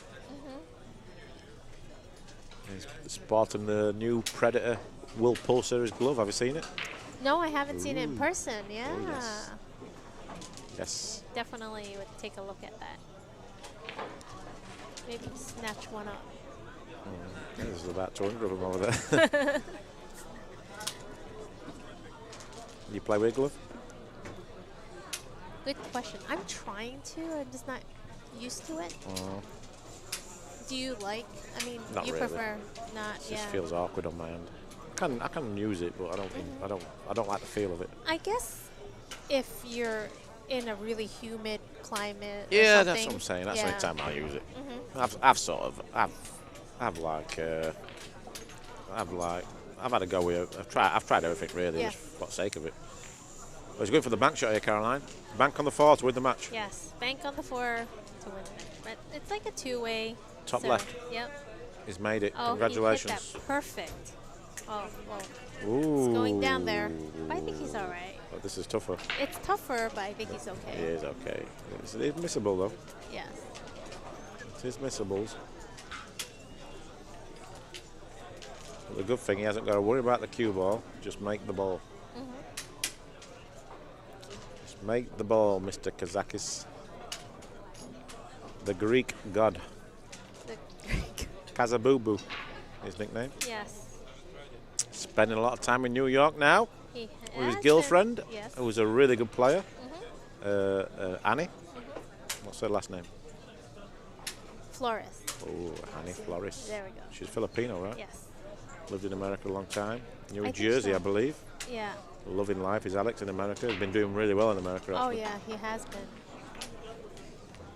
He's sporting the new Predator Will Pull Series glove. Have you seen it? No, I haven't seen it in Ooh. person. Yeah. Oh, yes. Yes. Definitely would take a look at that. Maybe snatch one up. There's about 200 of them over there. You play with a glove? Good question. I'm trying to. I'm just not used to it. Oh, Do you like? I mean, Not you really. prefer not? it Yeah. just feels awkward on my hand. I can use it, but I don't like the feel of it. I guess if you're in a really humid climate. or Yeah, that's something, what I'm saying. That's the yeah. only time I use it. I've sort of I've like I've had a go with it. I've tried everything really, Yeah. just for the sake of it. But it's good for the bank shot here, Caroline. Bank on the 4 to win the match. Yes, bank on the 4 to win. But it's like a two-way. Top so, left. Yep. He's made it. Oh, Congratulations. he hit that perfect. Oh, well, Ooh. it's going down there. But I think he's all right. But this is tougher. It's tougher, but I think he's It okay. is okay. It's missable though. Yes. It is missables. But the good thing, he hasn't got to worry about the cue ball. Just make the ball. Just make the ball, Mr. Kazakis. The Greek god. The Greek. Kazabubu, his nickname. Yes. Spending a lot of time in New York now He with his has girlfriend, been- Yes. who was a really good player. Annie. What's her last name? Flores. Oh, Annie Flores. There we go. She's Filipino, right? Yes. Lived in America a long time. New I think Jersey, so. I believe. Yeah. Loving life. Is Alex in America? He's been doing really well in America. Oh, Actually. yeah, he has been.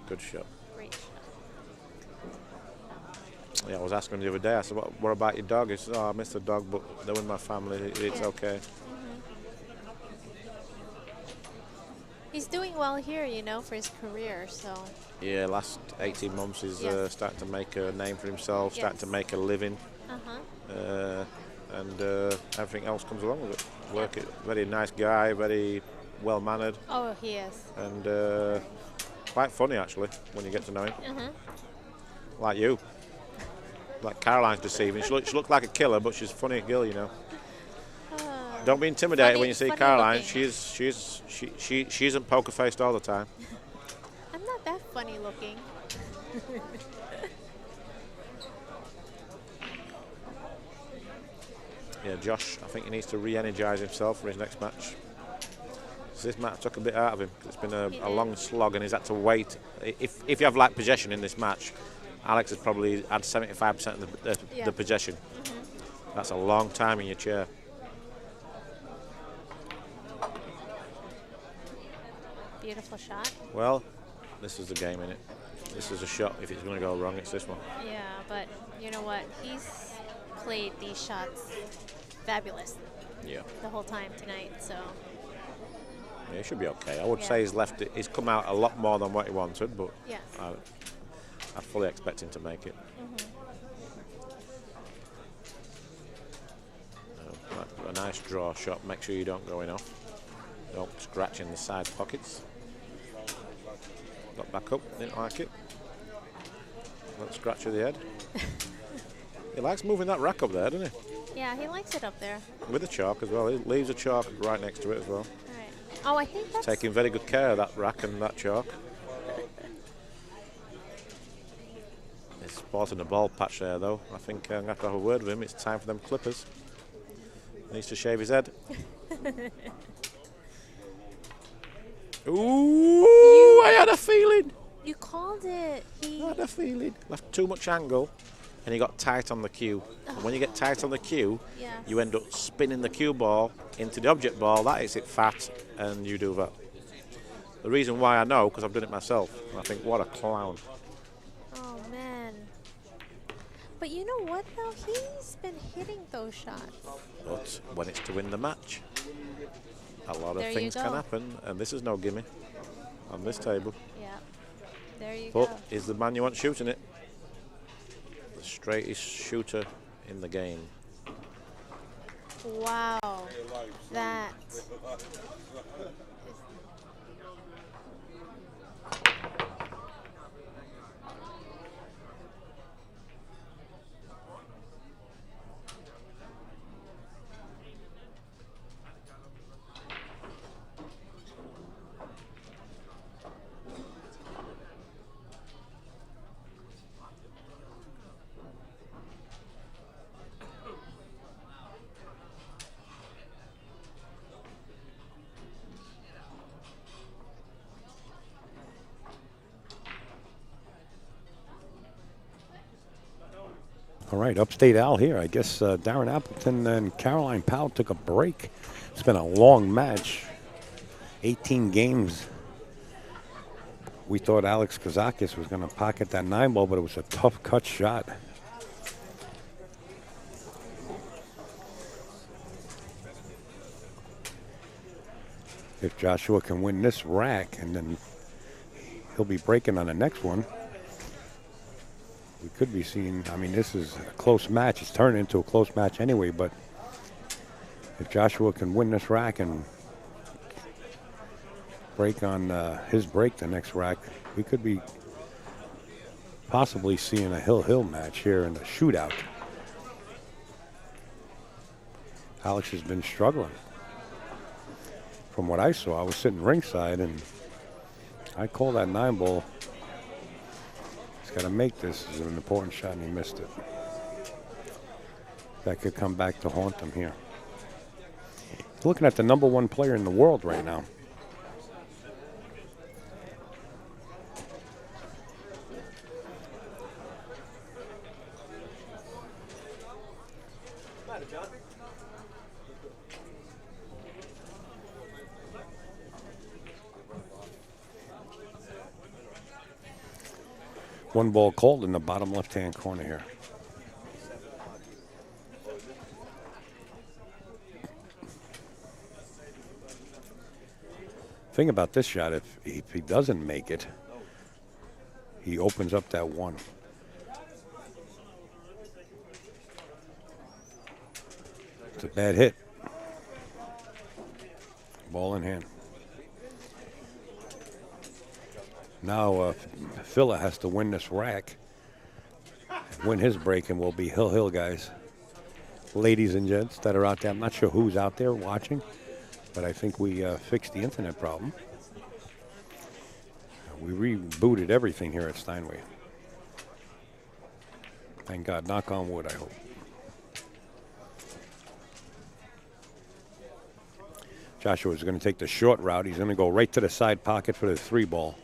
Good shot. Great shot. Yeah, I was asking him the other day. I said, "What about your dog?" He said, "Oh, I miss the dog, but they're with my family. It's Yeah. okay." He's doing well here, you know, for his career, so. Yeah, last 18 months he's Yes. starting to make a name for himself, starting Yes. to make a living, Uh-huh. and everything else comes along with it. Work it. Very nice guy, very well mannered, Oh, he is. and quite funny actually when you get to know him. Like you. Like Caroline's deceiving. She looks like a killer, but she's a funny girl, you know. Don't be intimidated when you see funny Caroline. looking. She isn't poker faced all the time. I'm not that funny looking. Yeah, Josh, I think he needs to re-energise himself for his next match. So this match took a bit out of him. It's been He a did. long slog, and he's had to wait. If you have like possession in this match, Alex has probably had 75% of the Yeah. possession. That's a long time in your chair. Beautiful shot. Well, this is the game, innit? This is a shot. If it's going to go wrong, it's this one. Yeah, but you know what? He's played these shots fabulous Yeah. the whole time tonight, so. Yeah, he should be okay. I would Yeah. say he's come out a lot more than what he wanted, but Yes. I fully expect him to make it. A nice draw shot. Make sure you don't go in off. Don't scratch in the side pockets. Got back up. Didn't like it. Little scratch of the head. He likes moving that rack up there, doesn't he? Yeah, he likes it up there. With the chalk as well. He leaves a chalk right next to it as well. All right. Oh, I think that's. Taking very good care of that rack and that chalk. He's spotting a ball patch there, though. I think I'm going to have to have a word with him. It's time for them clippers. Needs to shave his head. Ooh, I had a feeling. You called it. I had a feeling. Left too much angle, and he got tight on the cue. And when you get tight on the cue, Yes. you end up spinning the cue ball into the object ball. That hits it fat, and you do that. The reason why I know, because I've done it myself. And I think, what a clown. Oh, man. But you know what, though? He's been hitting those shots. But when it's to win the match, a lot of There you things can go. happen, and this is no gimme on this table. Yeah. There you But go. is the man you want shooting it? The straightest shooter in the game. Wow. That. All right, Upstate Al here. I guess Darren Appleton and Caroline Powell took a break. It's been a long match, 18 games. We thought Alex Kazakis was going to pocket that 9-ball, but it was a tough cut shot. If Joshua can win this rack, and then he'll be breaking on the next one, we could be seeing, I mean, this is a close match. It's turned into a close match anyway, but if Joshua can win this rack and break on his break the next rack, we could be possibly seeing a hill-hill match here in the shootout. Alex has been struggling. From what I saw, I was sitting ringside, and I called that 9-ball. He's got to make this. This is an important shot, and he missed it. That could come back to haunt him here. He's looking at the #1 player in the world right now. One ball called in the bottom left-hand corner here. Thing about this shot, if he doesn't make it, he opens up that one. It's a bad hit. Ball in hand. Now Filler has to win this rack, win his break, and we'll be hill-hill, guys. Ladies and gents that are out there, I'm not sure who's out there watching, but I think we fixed the internet problem. We rebooted everything here at Steinway. Thank God, knock on wood, I hope. Joshua's going to take the short route. He's going to go right to the side pocket for the 3-ball.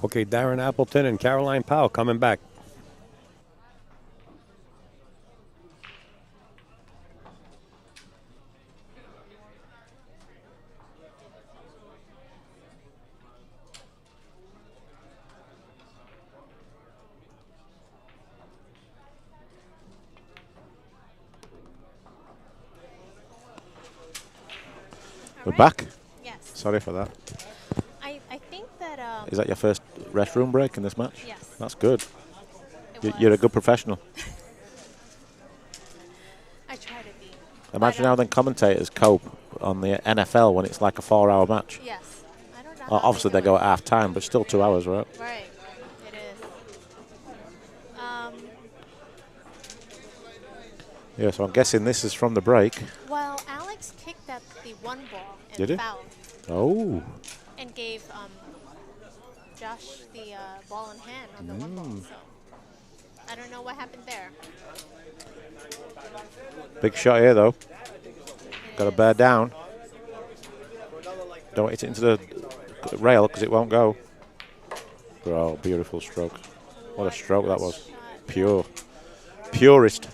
Okay, Darren Appleton and Caroline Powell coming back. We're back. Yes. Sorry for that. I think that. Is that your first restroom break in this match? Yes. That's good. It You're a was. good professional. I try to be. Imagine But, how then commentators cope on the NFL when it's like a 4-hour match. Yes. I don't know. Well, how obviously do they go it. at half time, but still 2 hours, right? Right. It is. Yeah, so I'm guessing this is from the break. Well, Alex kicked at the 1 ball and Did he? fouled Oh. and gave Josh the ball in hand on the 1 ball. So I don't know what happened there. Big shot here, though. It Got to is. bear down. Don't hit it into the rail because it won't go. Oh, beautiful stroke. What a stroke that was. Shot. Pure. Purest.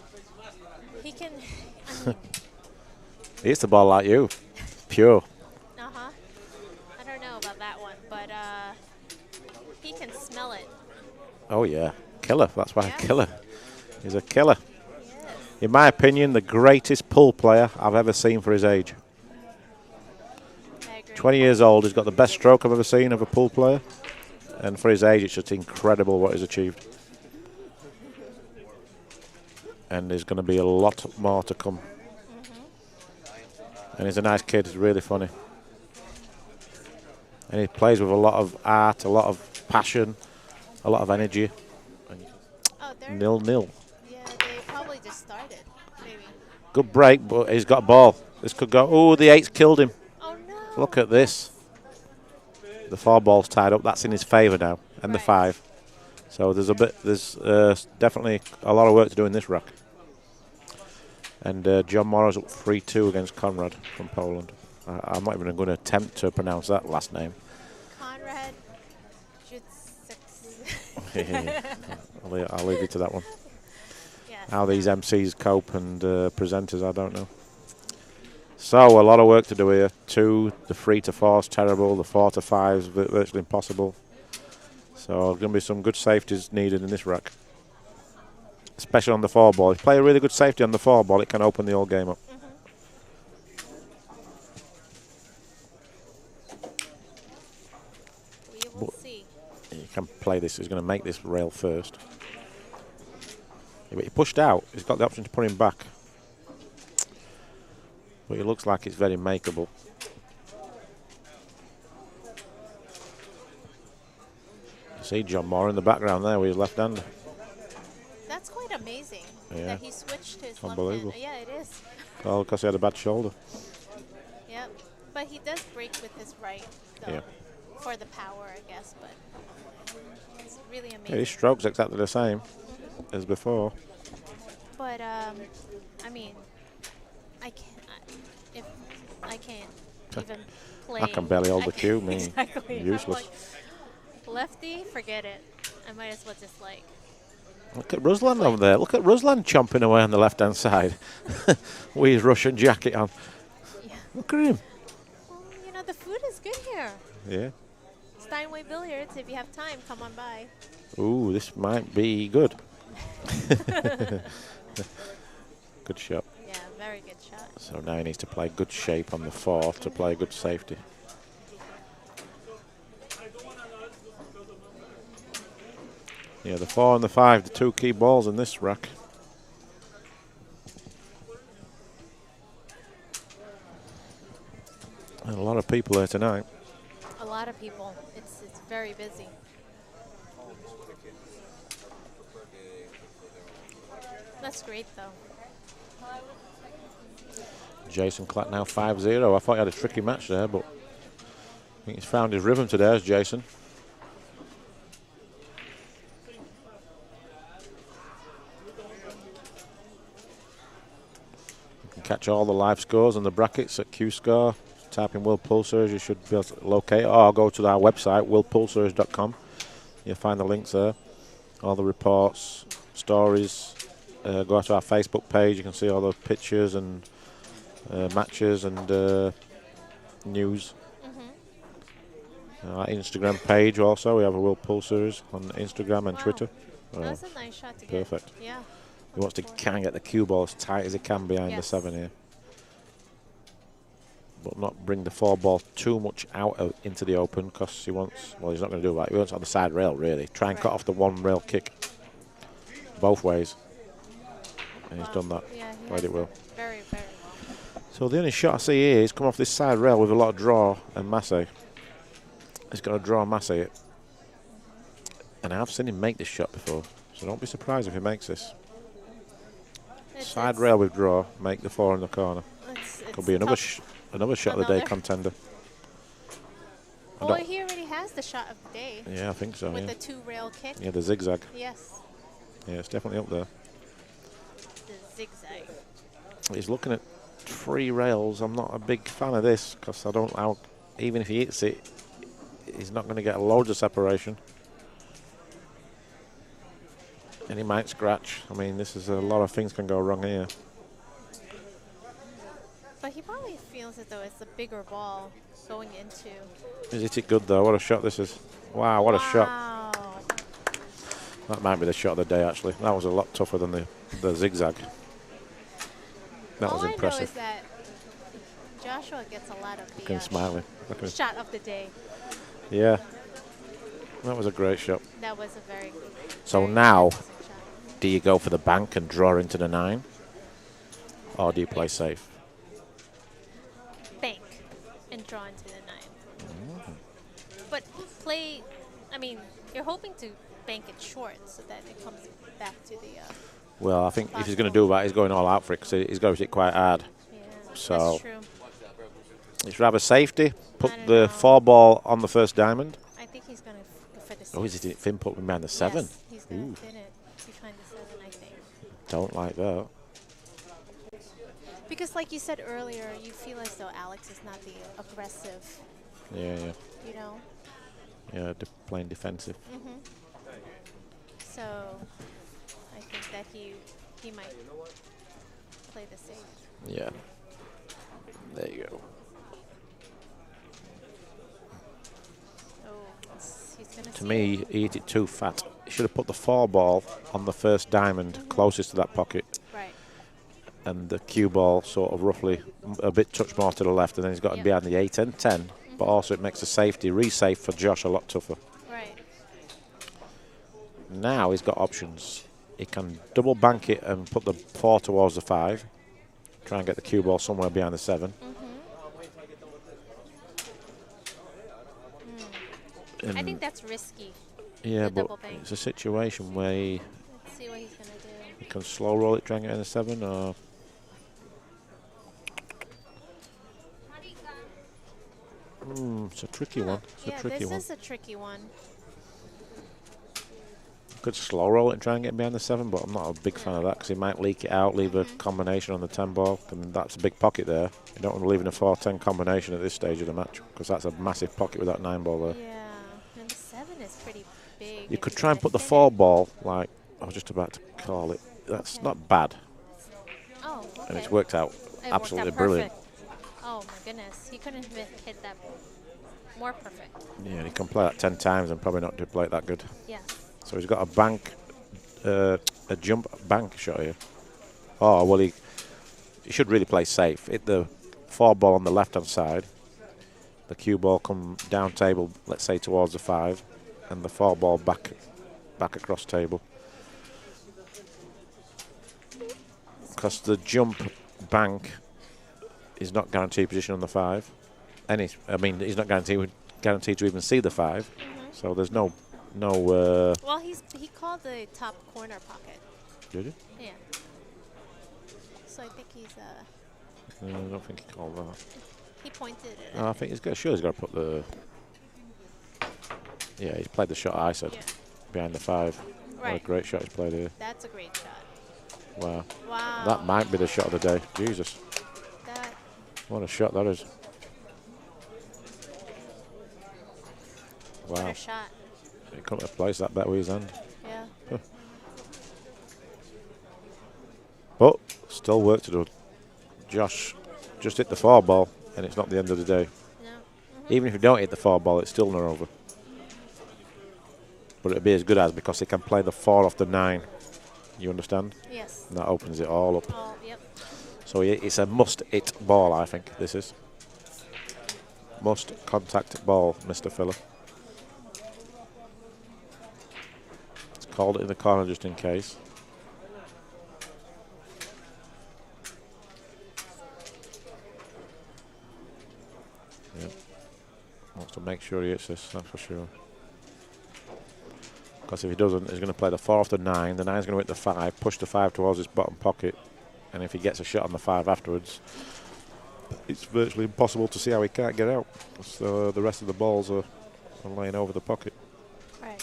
He can. I mean, He hits the ball like you. Pure. I don't know about that one, but he can smell it. Oh, yeah. Killer. That's why Yeah. killer. He's a killer. Yes. In my opinion, the greatest pull player I've ever seen for his age. I agree. 20 years old. He's got the best stroke I've ever seen of a pull player. And for his age, it's just incredible what he's achieved. And there's going to be a lot more to come. And he's a nice kid. He's really funny. And he plays with a lot of art, a lot of passion, a lot of energy. Oh, they're 0-0. Yeah, they probably just started. Maybe. Good break, but he's got a ball. This could go. Oh, the 8's killed him. Oh no! Look at this. The 4 ball's tied up. That's in his favour now, and the Right. 5. So there's definitely a lot of work to do in this rack. And John Morrow's up 3-2 against Conrad from Poland. I'm not even going to attempt to pronounce that last name. Conrad Jutsis. I'll leave you to that one. Yes. How these MCs cope and presenters, I don't know. So a lot of work to do here. 2, the 3 to 4 is terrible. The 4 to 5 is virtually impossible. So there's going to be some good safeties needed in this rack, especially on the 4 ball. If you play a really good safety on the 4 ball, it can open the whole game up. We will see. You can play this. He's going to make this rail first. But he pushed out. He's got the option to put him back. But it looks like it's very makeable. You see John Moore in the background there with his left hand. That's quite amazing Yeah. that he switched to his Unbelievable. left hand. Yeah, it is. Well, because he had a bad shoulder. Yep. But he does break with his right, though, Yeah. for the power, I guess. But it's really Yeah, amazing. his stroke's exactly the same as before. But I mean, I can't even play. I can barely hold the cue, me. Exactly. I'm Useless. like, lefty, forget it. I might as well just like. Look at Ruslan over there. Look at Ruslan chomping away on the left-hand side with his Russian jacket on. Yeah. Look at him. Well, you know, the food is good here. Yeah. Steinway Billiards. If you have time, come on by. Ooh, this might be good. Good shot. Yeah, very good shot. So now he needs to play good shape on the 4 to play good safety. Yeah, the 4 and the 5, the 2 key balls in this rack. And a lot of people here tonight. A lot of people. It's very busy. That's great, though. Jason Clatt now 5-0. I thought he had a tricky match there, but I think he's found his rhythm today as Jason. You can catch all the live scores and the brackets at Q-Score. Type in World Pool Series, you should be able to locate it, or go to our website, worldpoolseries.com. You'll find the links there. All the reports, stories. Go to our Facebook page, you can see all the pictures and matches and news. Our Instagram page also, we have a World Pool Series on Instagram and Wow. Twitter. That's a nice shot to get. Perfect. Yeah. He wants to kind of get the cue ball as tight as he can behind the Yes. 7 here. But not bring the 4 ball too much out into the open, because he wants, well, he's not going to do that. He wants on the side rail, really. Try and cut off the 1 rail kick both ways. And he's done that. Yeah, he Played has it well. done very, very well. So the only shot I see here is come off this side rail with a lot of draw and masse. He's got to draw masse it. And I've seen him make this shot before, so don't be surprised if he makes this. Side rail with draw, make the 4 in the corner. Could be another another shot of the day contender. Well, he already has the shot of the day. Yeah, I think so. With Yeah. the 2 rail kick. Yeah, the zigzag. Yes, Yeah, it's definitely up there. the zigzag. He's looking at 3 rails. I'm not a big fan of this, because I don't. Even if he hits it, he's not going to get loads of separation. And he might scratch. I mean, this is a lot of things can go wrong here. But he probably feels as though it's a bigger ball going into. Is it good though? What a shot this is! Wow, what a shot! Wow. That might be the shot of the day. Actually, that was a lot tougher than the zigzag. That was impressive. All I know is that Joshua gets a lot of Look at him smiling. Look at him. shot of the day. Yeah, that was a great shot. That was a very good. So very now, impressive shot. do you go for the bank and draw into the 9, or do you play safe? Bank and draw into the 9. But play. I mean, you're hoping to bank it short so that it comes back to the. Well, I think if he's going to do that, he's going all out for it, because he's going to hit quite hard. Yeah, So that's true. it's rather safety. Put I don't the know. 4 ball on the first diamond. I think he's going to go for the 6. Oh, is it thin put behind the 7? Yes, he's going to thin it behind the 7, I think. Don't like that. Because, like you said earlier, you feel as though Alex is not the aggressive, Yeah, yeah. you know. Yeah, playing defensive. So I think that he he might play the safe. Yeah. There you go. Oh, he's gonna To see me, it. he hit it too fat. He should have put the 4-ball on the first diamond closest to that pocket, Right. and the cue ball sort of roughly a bit touch more to the left, and then he's got to be behind the 8 and 10. But also it makes the safety, re-safe for Josh a lot tougher. Right. Now he's got options. He can double bank it and put the 4 towards the 5. Try and get the cue ball somewhere behind the 7. I think that's risky. Yeah, the but double bank. it's a situation where he Let's see what he's gonna do. can slow roll it, try and get in the 7, or it's a tricky one. It's Yeah, a tricky this one. is a tricky one. Could slow roll it and try and get behind the 7, but I'm not a big fan of that because he might leak it out, leave a combination on the 10 ball, and that's a big pocket there. You don't want to leave in a 4-10 combination at this stage of the match because that's a massive pocket with that 9 ball there. Yeah, and the 7 is pretty big. You if could you're try and gonna put the hit 4 it. ball, like I was just about to call it. That's Okay. not bad, Oh, okay. and it's worked out It absolutely worked out brilliant. perfect. Oh my goodness, he couldn't have hit that more perfect. Yeah, and he can play that 10 times and probably not do play it that good. Yeah. So he's got a bank, a jump bank shot here. Oh, well, he should really play safe. Hit the 4 ball on the left-hand side. The cue ball come down table, let's say towards the 5, and the 4 ball back across table. Because the jump bank is not guaranteed position on the 5. He's not guaranteed to even see the 5. So there's no. Well, he called the top corner pocket. Did you? Yeah. So I think he's I don't think he called that. he pointed it. No, I think he's got to put the. Yeah, he's played the shot I said behind the 5. What a Right. great shot he's played here. That's a great shot. Wow. Wow. That might be the shot of the day. Jesus. That What a shot that is. what Wow. a shot. He couldn't have placed that bet with his hand. Yeah. But still work to do. Josh just hit the 4 ball, and it's not the end of the day. No. Even if you don't hit the 4 ball, it's still not over. But it'll be as good as because he can play the 4 off the 9. You understand? Yes. And that opens it all up. Oh, yep. So it's a must-hit ball, I think, this is. Must-contact ball, Mr. Filler. It's called it in the corner just in case. Yep. Wants to make sure he hits this, that's for sure. Because if he doesn't, he's going to play the 4 off the 9. The 9's going to hit the 5, push the 5 towards his bottom pocket. And if he gets a shot on the 5 afterwards, it's virtually impossible to see how he can't get out. So the rest of the balls are laying over the pocket. Right.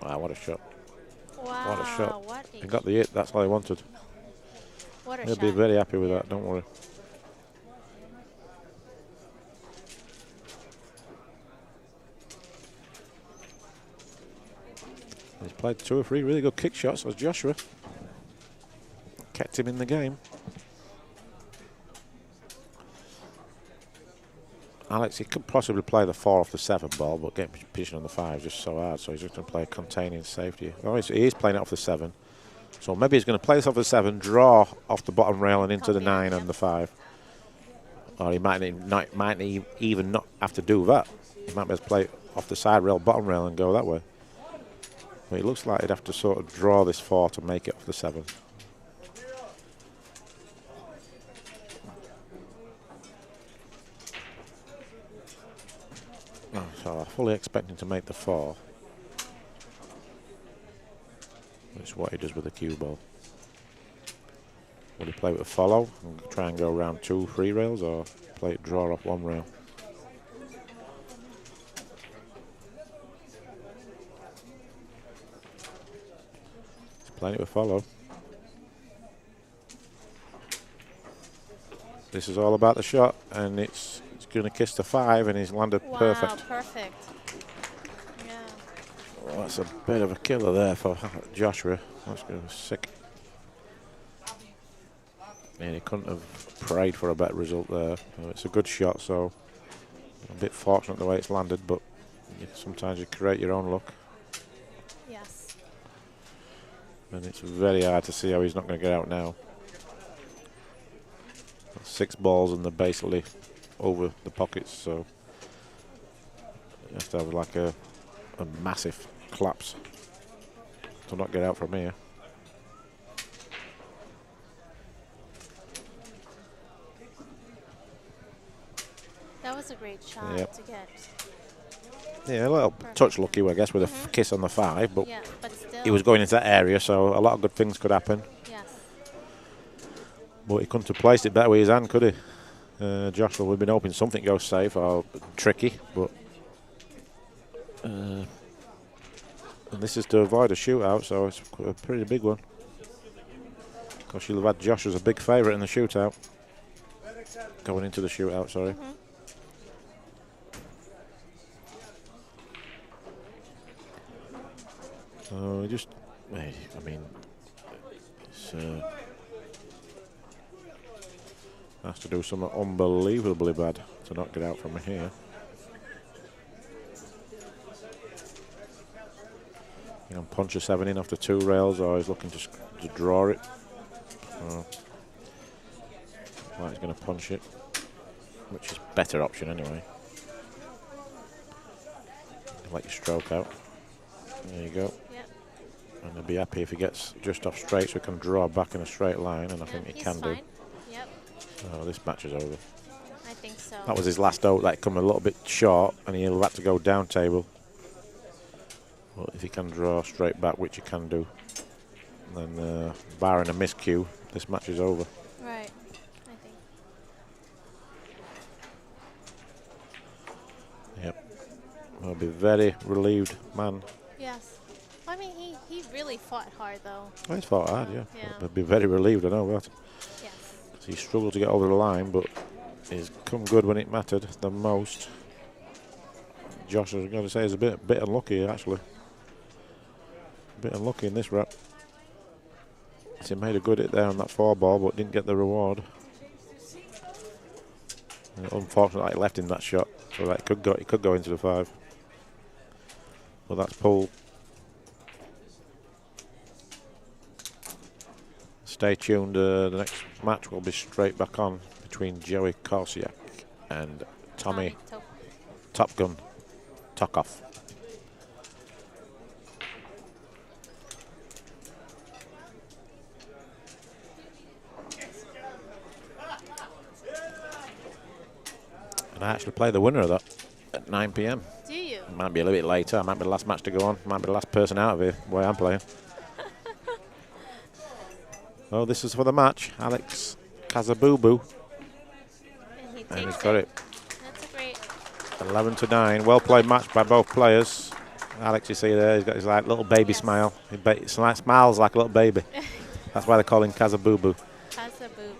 Wow, what a shot. Wow. What a shot. What a He got the hit, that's all he wanted. What a He'll shot. be very happy with that, don't worry. He's played 2 or 3 really good kick shots, was Joshua. Kept him in the game. Alex, he could possibly play the 4 off the 7 ball, but getting position on the 5 is just so hard, so he's just going to play containing safety. Oh, he is playing it off the 7. So maybe he's going to play this off the 7, draw off the bottom rail and into the 9 and the 5. Or he might even not have to do that. He might be able to play off the side rail, bottom rail, and go that way. But it looks like he'd have to sort of draw this 4 to make it off the 7. Oh, so I'm fully expecting to make the 4. Which is what he does with the cue ball. Will he play with a follow and try and go around 2 free rails, or play it draw off 1 rail? He's playing it with follow. This is all about the shot, and it's He's going to kiss the 5, and he's landed Wow, perfect. perfect. Yeah. Well, that's a bit of a killer there for Joshua. That's going to be sick. And he couldn't have prayed for a better result there. It's a good shot, so a bit fortunate the way it's landed, but sometimes you create your own luck. Yes. And it's very hard to see how he's not going to get out now. 6 balls and they're basically over the pockets, so you have to have like a massive collapse to not get out from here. That was a great shot Yep. to get. Yeah, a little touch lucky, I guess, with a kiss on the 5, but Yeah, but still. he was going into that area, so a lot of good things could happen. Yes. But he couldn't have placed it better with his hand, could he? Joshua would have been hoping something goes safe or tricky, but and this is to avoid a shootout, so it's a pretty big one. Because you'll have had Josh as a big favourite in the shootout. Going into the shootout, sorry. So just, I mean, it's, has to do something unbelievably bad to not get out from here. You know, punch a 7 in off the 2 rails, or he's looking to draw it. Well, he's going to punch it, which is better option anyway. Let your stroke out. There you go. Yep. And he'll be happy if he gets just off straight, so he can draw back in a straight line, and I think he He's can fine. do. Yep. Oh, this match is over. I think so. That was his last out. That come a little bit short, and he'll have to go down table. But if he can draw straight back, which he can do, then barring a miscue, this match is over. Right. I think. Yep. I'll be very relieved, man. Yes. I mean, he really fought hard, though. Well, he's fought hard, yeah. Yeah. I'll be very relieved, I know that. Yes. He struggled to get over the line, but he's come good when it mattered the most. Josh, I was going to say, is a bit unlucky, actually. A bit unlucky in this rep. He made a good hit there on that 4 ball, but didn't get the reward. And unfortunately, it left him that shot, so that it could go into the 5. But that's pulled. Stay tuned. The next match will be straight back on between Joey Korsiak and Tommy Top Gun Tokov. And I actually play the winner of that at 9 p.m. Do you? It might be a little bit later. It might be the last match to go on. Might be the last person out of here, the way I'm playing. Oh, this is for the match. Alex Kazabubu. And He's got it. That's a great. 11-9. Well played match by both players. Alex, you see there, he's got his like little baby smile. He smiles like a little baby. That's why they call him Kazabubu. Kazabubu.